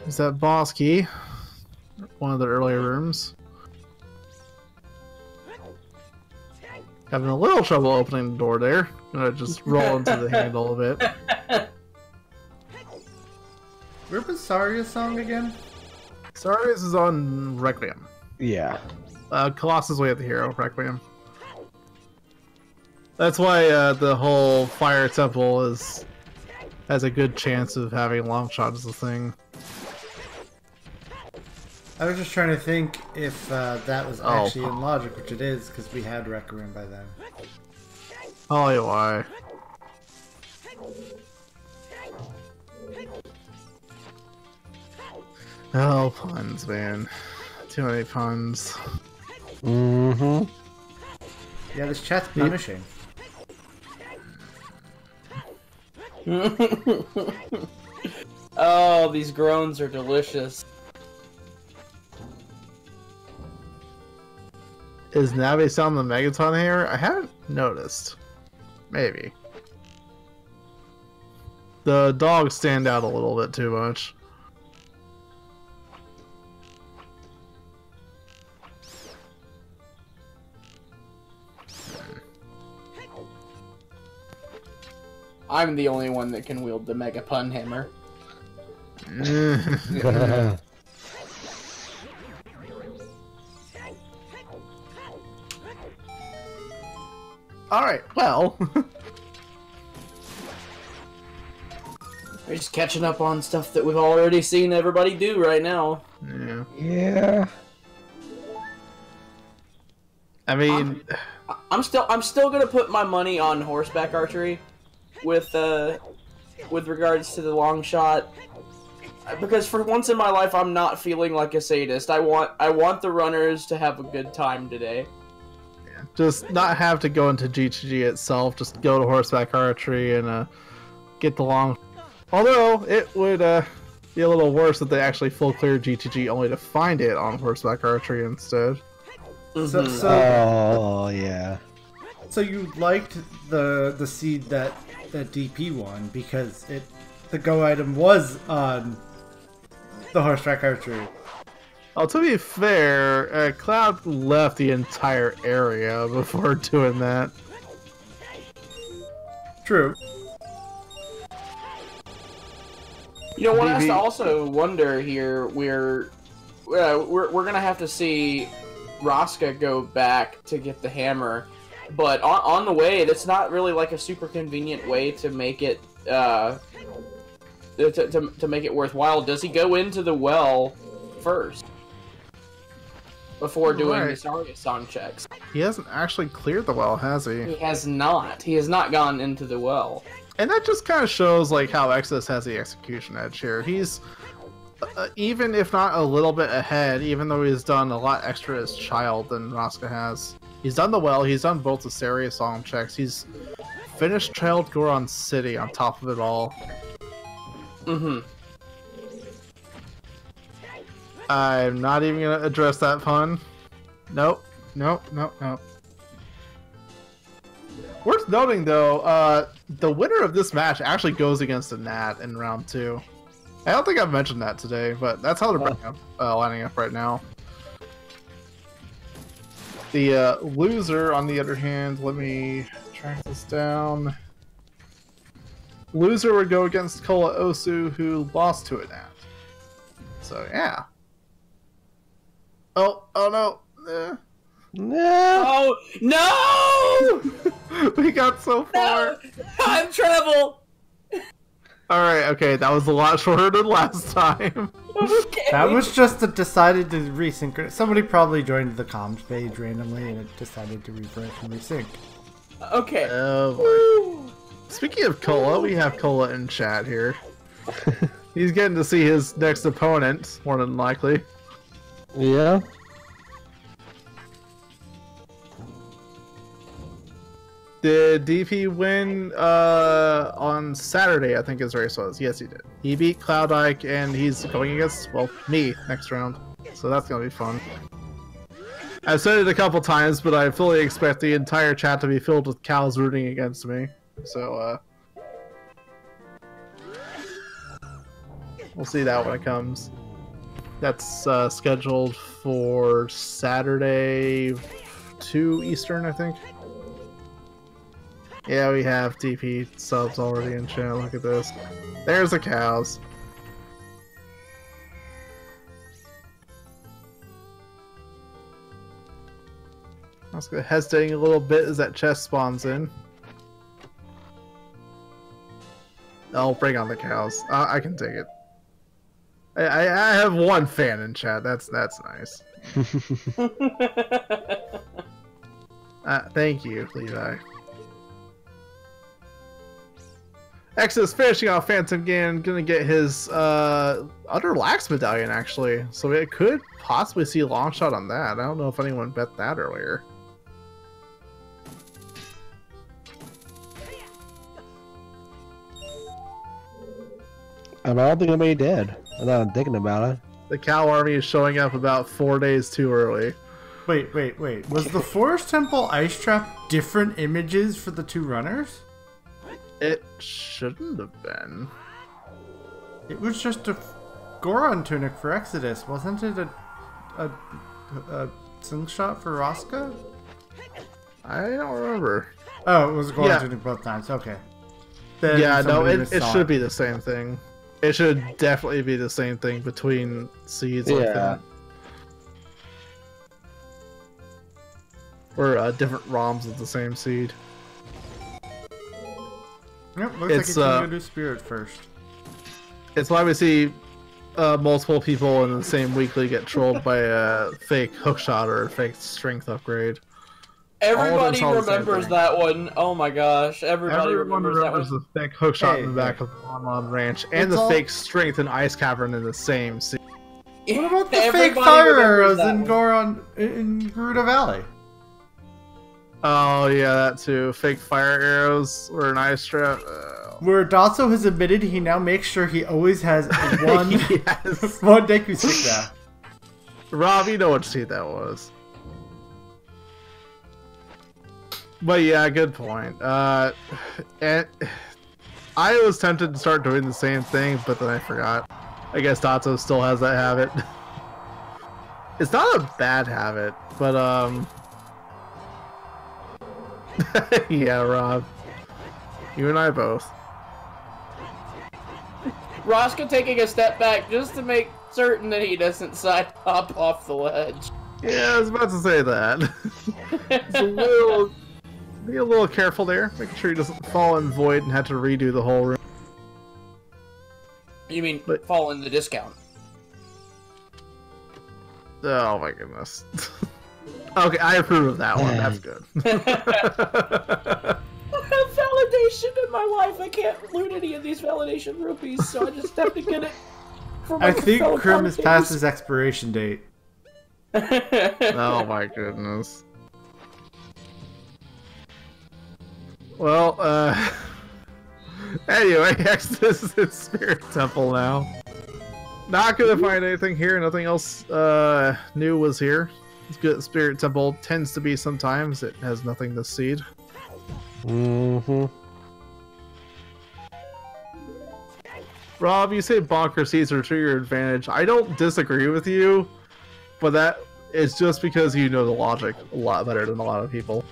Is that boss key? One of the earlier rooms. Having a little trouble opening the door there. Gonna just roll into the handle a bit. Where was Saria's song again? Saria's is on Requiem. Yeah. Colossus Way of the Hero, Requiem. That's why the whole fire temple has a good chance of having longshot as a thing. I was just trying to think if that was actually in logic, which it is, because we had Requiem by then. Oh, why? Oh, puns, man. Too many puns. Mm-hmm. Yeah, this chat's punishing. Oh, these groans are delicious. Is Navi sound the Megaton here? I haven't noticed. Maybe. The dogs stand out a little bit too much. I'm the only one that can wield the Mega Pun Hammer. Alright, well. We're just catching up on stuff that we've already seen everybody do right now. Yeah. Yeah. I mean, I'm still gonna put my money on horseback archery with regards to the long shot, because for once in my life I'm not feeling like a sadist. I want the runners to have a good time today. just not have to go into GTG itself. Just go to horseback archery and get the long. Although it would be a little worse if they actually full clear GTG only to find it on horseback archery instead. So, oh yeah. So you liked the seed that DP won because the go item was on the horseback archery. Oh, to be fair, Cloud left the entire area before doing that. True. You know, one has to also wonder here. We're gonna have to see Roska go back to get the hammer, but on the way, that's not really like a super convenient way to make it to make it worthwhile. Does he go into the well first before doing the Saria song checks? He hasn't actually cleared the well, has he? He has not. He has not gone into the well. And that just kind of shows like how Exodus has the execution edge here. He's even if not a little bit ahead, even though he's done a lot extra as child than Roska has. He's done the well. He's done both the Saria song checks. He's finished Child Goron City on top of it all. Mm-hmm. I'm not even gonna address that pun. Nope. Nope. Worth noting, though, the winner of this match actually goes against a Nat in round 2. I don't think I've mentioned that today, but that's how they're lining up right now. The loser, on the other hand, let me track this down. Loser would go against Kola Osu, who lost to a Nat. So, yeah. Oh no. No. Oh no! We got so far. No! Time travel. Alright, okay, that was a lot shorter than last time. Okay. That was just decided to resynchronize. Somebody probably joined the comms page randomly and it decided to refresh and resync. Okay. Oh, speaking of Kola, we have Kola in chat here. He's getting to see his next opponent, more than likely. Yeah. Did DP win on Saturday, I think his race was? Yes, he did. He beat Cloud Ike, and he's going against, well, me next round. So that's going to be fun. I've said it a couple times, but I fully expect the entire chat to be filled with cows rooting against me. So, we'll see that when it comes. That's scheduled for Saturday 2 Eastern, I think. Yeah, we have DP subs already in chat. Look at this. There's the cows. I was hesitating a little bit as that chest spawns in. Oh, bring on the cows. I can take it. I have one fan in chat. That's nice. Thank you, Levi. X is finishing off Phantom Ganon, gonna get his Utter Lax medallion actually, so it could possibly see longshot on that. I don't know if anyone bet that earlier. I don't think anybody did. Now I'm thinking about it. The cow army is showing up about 4 days too early. Wait. Was the Forest Temple Ice Trap different images for the two runners? It shouldn't have been. It was just a Goron tunic for Exodus, wasn't it? A slingshot for Roska? I don't remember. Oh, it was a Goron Yeah. tunic both times. Okay. Then Yeah, no, somebody it missaw should be the same thing. It should definitely be the same thing between seeds like that. Or different ROMs of the same seed. Yep, looks like it's gonna do Spirit first. It's why we see multiple people in the same weekly get trolled by a fake hookshot or a fake strength upgrade. Everybody remembers that one. Oh my gosh, everybody remembers that one. The fake hookshot in the back of the Lon Ranch and the fake strength and ice cavern in the same seed. What about the fake fire arrows in Goron in Gerudo Valley? Oh yeah, that too. Fake fire arrows or an ice trap. Where Dotso has admitted he now makes sure he always has one Yes. one Deku stick now. Rob, you know what seed that was. But yeah, good point. And I was tempted to start doing the same thing, but then I forgot. I guess Dotso still has that habit. It's not a bad habit, but yeah, Rob. You and I both. Roska taking a step back just to make certain that he doesn't side hop off the ledge. Yeah, I was about to say that. Be a little careful there. Making sure he doesn't fall in void and have to redo the whole room. You mean fall in the discount? Oh my goodness. Okay, I approve of that one. That's good. Validation in my life. I can't loot any of these validation rupees, so I just have to get it. For my I think fellow Krim is commentators. past his expiration date. Oh my goodness. Well, anyway, Exodus is in Spirit Temple now. Not gonna find anything here. Nothing else new was here. It's good. Spirit Temple tends to be sometimes. It has nothing to seed. Mm-hmm. Rob, you say bonker seeds are to your advantage. I don't disagree with you, but that is just because you know the logic a lot better than a lot of people.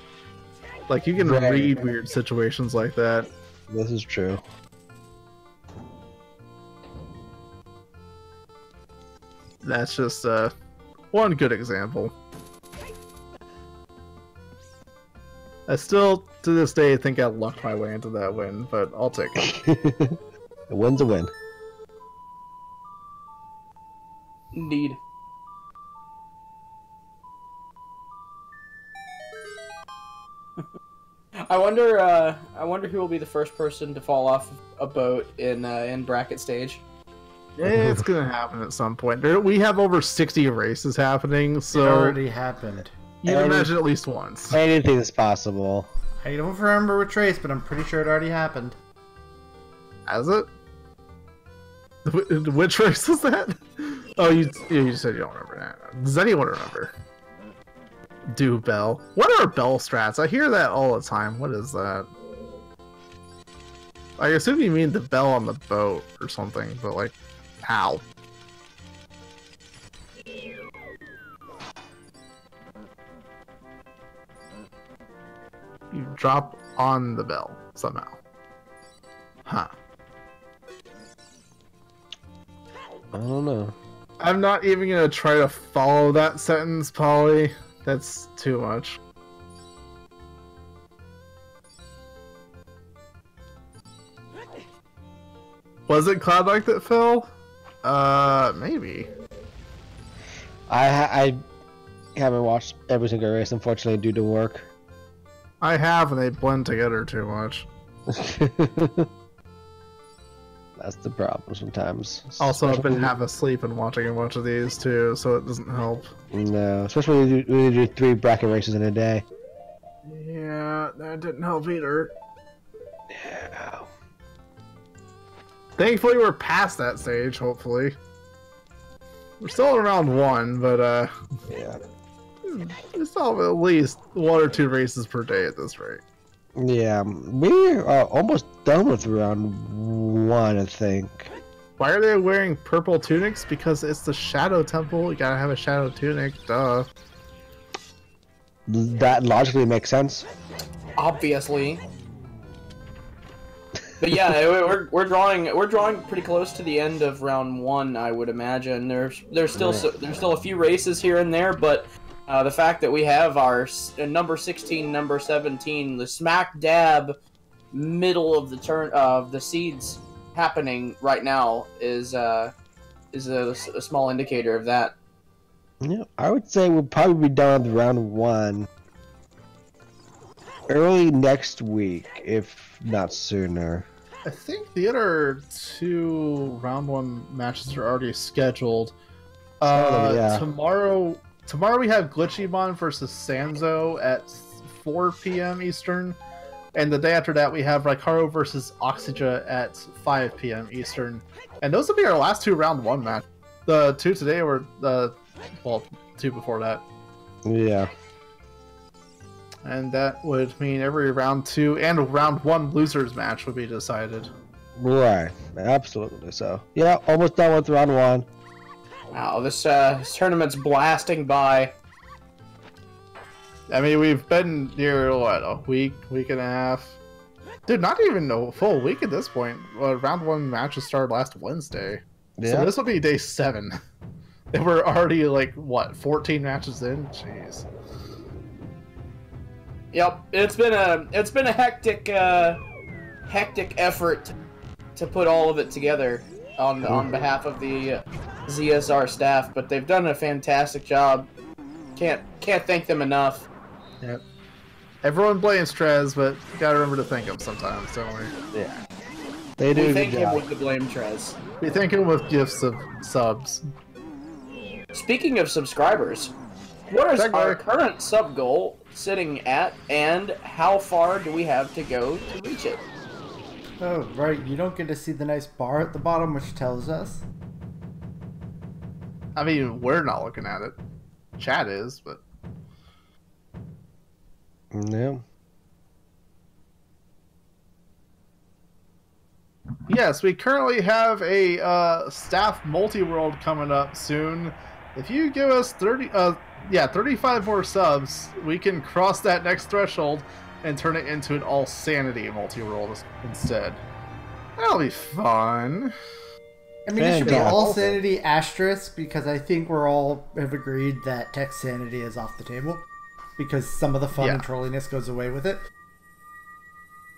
Like, you can read weird situations like that. This is true. That's just one good example. I still, to this day, think I lucked my way into that win, but I'll take it. A win's a win. Indeed. I wonder who will be the first person to fall off a boat in bracket stage. It's gonna happen at some point. We have over 60 races happening, so It already happened. you'd imagine at least once. Anything is possible. I don't remember which race, but I'm pretty sure it already happened. Has it? Which race was that? Oh, you said you don't remember that. Does anyone remember? Do bell. What are bell strats? I hear that all the time. What is that? I assume you mean the bell on the boat or something, but like, how? You drop on the bell somehow. Huh. I don't know. I'm not even gonna try to follow that sentence, Polly. That's too much. Was it Cloud that fell? Maybe. I haven't watched every single race, unfortunately, due to work. I have, and they blend together too much. That's the problem sometimes. Also, I've been half asleep and watching a bunch of these too, so it doesn't help. No, especially when you do 3 bracket races in a day. Yeah, that didn't help either. Yeah. Thankfully, we're past that stage, hopefully. We're still in round 1, but, Yeah. we still have at least 1 or 2 races per day at this rate. Yeah, we are almost done with round 1, I think. Why are they wearing purple tunics? Because it's the Shadow Temple, you gotta have a Shadow Tunic, duh. That logically makes sense. Obviously. But yeah, we're drawing pretty close to the end of round 1, I would imagine. There's still a few races here and there, but the fact that we have our number 16, number 17, the smack dab middle of the turn of the seeds happening right now is a small indicator of that. Yeah, I would say we'll probably be done with round 1 early next week, if not sooner. I think the other 2 round 1 matches are already scheduled. Yeah. Tomorrow we have Glitchymon versus Sanzo at 4 p.m. Eastern, and the day after that we have Raikaro versus Oxygen at 5 p.m. Eastern. And those will be our last 2 round 1 matches. The 2 today were well, 2 before that. Yeah. And that would mean every round 2 and round 1 losers match would be decided. Right, absolutely. So, yeah, almost done with round 1. Wow, this tournament's blasting by. I mean, we've been near, what, a week and a half? Dude, not even a full week at this point. Round 1 matches started last Wednesday. Yeah. So this will be day 7. They were already, like, what, 14 matches in? Jeez. Yep, it's been a hectic effort to put all of it together on behalf of the ZSR staff, but they've done a fantastic job. Can't thank them enough. Yep. Everyone blames Trez, but you gotta remember to thank him sometimes, don't we? Yeah. They do We a thank good him job. with the blame, Trez. We thank him with gifts of subs. Speaking of subscribers, what is our current sub goal sitting at, and how far do we have to go to reach it? Oh, right. You don't get to see the nice bar at the bottom, which tells us. I mean, we're not looking at it. Chat is, but... Yeah. Yes, we currently have a staff multi-world coming up soon. If you give us 35 more subs, we can cross that next threshold and turn it into an all-sanity multi-world instead. That'll be fun. I mean, it should be Fantastic. all sanity asterisk, because I think we're all have agreed that text sanity is off the table, because some of the fun Yeah. and trolliness goes away with it.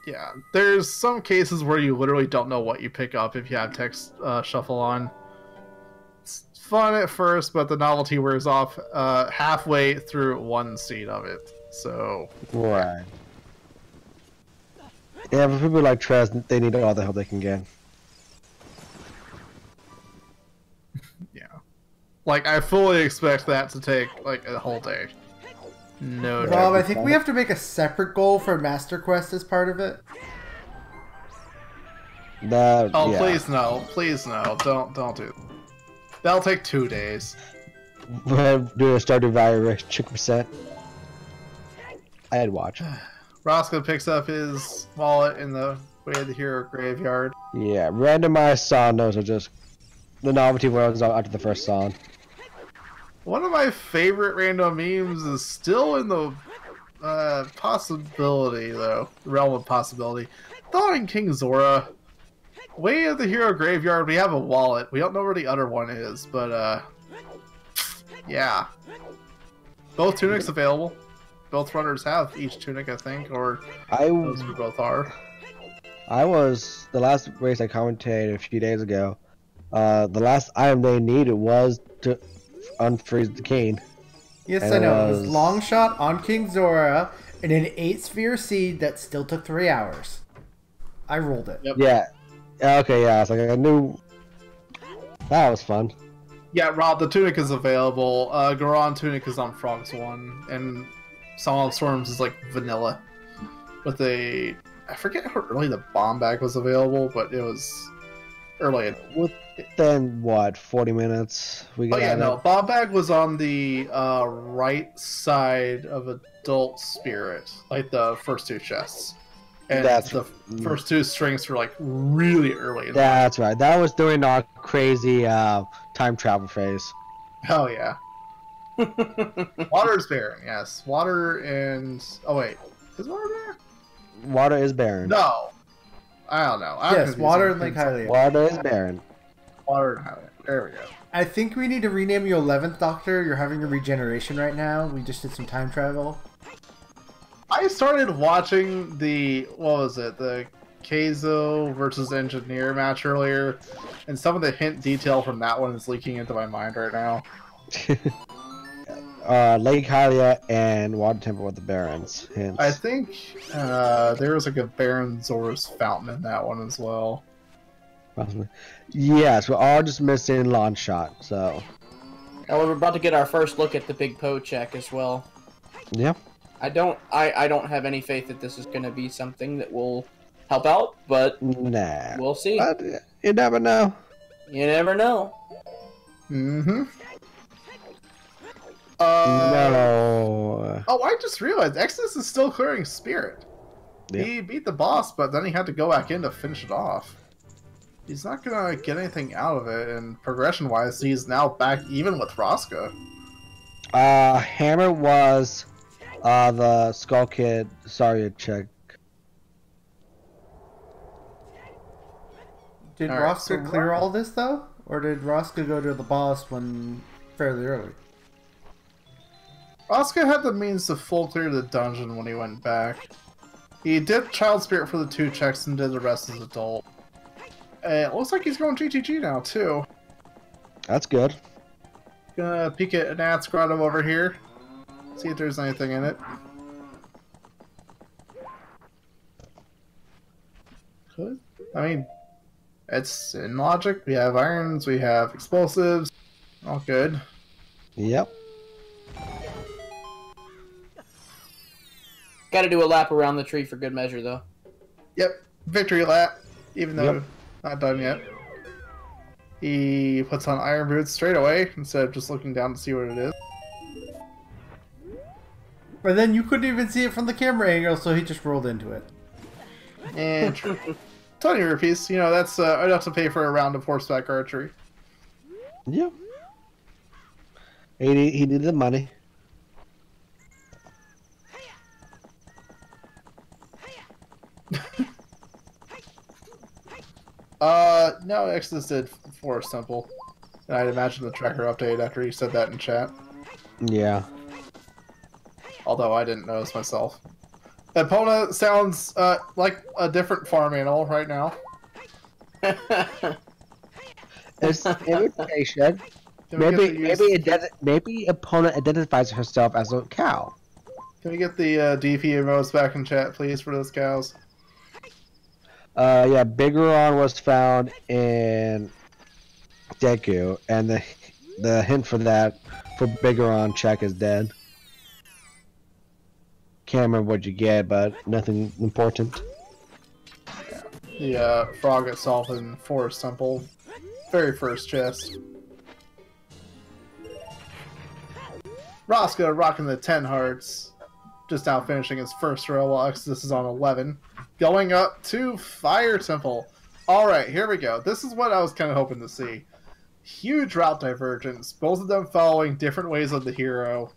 Yeah, there's some cases where you literally don't know what you pick up if you have text shuffle on. It's fun at first, but the novelty wears off halfway through one seed of it. So, Right. Yeah, for people like Trez, they need all the help they can get. yeah. Like, I fully expect that to take, like, a whole day. No doubt. Rob, I think we have to make a separate goal for Master Quest as part of it. Oh, Yeah. please no. Please no. Don't do it. That'll take 2 days. We're doing a stardew valley chick percent. I'd watch. Roska picks up his wallet in the way of the hero graveyard. Yeah, randomized songs are just the novelty worlds after the first song. One of my favorite random memes is still in the possibility, though. Realm of possibility. Thawing King Zora. Way of the hero graveyard, we have a wallet. We don't know where the other one is, but yeah. Both tunics available. Both runners have each tunic, I think, or those who both are. The last race I commentated a few days ago. The last item they needed was to unfreeze the cane. Yes, And I know. It was longshot on King Zora and an 8-sphere seed that still took 3 hours. I rolled it. Yep. Yeah. Okay, yeah. It's like I knew that was fun. Yeah, Rob, the tunic is available. Goron tunic is on Frogs 1, and Song of Storms is like vanilla. With I forget how early the bomb bag was available, but it was early. Then what? 40 minutes. We got. Oh yeah, no, bomb bag was on the right side of Adult Spirit, like the first 2 chests. And That's the first 2 strings were like really early. That's right. That was during our crazy time travel phase. Hell yeah. Water's barren, yes. Water and... Oh wait, is water there? Water is barren. No. I don't know. Yes, water and Lake Hylia. Water is barren. Water and Hylia. There we go. I think we need to rename you 11th Doctor. You're having a regeneration right now. We just did some time travel. I started watching the Keizo versus Engineer match earlier, and some of the hint detail from that one is leaking into my mind right now. Lake Hylia and Water Temple with the Barons. Hints. I think there was like a Baron Zora's Fountain in that one as well. Possibly. Yes, we're all just missing launch shot, so. And we're about to get our first look at the Big Poe check as well. Yep. I don't have any faith that this is going to be something that will help out, but nah, we'll see. But you never know. You never know. Mm-hmm. No. Oh, I just realized Exodus is still clearing Spirit. Yeah. He beat the boss, but then he had to go back in to finish it off. He's not gonna get anything out of it, and progression-wise, he's now back even with Roska. Hammer was the Skull Kid. Sorry, check. Did All right, Roska so clear all this, though? Or did Roska go to the boss when fairly early? Roska had the means to full clear the dungeon when he went back. He did Child Spirit for the 2 checks and did the rest as adult. It looks like he's going GTG now, too. That's good. Gonna peek at Nat's Grotto over here. See if there's anything in it. Could. I mean, it's in logic. We have irons, we have explosives. All good. Yep. Got to do a lap around the tree for good measure, though. Yep. Victory lap. Even though not done yet. He puts on iron boots straight away instead of just looking down to see what it is. But then you couldn't even see it from the camera angle, so he just rolled into it. And 20 rupees. You know, that's enough to pay for a round of horseback archery. Yep. He needed the money. No, Exodus did Forest Temple. And I'd imagine the tracker update after you said that in chat. Yeah. Although I didn't notice myself. Epona sounds like a different farm animal right now. It's imitation. Maybe Epona identifies herself as a cow. Can we get the DP emotes back in chat, please, for those cows? Yeah, Bigeron was found in Deku, and the hint for that for Bigeron check is dead. Can't remember what you get, but nothing important. The frog itself in Forest Temple, very first chest. Roska rocking the 10 hearts, just now finishing his first row while Exodus is on 11. Going up to Fire Temple. Alright, here we go. This is what I was kind of hoping to see. Huge route divergence, both of them following different ways of the hero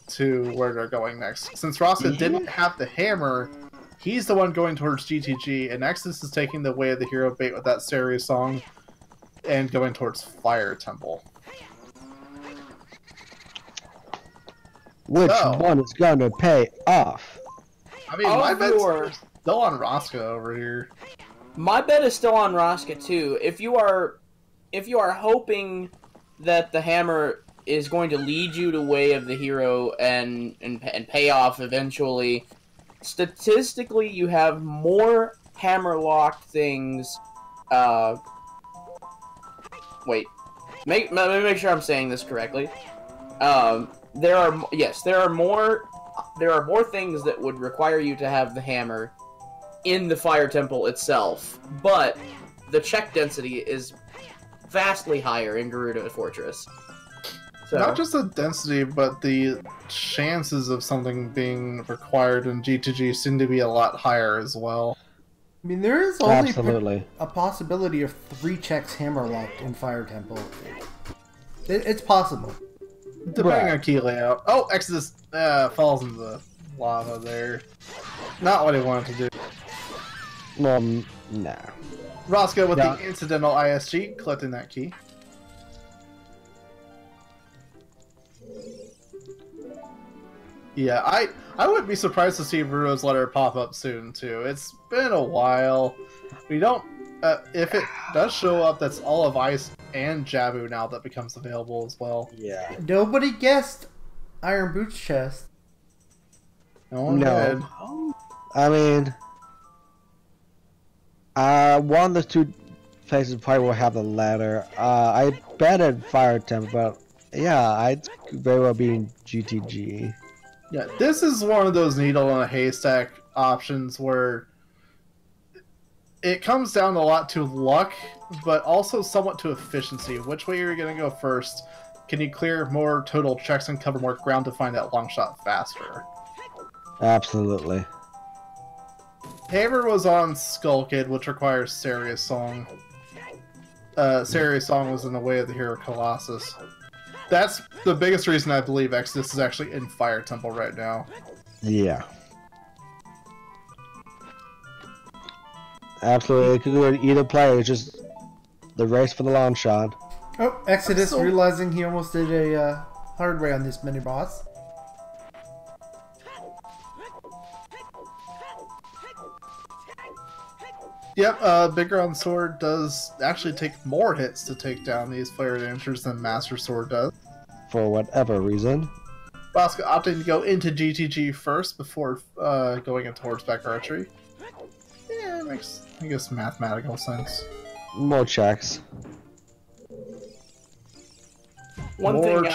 to where they're going next. Since Roska didn't have the hammer, he's the one going towards GTG, and Exodus is taking the way of the hero bait with that serious song and going towards Fire Temple. Which one is gonna pay off? I mean, still on Roska over here. My bet is still on Roska too. If you are hoping that the hammer is going to lead you to Way of the Hero and pay off eventually, statistically you have more hammer locked things. Wait, let me make sure I'm saying this correctly. There are more things that would require you to have the hammer in the Fire Temple itself, but the check density is vastly higher in Gerudo Fortress. So, not just the density, but the chances of something being required in G2G seem to be a lot higher as well. I mean, there is only Absolutely. a possibility of 3 checks hammer locked in Fire Temple. It's possible. Depending on key layout. Oh, Exodus falls into the lava there. Not what he wanted to do. Nah. Roska with the incidental ISG, collecting that key. Yeah, I wouldn't be surprised to see Bruno's letter pop up soon, too. It's been a while. We don't... if it does show up, that's all of Ice and Jabu now that becomes available as well. Yeah. Nobody guessed Iron Boots chest. No one did. I mean... one of the 2 places probably will have the ladder. I bet at Fire Temple, but yeah, I'd very well be in GTG. Yeah, this is one of those needle in a haystack options where it comes down a lot to luck, but also somewhat to efficiency. Which way are you going to go first? Can you clear more total checks and cover more ground to find that long shot faster? Absolutely. Hammer was on Skull Kid, which requires Serious Song. Serious Song was in the Way of the Hero Colossus. That's the biggest reason I believe Exodus is actually in Fire Temple right now. Yeah. Absolutely. It could go to either player. It's just the race for the long shot. Oh, Exodus realizing he almost did a hard way on this mini boss. Yep, Bigger on Sword does actually take more hits to take down these Flare Dancers than Master Sword does. For whatever reason. Roska opting to go into GTG first before going into horseback archery. Yeah, it makes, I guess, mathematical sense. More checks. One thing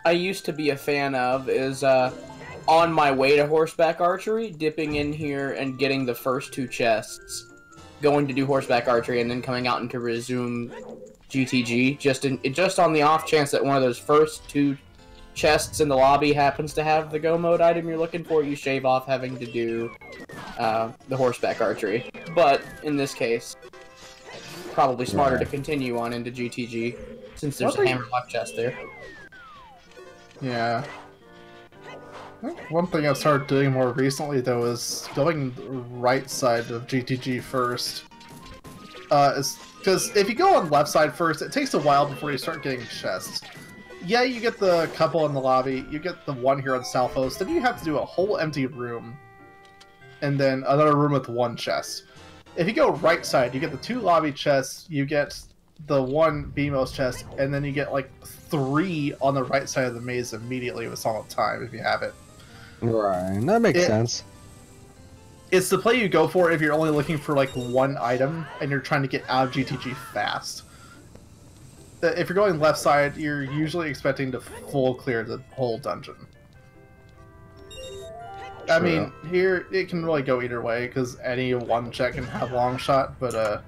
I used to be a fan of is on my way to horseback archery, dipping in here and getting the first 2 chests. Going to do horseback archery and then coming out and to resume GTG, just on the off chance that one of those first 2 chests in the lobby happens to have the go mode item you're looking for, you shave off having to do the horseback archery. But in this case, probably smarter to continue on into GTG since there's a hammer lock chest there. Yeah. I think one thing I've started doing more recently, though, is going right side of GTG first. Because if you go on left side first, it takes a while before you start getting chests. Yeah, you get the couple in the lobby, you get the one here on Southhost, then you have to do a whole empty room, and then another room with 1 chest. If you go right side, you get the 2 lobby chests, you get the 1 BMOS chest, and then you get like 3 on the right side of the maze immediately with Song of Time if you have it. Right, that makes sense. It's the play you go for if you're only looking for like 1 item and you're trying to get out of GTG fast. If you're going left side, you're usually expecting to full clear the whole dungeon. I mean, here it can really go either way because any 1 check can have long shot, but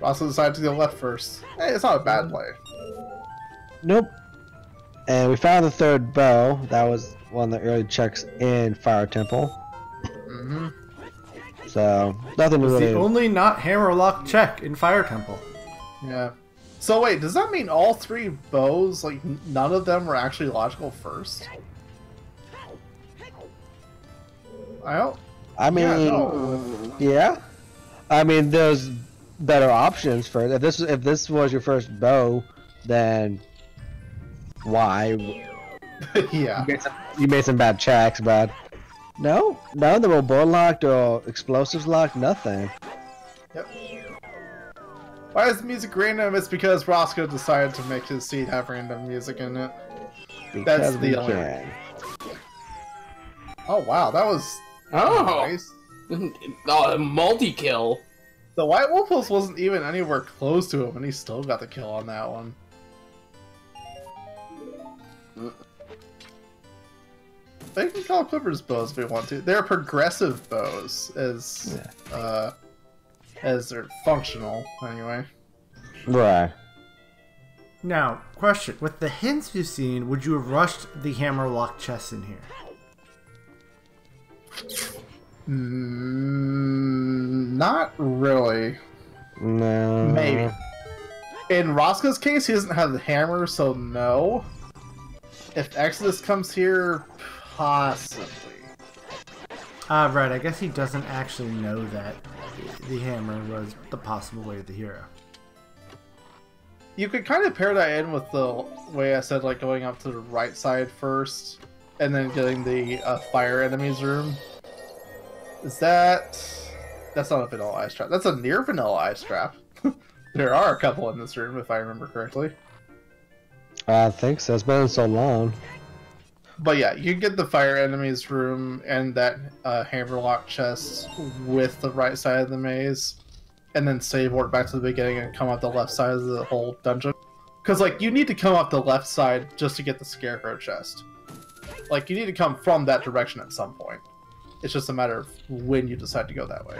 also decided to go left first. Hey, it's not a bad play. Nope. And we found the 3rd bow. That was one of the early checks in Fire Temple. Mm-hmm. So, nothing It's really... the only not hammer lock check in Fire Temple. Yeah. So wait, does that mean all 3 bows, like, none of them were actually logical first? I mean, yeah. I mean, there's better options for it. If this was your first bow, then why? Yeah. You made some bad checks, but No, none of them were board locked or explosives locked. Nothing. Yep. Why is the music random? It's because Roscoe decided to make his seed have random music in it. Because That's the only. Oh wow, that was nice. Multi-kill. The White Wolf wasn't even anywhere close to him, and he still got the kill on that one. They can call Clippers bows if we want to. They're progressive bows, as they're functional anyway. Right. Now, question: with the hints you've seen, would you have rushed the hammerlock chest in here? Not really. No. Maybe. In Roscoe's case, he doesn't have the hammer, so no. If Exodus comes here, possibly. Right, I guess he doesn't actually know that the hammer was the possible way of the hero. You could kind of pair that in with the way I said, like going up to the right side first, and then getting the fire enemies room. That's not a vanilla ice trap. That's a near vanilla ice trap. There are a couple in this room, if I remember correctly. I think so. It's been so long. But yeah, you get the fire enemies room and that hammerlock chest with the right side of the maze, and then save warp back to the beginning and come up the left side of the whole dungeon. Because like you need to come up the left side just to get the scarecrow chest. Like you need to come from that direction at some point. It's just a matter of when you decide to go that way.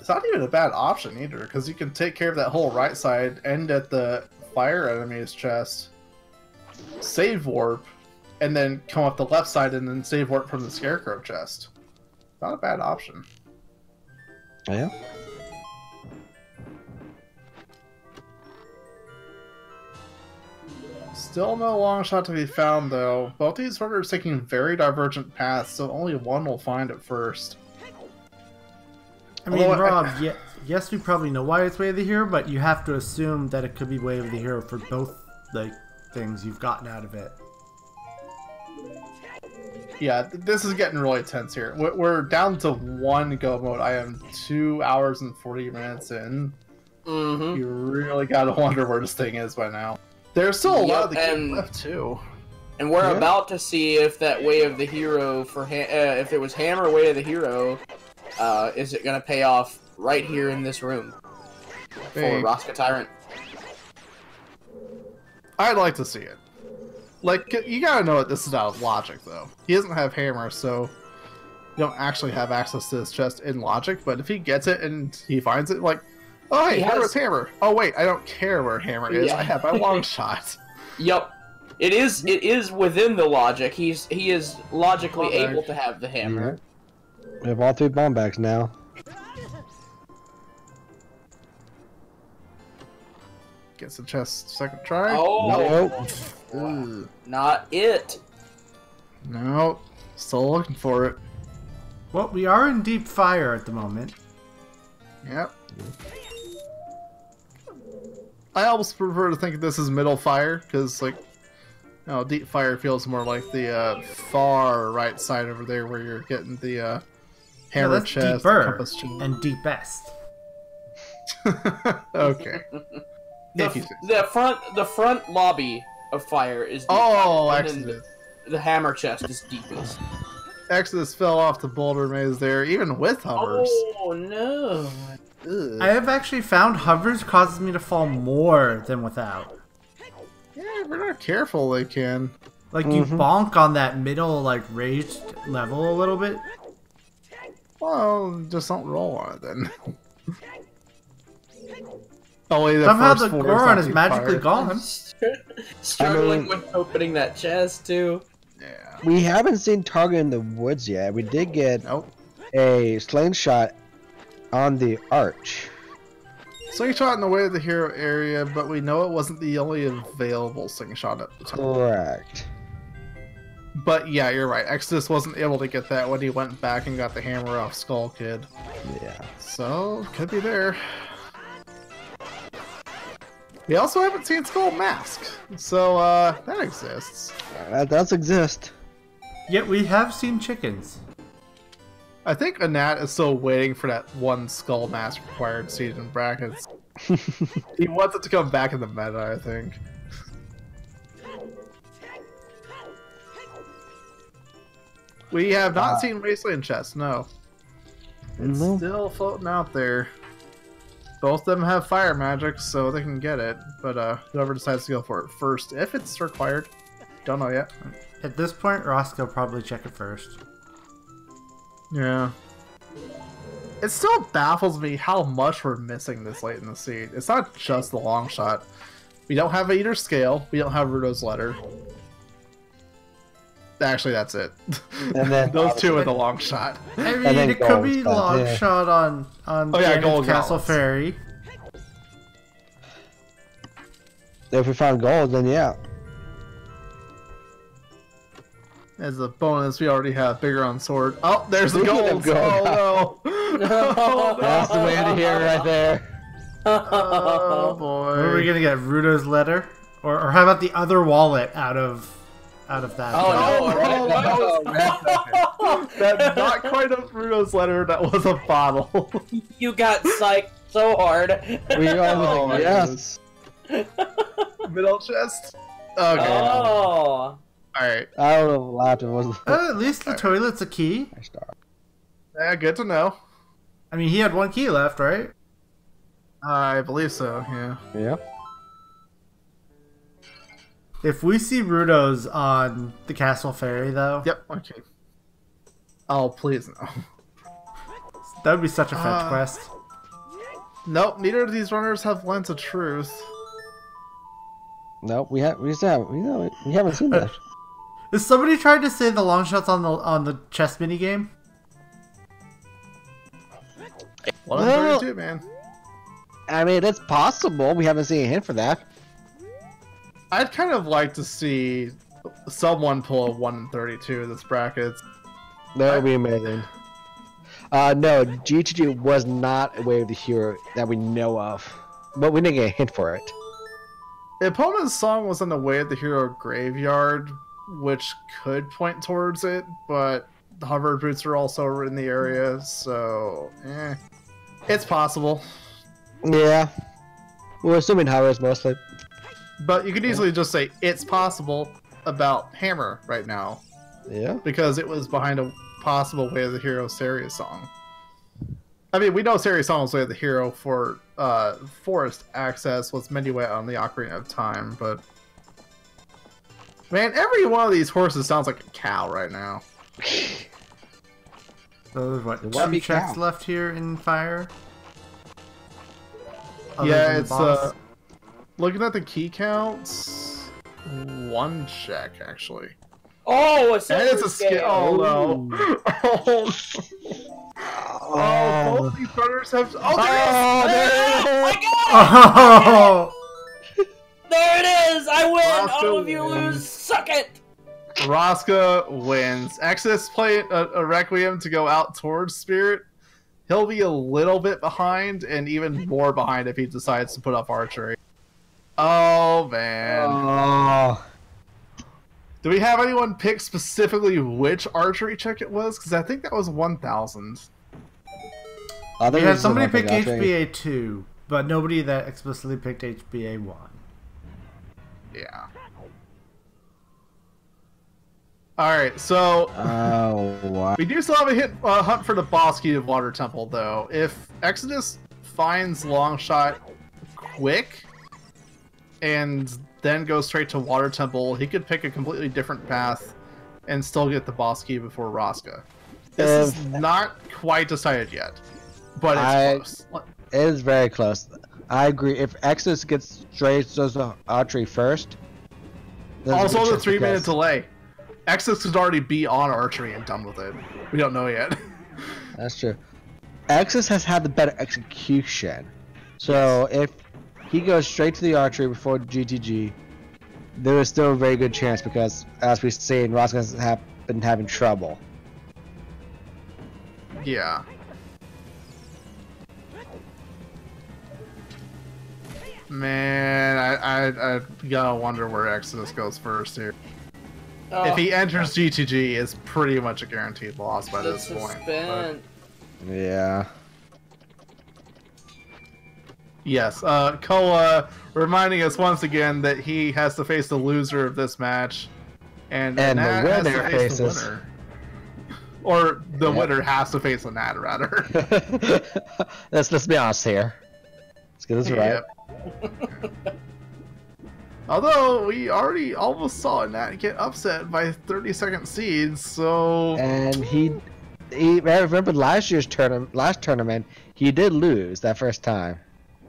It's not even a bad option either, because you can take care of that whole right side, end at the fire enemies chest, save warp, and then come up the left side and then save warp from the scarecrow chest. Not a bad option. Yeah. Still no long shot to be found, though. Both these runners taking very divergent paths, so only one will find it first. I mean, Rob, yes, we probably know why it's Way of the Hero, but you have to assume that it could be Way of the Hero for both like things you've gotten out of it. Yeah, this is getting really tense here. We're down to one go mode. I am 2 hours and 40 minutes in. Mm-hmm. You really gotta wonder where this thing is by now. There's still a lot of the game left too. And we're about to see if that Way of the Hero for if it was Hammer Way of the Hero, is it gonna pay off right here in this room for RoskaTyrant? I'd like to see it. Like, you gotta know that this is out of logic, though. He doesn't have hammer, so you don't actually have access to his chest in logic, but if he gets it and he finds it, like, oh, hey, where's hammer? Oh, wait, I don't care where hammer is. I have my long shot. Yep. It is within the logic. He is logically able to have the hammer. We have all 3 bomb bags now. Gets the chest second try. Oh, no. Not it. No, still looking for it. Well, we are in deep fire at the moment. Yep. I almost prefer to think of this as middle fire, because, like, deep fire feels more like the far right side over there where you're getting the hammer chest, deeper and deepest. Okay. The front lobby of fire is deep. Oh, Exodus. The hammer chest is deepest. Exodus fell off the boulder maze there, even with hovers. Oh no! Ugh. I have actually found hovers causes me to fall more than without. Yeah, if we're not careful, they can. Like you bonk on that middle, like raised level a little bit. Well, just don't roll on it then. Somehow the Goron is magically gone. Struggling with opening that chest too. Yeah. We haven't seen Target in the woods yet. We did get a slingshot on the arch. Slingshot in the Way of the Hero area, but we know it wasn't the only available slingshot at the time. Correct. But yeah, you're right. Exodus wasn't able to get that when he went back and got the hammer off Skull Kid. Yeah. So, could be there. We also haven't seen Skull Mask, so that exists. That does exist. Yet we have seen chickens. I think Anat is still waiting for that one Skull Mask required seed in brackets. He wants it to come back in the meta, I think. We have not seen Wasteland Chest, no. It's still floating out there. Both of them have fire magic, so they can get it. But whoever decides to go for it first, if it's required, don't know yet. At this point, Roska will probably check it first. Yeah. It still baffles me how much we're missing this late in the seed. It's not just the long shot. We don't have Eater Scale. We don't have Rudo's Letter. Actually, that's it. And then those two with the long shot. I mean, it could be long shot on Gold Castle Goblins. Fairy. If we found gold, then yeah. As a bonus, we already have Bigger on Sword. Oh, there's the Look at gold! them go. Oh no! That's the way to hear right there. Oh boy! What are we gonna get? Rudo's Letter, or how about the other wallet out of that? Oh, no! That's not quite a Rudo's Letter. That was a bottle. You got psyched so hard. We all Oh, like, yes. Middle chest. Okay. Oh. Alright. I don't know what was. At least the toilet's a key. Yeah, good to know. I mean, he had one key left, right? I believe so, yeah. Yeah. If we see Rudo's on the Castle Fairy, though, Yep, okay. Oh, please no. that would be such a fetch quest. Nope, neither of these runners have Lens of Truth. Nope, we haven't seen that. Is somebody trying to say the long shots on the chess mini game? 132, man. I mean, it's possible. We haven't seen a hint for that. I'd kind of like to see someone pull a 132 in this bracket. That would be amazing. No, GTG was not a Way of the Hero that we know of. But we didn't get a hint for it. The opponent's song was on the Way of the Hero Graveyard, which could point towards it, but the hover boots are also in the area, so it's possible. Yeah. We're assuming hovers mostly. But you could easily just say it's possible about Hammer right now, Yeah. because it was behind a possible Way of the Hero Serious song. I mean, we know Serious song was Way of the Hero for Forest Access was Menuet on the Ocarina of Time, but man, every one of these horses sounds like a cow right now. So there's what, That'd be 2 checks cow. left here in fire? Other Yeah, than the it's boss? looking at the key counts, 1 check actually. Oh, And it's a skill. Oh no! Oh, both these runners have. Oh, there it is! I got Oh! There it is! I win! Roscoe All of you wins. lose! Suck it! Roska wins. Exodus play a Requiem to go out towards Spirit. He'll be a little bit behind, and even more behind if he decides to put up archery. Oh man! Oh. Do we have anyone pick specifically which archery check it was? Because I think that was 1,000. We had somebody pick HBA 2, but nobody that explicitly picked HBA 1. Yeah. Alright, so Oh, wow. we do still have a hunt for the boss key of Water Temple, though. If Exodus finds Longshot quick and then goes straight to Water Temple, he could pick a completely different path and still get the boss key before Roska. This is not quite decided yet, but it's close. It is very close. I agree. If Exodus gets straight to archery first, there's a Also, good the chance 3-minute because- delay. Exodus could already be on archery and done with it. We don't know yet. That's true. Exodus has had the better execution. So if he goes straight to the archery before GTG, there is still a very good chance because, as we've seen, Roska's been having trouble. Yeah. Man, I gotta wonder where Exodus goes first here. If he enters GTG, it's pretty much a guaranteed loss by this point. But... Yeah. Yes, Koa reminding us once again that he has to face the loser of this match, and the Nat winner has to face the faces. winner. Or the winner has to face the Nat, rather. Let's be honest here. Let's get this right. Yep. Although we already almost saw Nat get upset by 30-second seeds, so And he I remember last tournament, he did lose that first time.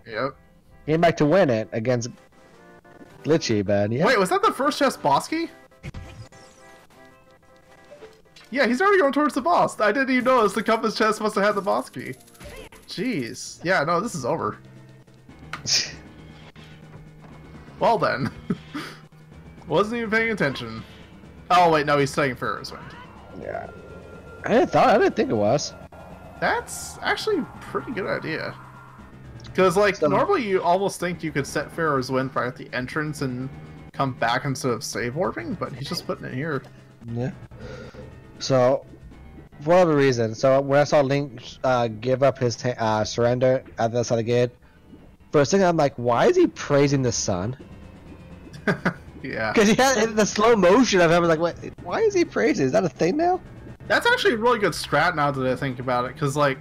Yep. Came back to win it against Glitchy, but yeah. Wait, was that the first chest boss key? Yeah, he's already going towards the boss. I didn't even notice the compass chest must have had the boss key. Jeez. Yeah, no, this is over. Well then. Wasn't even paying attention. Oh wait, no, he's studying Pharaoh's Wind. Yeah. I didn't think it was. That's actually a pretty good idea. Because, like, normally you almost think you could set Pharaoh's Wind right at the entrance and come back instead of save warping, but he's just putting it here. Yeah. So, for whatever reason, so when I saw Link give up his surrender at the side of the gate, for a second I'm like, why is he praising the sun? Yeah. Because he had the slow motion of him. I was like, what? Why is he praising? Is that a thing now? That's actually a really good strat now that I think about it, because, like,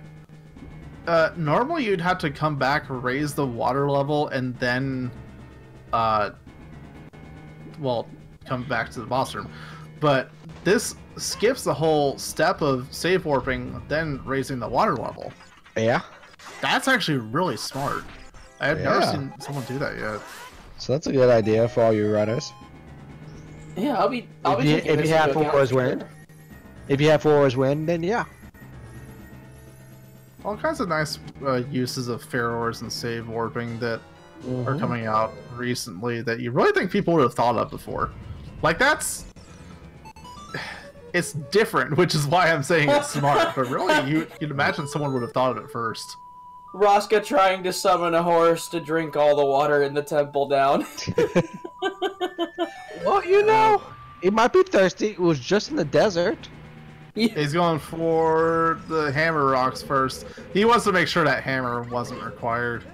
normally you'd have to come back, raise the water level, and then, well, come back to the boss room. But this skips the whole step of save warping, then raising the water level. Yeah. That's actually really smart. I've never seen someone do that yet. So that's a good idea for all you runners. Yeah, I'll be if you have Four's Wind. If you have Four's Wind, then yeah. All kinds of nice uses of Pharaohs and save warping that are coming out recently that you really think people would have thought of before. Like, that's... It's different, which is why I'm saying it's smart, but really, you'd imagine someone would have thought of it first. Roska trying to summon a horse to drink all the water in the temple down. Well, you know, he might be thirsty. It was just in the desert. He's going for the hammer rocks first. He wants to make sure that hammer wasn't required.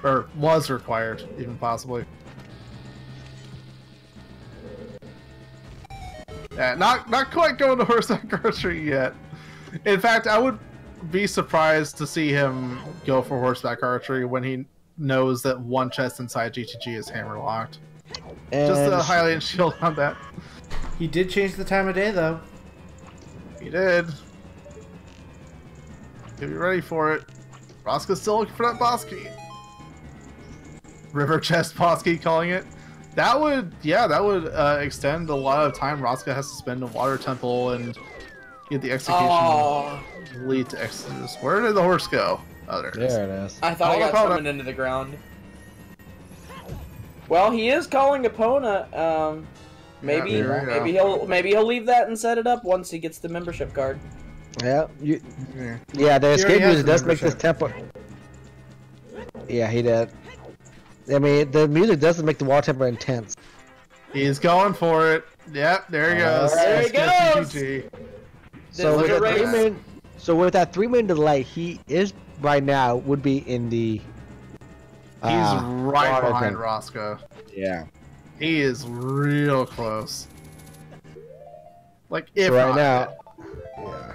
Or was required, even possibly. Yeah, not quite going to horseback archery yet. In fact, I would be surprised to see him go for horseback archery when he knows that one chest inside GTG is hammer locked. And Just a Hylian shield on that. He did change the time of day, though. He did. Get me ready for it. Roska's still looking for that boss key. River chest boss key, calling it. That would, yeah, that would extend a lot of time Roska has to spend in Water Temple and get the execution lead to Exodus. Where did the horse go? Oh, there it is. there it is. I thought I got summoned into the ground. Well, he is calling Epona. Maybe he'll leave that and set it up once he gets the membership card. Yeah, yeah. The escape music does make this tempo. Yeah, he did. I mean, the music doesn't make the wall tempo intense. He's going for it. Yep, there he goes. There he goes. GG. So with that 3-minute delay, he is right now would be in the. He's right behind Roska. Yeah. He is real close. Like, if so right not now. Yeah.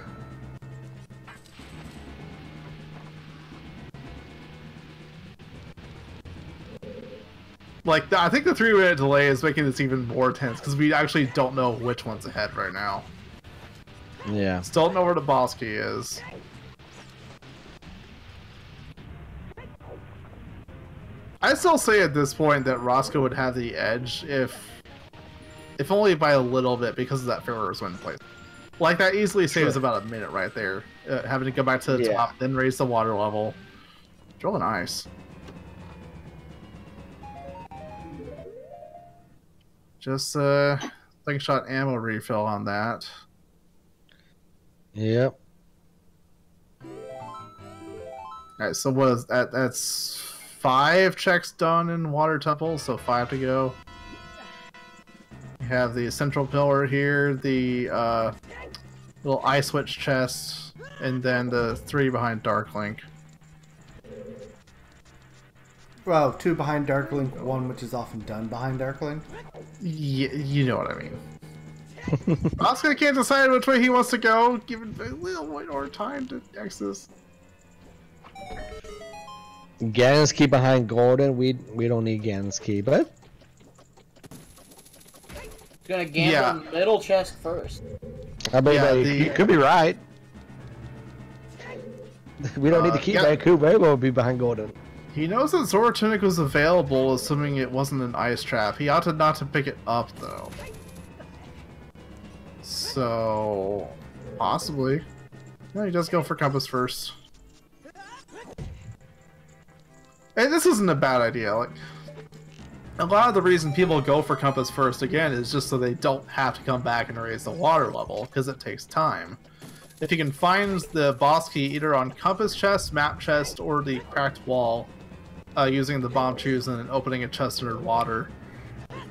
Like, I think the 3-minute delay is making this even more tense because we actually don't know which one's ahead right now. Yeah. Still don't know where the boss key is. I still say at this point that Roska would have the edge if only by a little bit because of that Pharaoh's Wind place. Like, that easily saves about a minute right there. Having to go back to the top, then raise the water level. It's really nice. Just shot ammo refill on that. Yep. Alright, so what is that? That's 5 checks done in Water Temple, so 5 to go. You have the central pillar here, the little eye switch chest, and then the 3 behind Dark Link. Well, 2 behind Dark Link, 1 which is often done behind Dark Link. You know what I mean. Oscar can't decide which way he wants to go, given a little more time to access. Ganon's key behind Golden. We don't need Ganon's key, but Gonna gamble middle chest first. I mean, you could be right. We don't need the key, but it could very well be behind Golden. He knows that Zora Tunic was available, assuming it wasn't an ice trap. He opted not to pick it up, though. So, possibly. No, he does go for Compass first. And this isn't a bad idea. Like, a lot of the reason people go for Compass first, again, is just so they don't have to come back and raise the water level, because it takes time. If you can find the boss key either on Compass chest, map chest, or the cracked wall, using the bomb tubes and then opening a chest under water,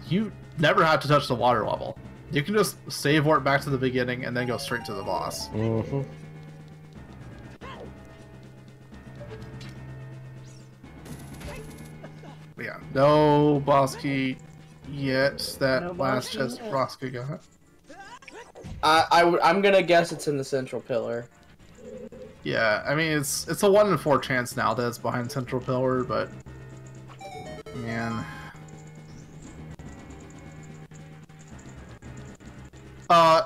you never have to touch the water level. You can just save warp back to the beginning and then go straight to the boss. Mm-hmm. Yeah, no boss key yet. That last chest Roska got. I'm gonna guess it's in the central pillar. Yeah, I mean it's a 1 in 4 chance now that it's behind central pillar, but man,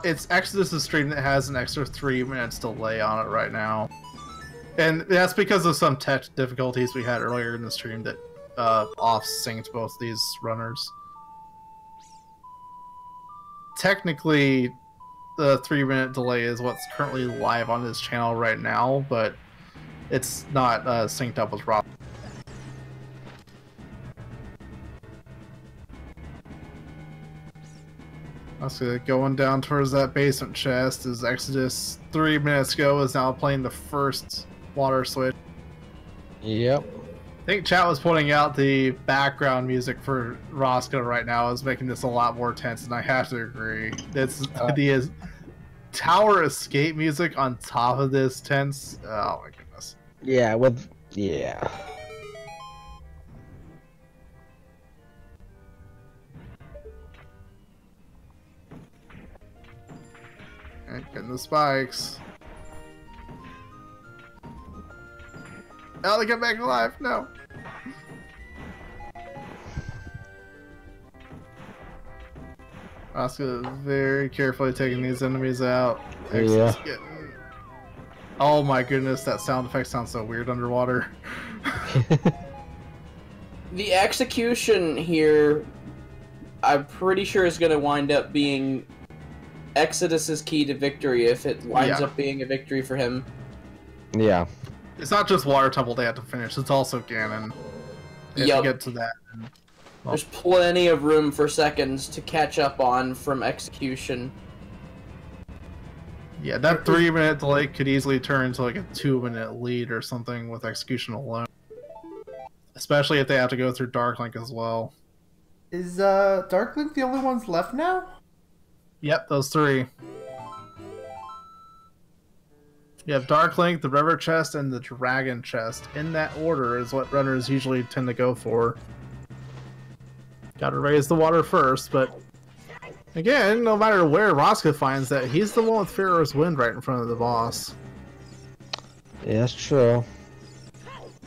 it's Exodus' stream that has an extra 3 minutes delay on it right now, and that's because of some tech difficulties we had earlier in the stream that off-synced both these runners. Technically, the 3-minute delay is what's currently live on this channel right now, but it's not synced up with Rob. So going down towards that basement chest is Exodus 3 minutes ago is now playing the first water switch. Yep. I think chat was pointing out the background music for Roska right now is making this a lot more tense, and I have to agree. It's the tower escape music on top of this tense. Oh my goodness. Yeah, yeah. Alright, getting the spikes. Oh, they get back alive. No. Oscar is very carefully taking these enemies out. Yeah. Oh my goodness, that sound effect sounds so weird underwater. The execution here, I'm pretty sure is going to wind up being Exodus's key to victory if it winds up being a victory for him. Yeah. It's not just Water Temple they have to finish, it's also Ganon. If you get to that. Well, there's plenty of room for seconds to catch up on from execution. Yeah, that 3-minute delay could easily turn into like a 2-minute lead or something with execution alone. Especially if they have to go through Dark Link as well. Is Dark Link the only ones left now? Yep, those 3. You have Dark Link, the River Chest, and the Dragon Chest. In that order is what runners usually tend to go for. Gotta raise the water first, but again, no matter where Roska finds that, he's the one with Pharaoh's Wind right in front of the boss. Yeah, that's true.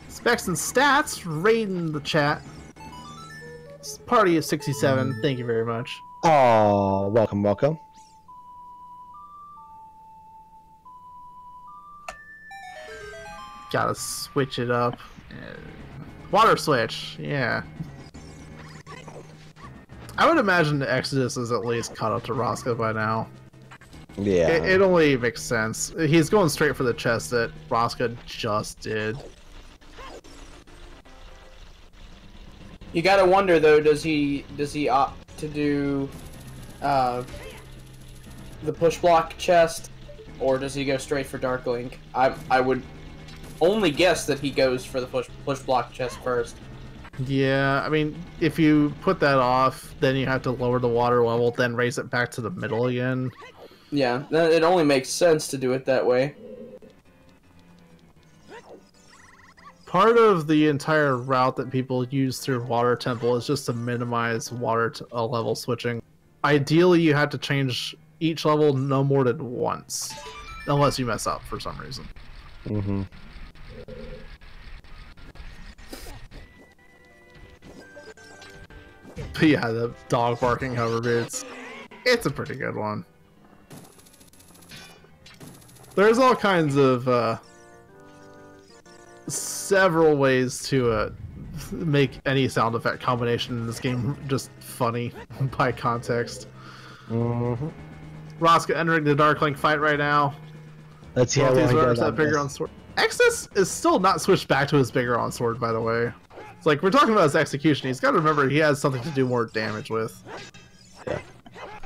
Specs and stats, raiding the chat. Party of 67, thank you very much. Oh, welcome, welcome. Gotta switch it up. Water switch, yeah. I would imagine the Exodus is at least caught up to Roska by now. Yeah. It only makes sense. He's going straight for the chest that Roska just did. You gotta wonder though, does he opt to do the push block chest, or does he go straight for Dark Link? I would only guess that he goes for the push block chest first. Yeah, I mean, if you put that off, then you have to lower the water level, then raise it back to the middle again. Yeah, it only makes sense to do it that way. Part of the entire route that people use through Water Temple is just to minimize water level switching. Ideally, you have to change each level no more than once, unless you mess up for some reason. Mm-hmm. But yeah, the dog barking hover boots. It's a pretty good one. There's all kinds of several ways to make any sound effect combination in this game just funny by context. Mm-hmm. Roska entering the Dark Link fight right now. Let's see how he's long that bigger on sword. Exodus is still not switched back to his bigger on sword, by the way. It's like, we're talking about his execution. He's got to remember he has something to do more damage with. Yeah.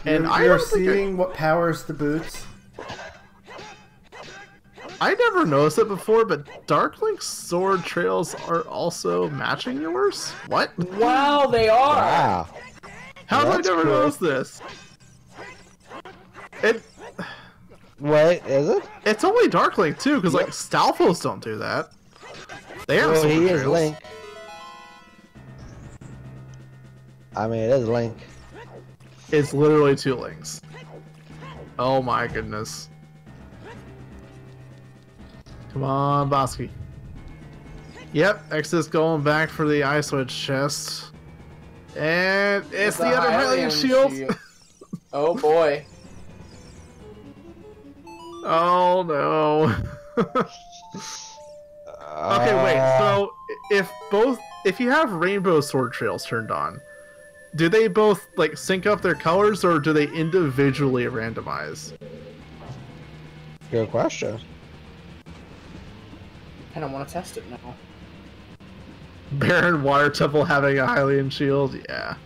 And you're seeing what powers the boots. I never noticed it before, but Dark Link's sword trails are also matching yours? What? Wow, they are! Wow. How did I That's never cool. notice this? Wait, is it? It's only Dark Link, too, because, like, Stalfos don't do that. They have Well, sword he trails. is Link. I mean, it is Link. It's literally 2 links. Oh my goodness. Come on, Bosky. Yep, Exodus going back for the Ice Witch chest. And it's the other Hylian shield. Oh boy. Oh no. Okay, wait, so if you have rainbow sword trails turned on, do they both like sync up their colors or do they individually randomize? Good question. I don't want to test it now. Baron Water Temple having a Hylian shield, yeah.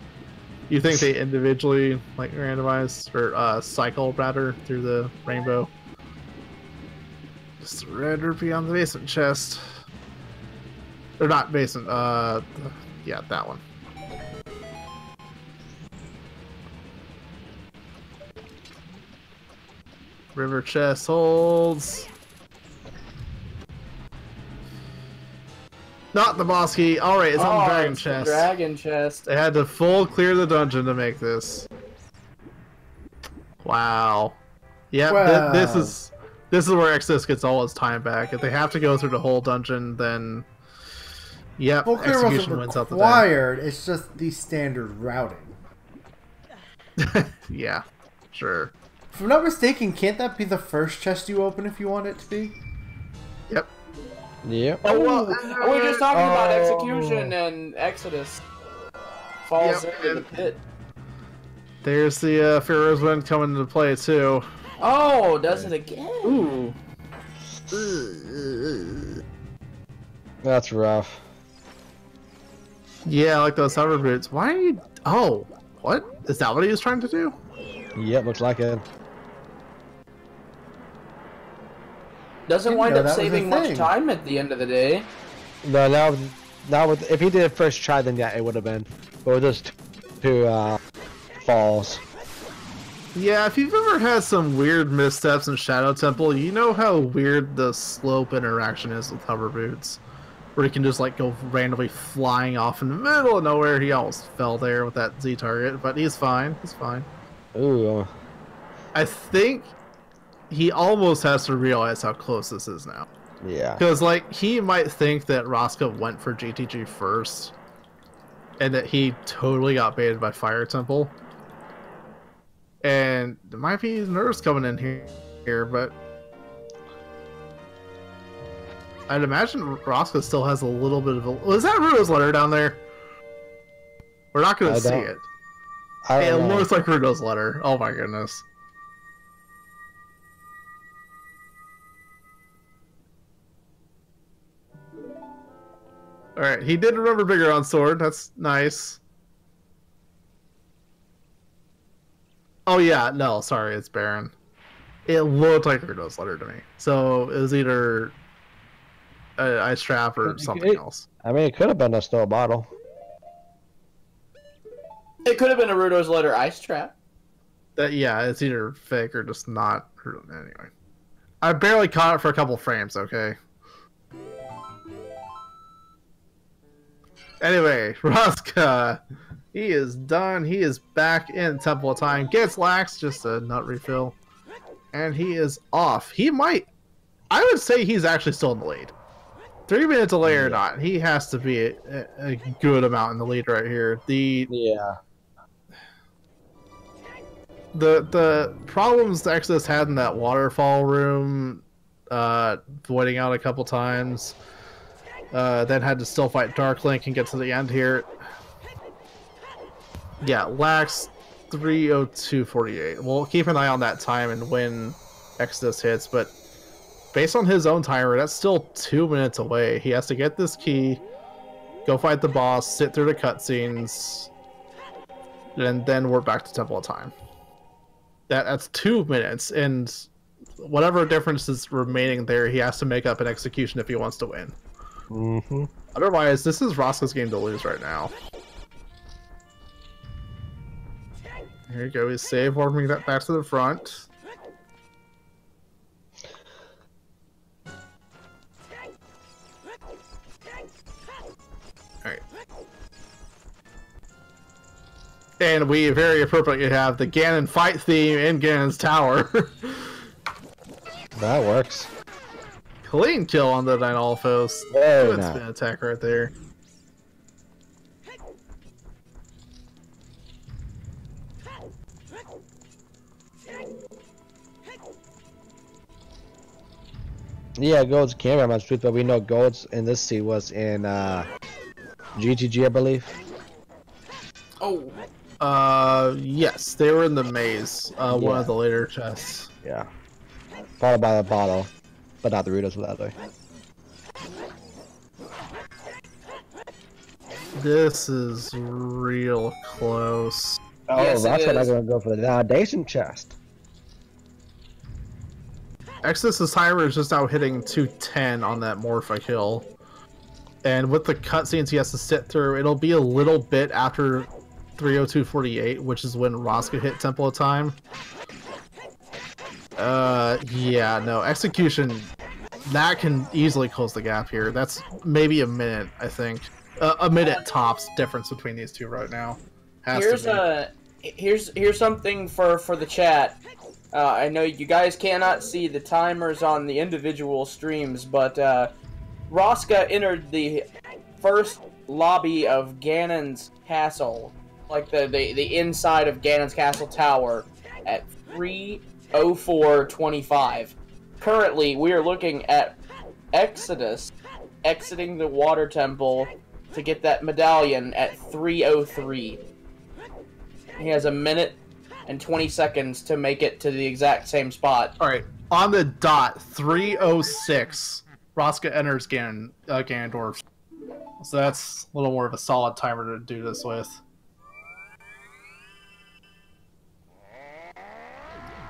You think they individually like randomize or cycle rather through the rainbow? Just a red rupee on the basement chest. Or not basement, yeah, that one. River chest holds. Not the boss key. Alright, it's on the dragon it's chest. The dragon chest. They had to full clear the dungeon to make this. Wow. Yep, Wow. This is where Exodus gets all his time back. If they have to go through the whole dungeon, then yep, Full clear execution wasn't wins out the day. required. It's just the standard routing. Yeah, sure. If I'm not mistaken, can't that be the first chest you open if you want it to be? Yep. Yep. Oh well, We were just talking about execution and Exodus falls Yep, into the pit. there's the Pharaoh's Wind coming into play too. Oh, does it again? Ooh. That's rough. Yeah, I like those hover boots. Why are you... Oh, what? Is that what he was trying to do? Yep, looks like it. Doesn't Didn't wind know up that was a saving much thing. time at the end of the day. No, now with if he did it first try, then yeah, it would have been. But with those two falls. Yeah, if you've ever had some weird missteps in Shadow Temple, you know how weird the slope interaction is with hover boots. Where he can just like go randomly flying off in the middle of nowhere. He almost fell there with that Z target, but he's fine. He's fine. Ooh. I think he almost has to realize how close this is now. Yeah. Because like he might think that Roska went for GTG first, and that he totally got baited by Fire Temple. And there might be nerves coming in here, but I'd imagine Roska still has a little bit of a... Was that Rudo's letter down there? We're not going to see it. I It don't know. looks like Rudo's letter. Oh my goodness. Alright, he did remember bigger on sword. That's nice. Oh yeah, no, sorry, it's Baron. It looked like Rudo's letter to me. So it was either an ice trap or something else. I mean, it could have been a snow bottle. It could have been a Rudo's letter ice trap. Yeah, it's either fake or just not. Anyway, I barely caught it for a couple frames. Okay. Anyway, Roska, he is done. He is back in Temple of Time. Gets lax, just a nut refill, and he is off. He might. I would say he's actually still in the lead. 3 minute delay or not, he has to be a good amount in the lead right here. The problems the Exodus had in that waterfall room, waiting out a couple times, then had to still fight Dark Link and get to the end here. Yeah, lax 3:02:48. We'll keep an eye on that time and when Exodus hits, but based on his own timer, that's still 2 minutes away. He has to get this key, go fight the boss, sit through the cutscenes, and then we're back to Temple of Time. That's 2 minutes, and whatever difference is remaining there, he has to make up an execution if he wants to win. Mm-hmm. Otherwise, this is Roska's game to lose right now. Here you go, he's save warming that back to the front. Alright. And we very appropriately have the Ganon fight theme in Ganon's tower. That works. Clean kill on the Dynalphos. Very Good nice. spin attack right there. Yeah, Gold's camera match truth, but we know Gold's in this seed was in GTG, I believe. Oh, Yes, they were in the maze. One of the later chests. Yeah. Followed by the bottle, but not the Rudos without way. This is real close. Oh, Yes, that's it what I'm is. gonna go for the validation chest. Exodus's timer is just now hitting 210 on that Morpha kill. And with the cutscenes he has to sit through, it'll be a little bit after 3:02:48, which is when Roska hit Temple of Time. Yeah, no, execution, that can easily close the gap here. That's maybe a minute, I think. A minute tops difference between these two right now. here's something for the chat. I know you guys cannot see the timers on the individual streams, but Roska entered the first lobby of Ganon's castle, like the inside of Ganon's castle tower, at 3:04:25. Currently, we are looking at Exodus exiting the water temple to get that medallion at 3:03. He has a minute and 20 seconds to make it to the exact same spot. Alright, on the dot, 3:06, Roska enters Ganondorf. So that's a little more of a solid timer to do this with.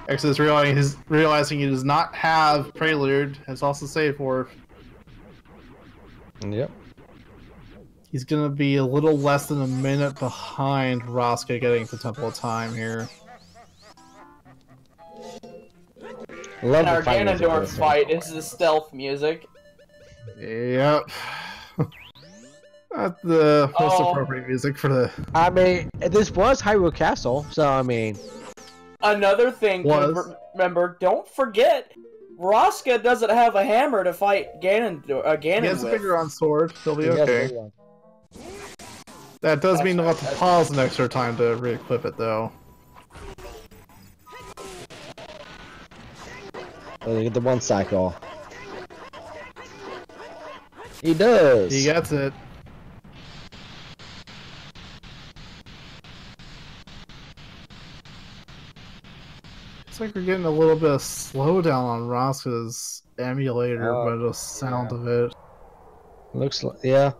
Exodus realizing he does not have Prelude, has also saved for. Yep. He's gonna be a little less than a minute behind Roska getting to Temple of Time here. Love And the our fight music Ganondorf for this fight is the stealth music. Yep. Not the most Oh. appropriate music for the... I mean, this was Hyrule Castle, so I mean, Another thing to remember, don't forget, Roska doesn't have a hammer to fight Ganon He has a with. bigger on sword, he'll be he has a okay. good one. That does mean he'll have to pause an extra time to re-equip it, though. Oh, they get the one cycle. He does. He gets it. Looks like we're getting a little bit of slowdown on Roska's emulator Oh, by the sound of it. Looks like, yeah.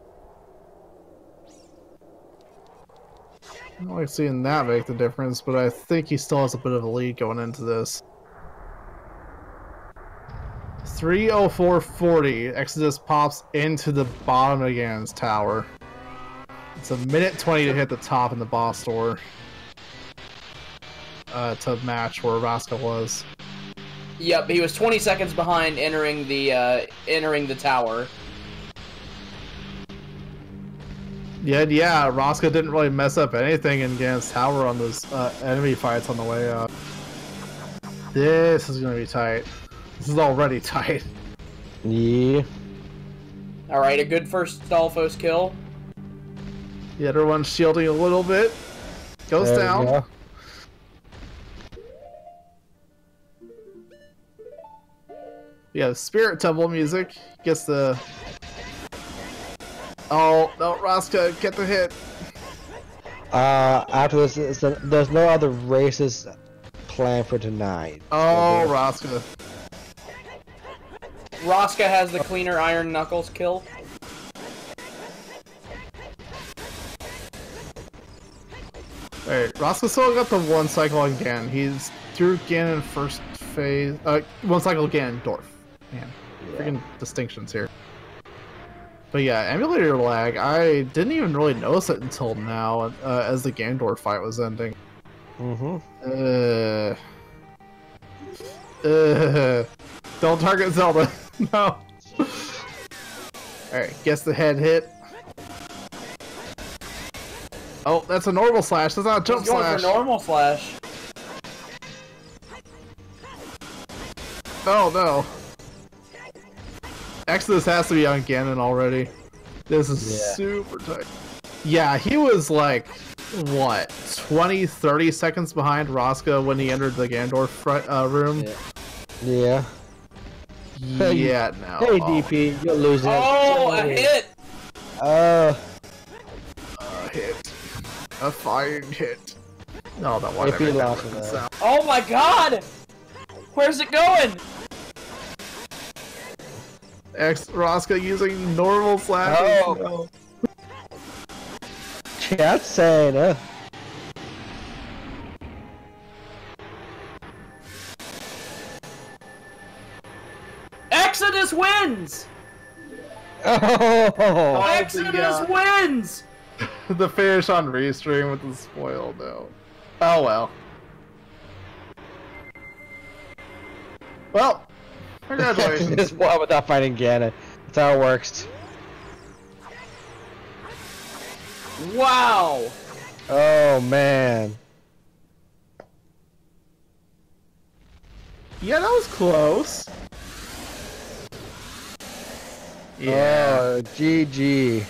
I don't like seeing that make the difference, but I think he still has a bit of a lead going into this. 3:04:40, Exodus pops into the bottom of Ganon's tower. It's a minute 20 to hit the top in the boss door. To match where Roska was. Yep, he was 20 seconds behind entering the tower. Yeah, Roska didn't really mess up anything in Ganon's tower on those enemy fights on the way up. This is gonna be tight. This is already tight. Yeah. Alright, a good first Stalfos kill. Yeah, everyone's shielding a little bit. Goes There down. we go. Yeah, Spirit Temple music gets the... Oh, no, Roska, get the hit. After this, there's no other races planned for tonight. Oh, Roska. Roska has the cleaner Iron Knuckles kill. Alright, Roska still got the one cycle on Ganon. He's through Ganon first phase. One cycle Ganondorf. Man, freaking distinctions here. But yeah, emulator lag, I didn't even really notice it until now, as the Ganondorf fight was ending. Don't target Zelda. No. Alright, gets the head hit. Oh, that's a normal slash. That's not a jump He's going slash. for normal slash. Oh no. Exodus has to be on Ganon already. This is super tight. Yeah, he was like, what, 20-30 seconds behind Roska when he entered the Ganondorf room? Yeah. Yeah, no. Hey, DP, you're losing. Oh, a hit! A hit. A firing hit. No, that one. If he lost that. Oh my god! Where's it going? Roska using normal slash. Oh. Chat saying, Exodus wins! Oh! Exodus wins! The finish on restream with the spoil, though. Oh well. Well, congratulations. Just won without fighting Ganon. That's how it works. Wow! Oh man. Yeah, that was close. Yeah. Oh, GG.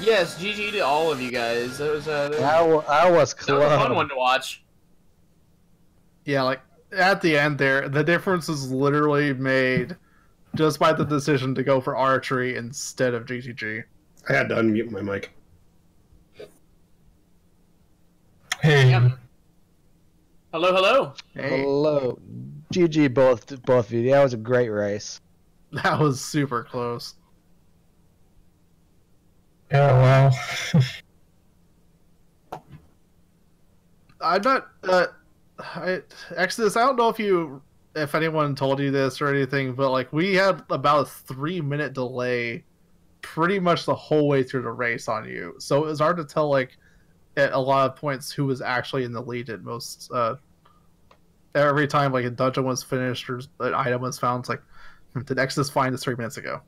Yes, GG to all of you guys. That was I was close. that was a fun one to watch. Yeah, like, at the end there, the difference is literally made just by the decision to go for archery instead of GTG. I had to unmute my mic. Hey. Yep. Hello, hello. Hey, Hello. GG both of you. That was a great race. that was super close. Yeah, well. I'm not, Exodus, I don't know if anyone told you this or anything, but like, we had about a 3-minute delay pretty much the whole way through the race on you. So it was hard to tell, like, at a lot of points who was actually in the lead at most, every time like a dungeon was finished or an item was found, it's like, did Exodus find this 3 minutes ago?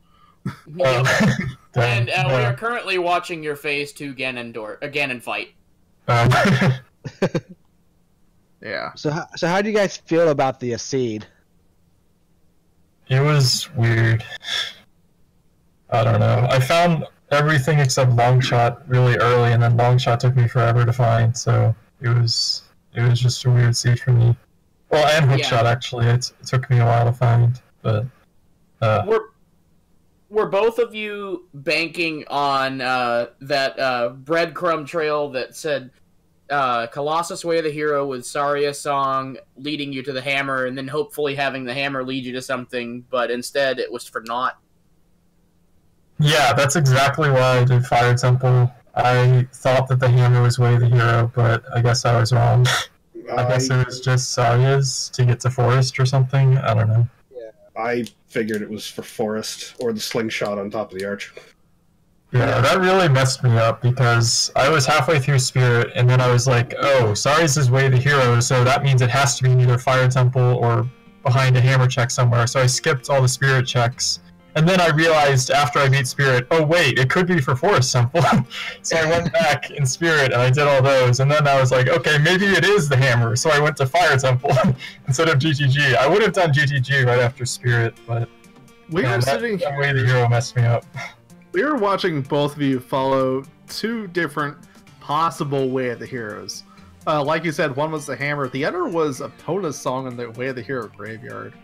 And we are currently watching your phase 2 Ganon fight. Yeah. So how do you guys feel about the seed? It was weird. I don't know. I found everything except longshot really early, and then longshot took me forever to find. So it was just a weird seed for me. Well, and hookshot actually. It took me a while to find, but. Were both of you banking on that breadcrumb trail that said Colossus Way of the Hero with Saria song leading you to the hammer, and then hopefully having the hammer lead you to something, but instead it was for naught? Yeah, that's exactly why I did Fire Temple. I thought that the hammer was Way of the Hero, but I guess I was wrong. I guess it was just Saria's to get to Forest or something. I don't know. I figured it was for Forest or the slingshot on top of the arch. Yeah, that really messed me up because I was halfway through Spirit, and then I was like, oh, Sari's is Way of the Hero, so that means it has to be in either Fire Temple or behind a hammer check somewhere. So I skipped all the Spirit checks. And then I realized after I beat Spirit, oh wait, it could be for Forest Temple. So I went back in Spirit and I did all those, and then I was like, okay, maybe it is the hammer. So I went to Fire Temple instead of GTG. I would have done GTG right after Spirit, but that Way of the Hero messed me up. We were watching both of you follow two different possible Way of the Heroes. Like you said, one was the hammer, the other was Epona's song in the Way of the Hero graveyard.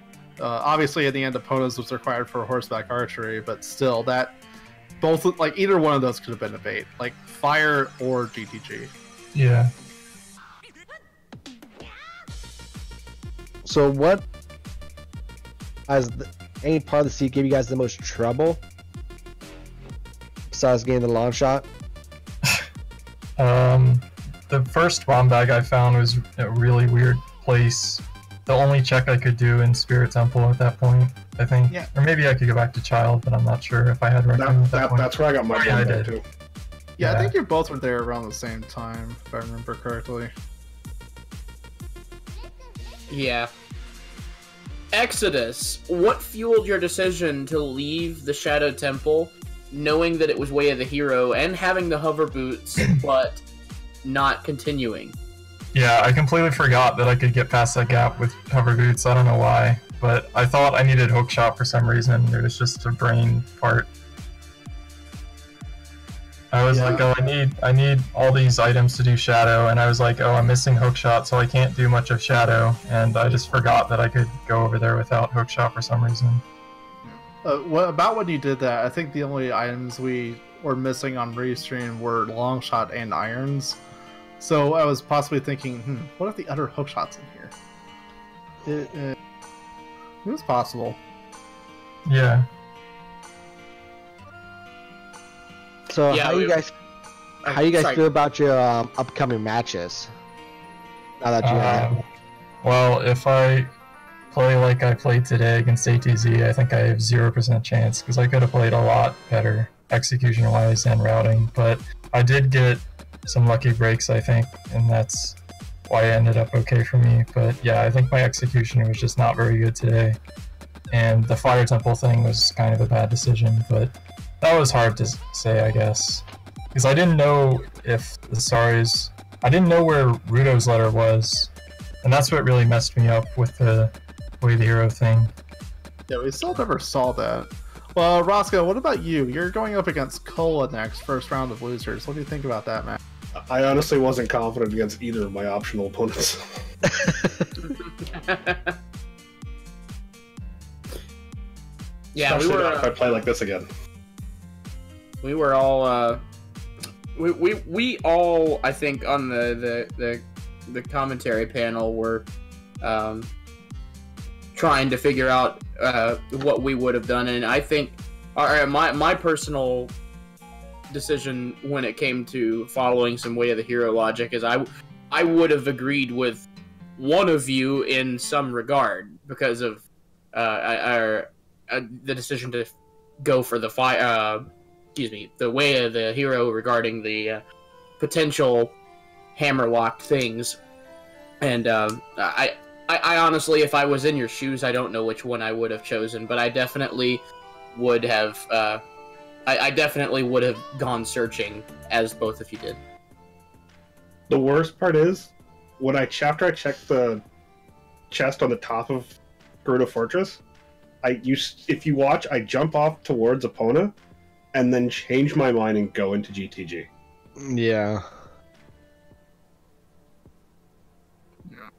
Obviously, at the end, Epona's was required for horseback archery, but still, that both like either one of those could have been a bait, like fire or GTG. Yeah. So what, any part of the seed gave you guys the most trouble? Besides getting the long shot? The first bomb bag I found was a really weird place. The only check I could do in Spirit Temple at that point, I think. Yeah. Or maybe I could go back to Child, but I'm not sure if I had recommended at that point. That's where I got my bomb bag too. Yeah, I think you both were there around the same time, if I remember correctly. Yeah. Exodus, what fueled your decision to leave the Shadow Temple, knowing that it was Way of the Hero and having the hover boots, but not continuing? Yeah, I completely forgot that I could get past that gap with hover boots. I don't know why, but I thought I needed hookshot for some reason. It was just a brain part. I was like, oh, I need all these items to do Shadow, and I was like, oh, I'm missing hookshot, so I can't do much of Shadow, and I just forgot that I could go over there without hookshot for some reason. About when you did that, I think the only items we were missing on Restream were longshot and irons. So I was possibly thinking, what if the other hookshots in here? It was possible. Yeah. So how you guys feel about your upcoming matches? Now that you have. Well, if I play like I played today against ATZ, I think I have 0% chance because I could have played a lot better execution-wise and routing, but I did get some lucky breaks, I think, and that's why it ended up okay for me. But yeah, I think my execution was just not very good today, and the Fire Temple thing was kind of a bad decision, but that was hard to say, I guess, because I didn't know if the Saris, I didn't know where Rudo's letter was, and that's what really messed me up with the Way of the Hero thing. Yeah, we still never saw that. Well, Roska, what about you? You're going up against Cola next, first round of losers. What do you think about that, man? I honestly wasn't confident against either of my optional opponents. Yeah, especially we were. If I play like this again, we were all. We all, I think, on the commentary panel were trying to figure out what we would have done, and I think my personal decision when it came to following some Way of the Hero logic is I would have agreed with one of you in some regard because of the decision to go for the the Way of the Hero regarding the potential hammer-locked things, and I honestly, if I was in your shoes, I don't know which one I would have chosen, but I definitely would have. I definitely would have gone searching, as both of you did. The worst part is, after I checked the chest on the top of Gerudo Fortress, if you watch, I jump off towards Epona, and then change my mind and go into GTG. Yeah.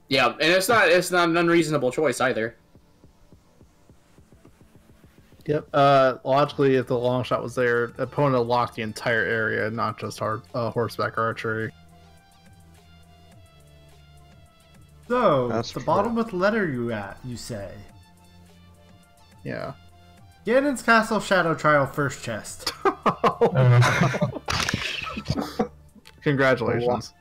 Yeah, and it's not an unreasonable choice either. Yep. Logically, if the long shot was there, Epona locked the entire area, not just horseback archery. So, that's the bottomless letter you say? Yeah. Ganon's Castle Shadow Trial first chest. Congratulations.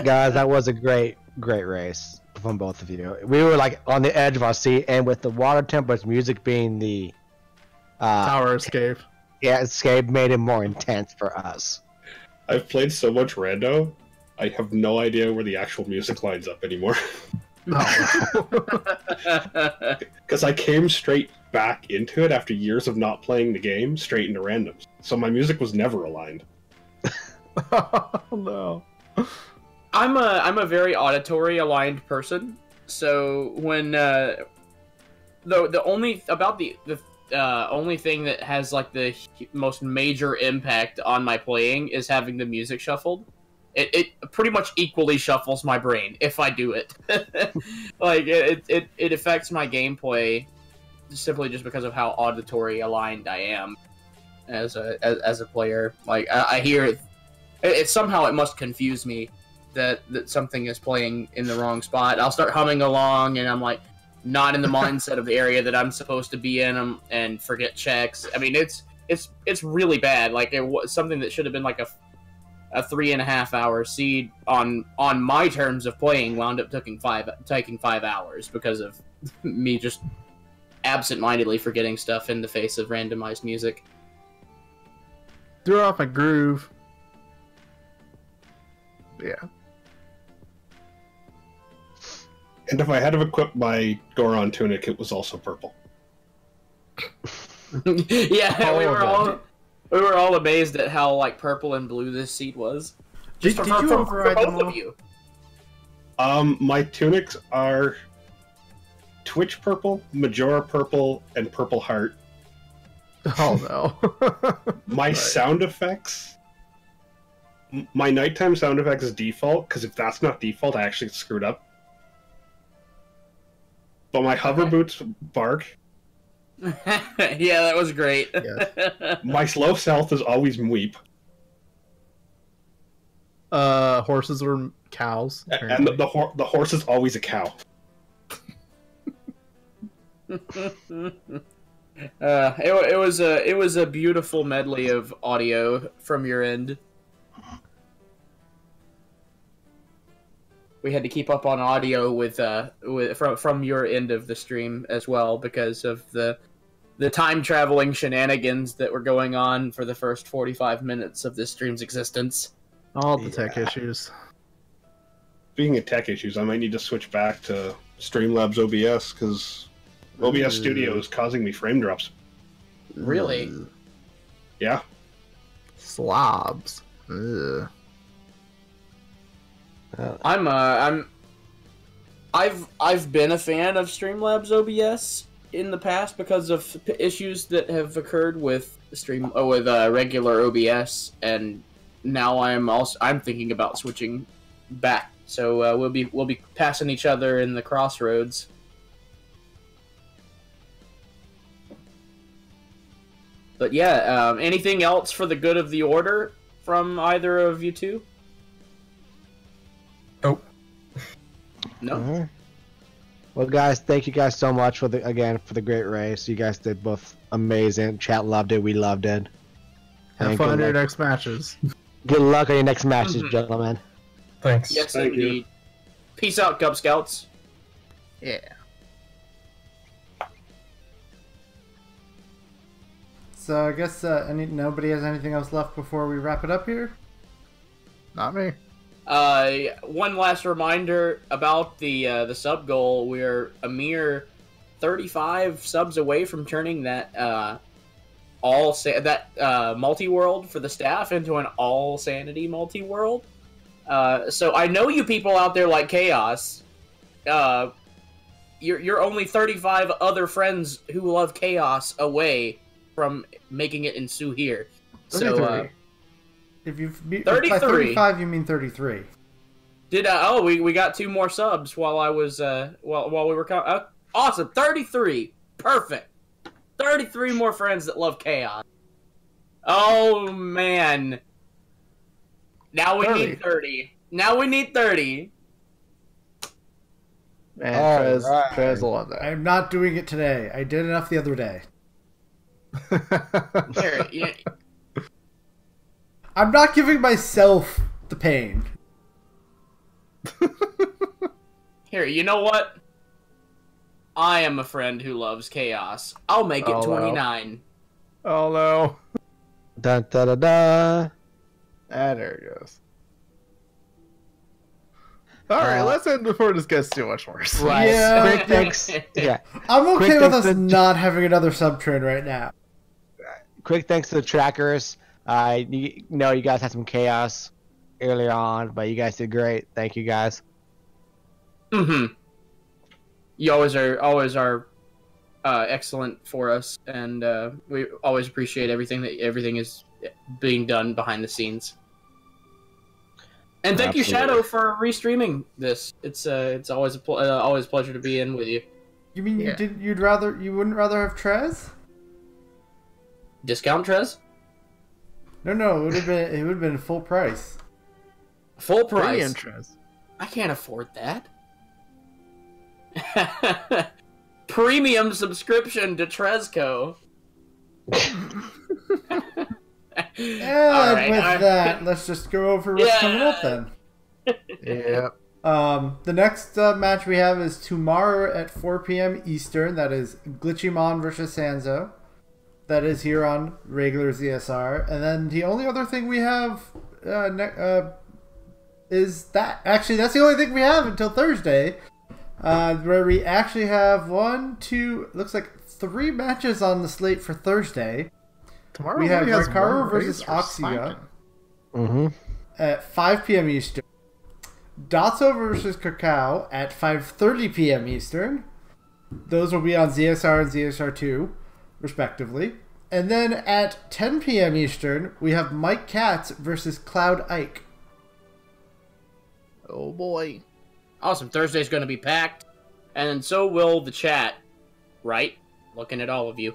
Guys, that was a great race from both of you. We were like on the edge of our seat, and with the water temperatures music being the tower escape. Yeah, Escape made it more intense for us. I've played so much rando, I have no idea where the actual music lines up anymore. Because I came straight back into it after years of not playing the game, straight into randoms. So my music was never aligned. Oh no. I'm a very auditory aligned person. So when the only thing that has like the most major impact on my playing is having the music shuffled. It pretty much equally shuffles my brain if I do it. Like it affects my gameplay simply just because of how auditory aligned I am as a player. Like I hear it somehow it must confuse me that something is playing in the wrong spot. I'll start humming along and I'm like not in the mindset of the area that I'm supposed to be in and forget checks. I mean it's really bad. Like it was something that should have been like a 3.5 hour seed on my terms of playing wound up taking 5 hours because of me just absent-mindedly forgetting stuff in the face of randomized music. Threw off a groove. Yeah. And if I had to equip my Goron tunic, it was also purple. Yeah, we were all amazed at how like purple and blue this seed was. Did you override them all? Of you. My tunics are Twitch purple, Majora purple, and purple heart. Oh no. My sound effects, my nighttime sound effects is default, because if that's not default, I actually screwed up. But my hover boots bark. Yeah, that was great. Yes. My slow stealth is always Mweep. Horses or cows. And the horse is always a cow. It was a beautiful medley of audio from your end. We had to keep up on audio from your end of the stream as well because of the time traveling shenanigans that were going on for the first 45 minutes of this stream's existence. All the tech issues. Speaking of tech issues, I might need to switch back to Streamlabs OBS because OBS Studio is causing me frame drops. Really? Yeah. Slobs. Ugh. I've been a fan of Streamlabs OBS in the past because of issues that have occurred with regular OBS, and now I'm thinking about switching back. So we'll be passing each other in the crossroads. But yeah, anything else for the good of the order from either of you two? Nope. No. Right. Well, guys, thank you guys so much for the great race. You guys did both amazing. Chat loved it. We loved it. Have fun on your next matches. Good luck on your next matches, gentlemen. Thanks. Yes, Thank indeed. you. Peace out, Cub Scouts. Yeah. So I guess nobody has anything else left before we wrap it up here? Not me. One last reminder about the sub goal. We're a mere 35 subs away from turning that multi-world for the staff into an all sanity multi-world. So I know you people out there like Chaos. You're only 35 other friends who love Chaos away from making it ensue here. So if by 33. 35, you mean 33. We got 2 more subs while I was while we were awesome. 33. Perfect. 33 more friends that love Chaos. Oh man. Now we need 30. Now we need 30. Man, Trez will love that. I'm not doing it today. I did enough the other day. Here, yeah. I'm not giving myself the pain. Here, you know what? I am a friend who loves Chaos. I'll make it 29. Oh no. Dun, da, da, da. Ah, there it goes. Alright, let's end before this gets too much worse. Right. Yeah. Quick thanks. Yeah. I'm okay Quick with thanks us to- not having another sub-trend right now. Quick thanks to the trackers. You know you guys had some chaos earlier on, but you guys did great. Thank you guys. Mm-hmm. You always are excellent for us, and we always appreciate everything is being done behind the scenes. And thank you, Shadow, for restreaming this. It's always always a pleasure to be in with you. You mean Yeah. you wouldn't rather have Trez? Discount Trez? No, it would have been full price. Full Premium price. Trez. I can't afford that. Premium subscription to Trezco. And with that, let's just go over what's coming up then. Yeah. The next match we have is tomorrow at 4 p.m. Eastern. That is Glitchymon versus Sanzo. That is here on regular ZSR. And then the only other thing we have is that. Actually, that's the only thing we have until Thursday. Where we actually have looks like 3 matches on the slate for Thursday. Tomorrow We have only has Hikaru one versus race for Oxia Slacking. at 5 p.m. Eastern. Dotso versus Kakao at 5:30 p.m. Eastern. Those will be on ZSR and ZSR2, respectively. And then at 10 p.m. Eastern, we have Mike Katz versus Cloud Ike. Oh boy. Awesome. Thursday's going to be packed, and so will the chat. Right? Looking at all of you.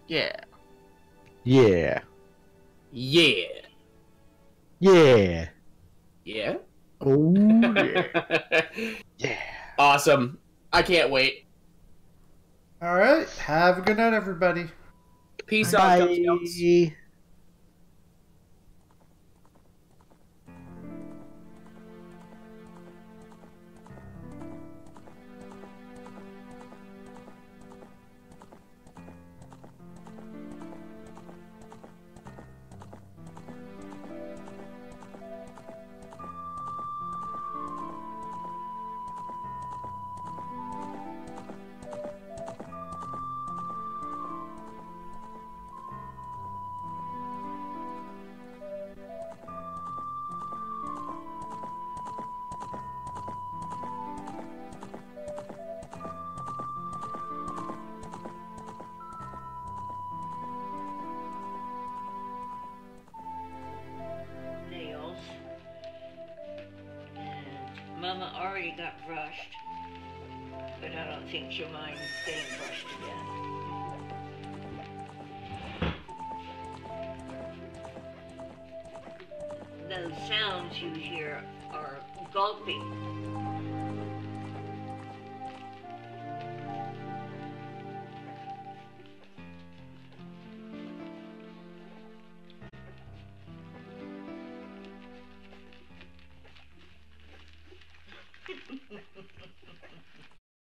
Yeah. Yeah. Yeah. Yeah. Yeah. Oh yeah. Yeah. Awesome. I can't wait. All right. Have a good night, everybody. Peace out. Cub Scouts. Bye. Nails. And Mama already got brushed, but I don't think she'll mind getting brushed again. Those sounds you hear are gulping.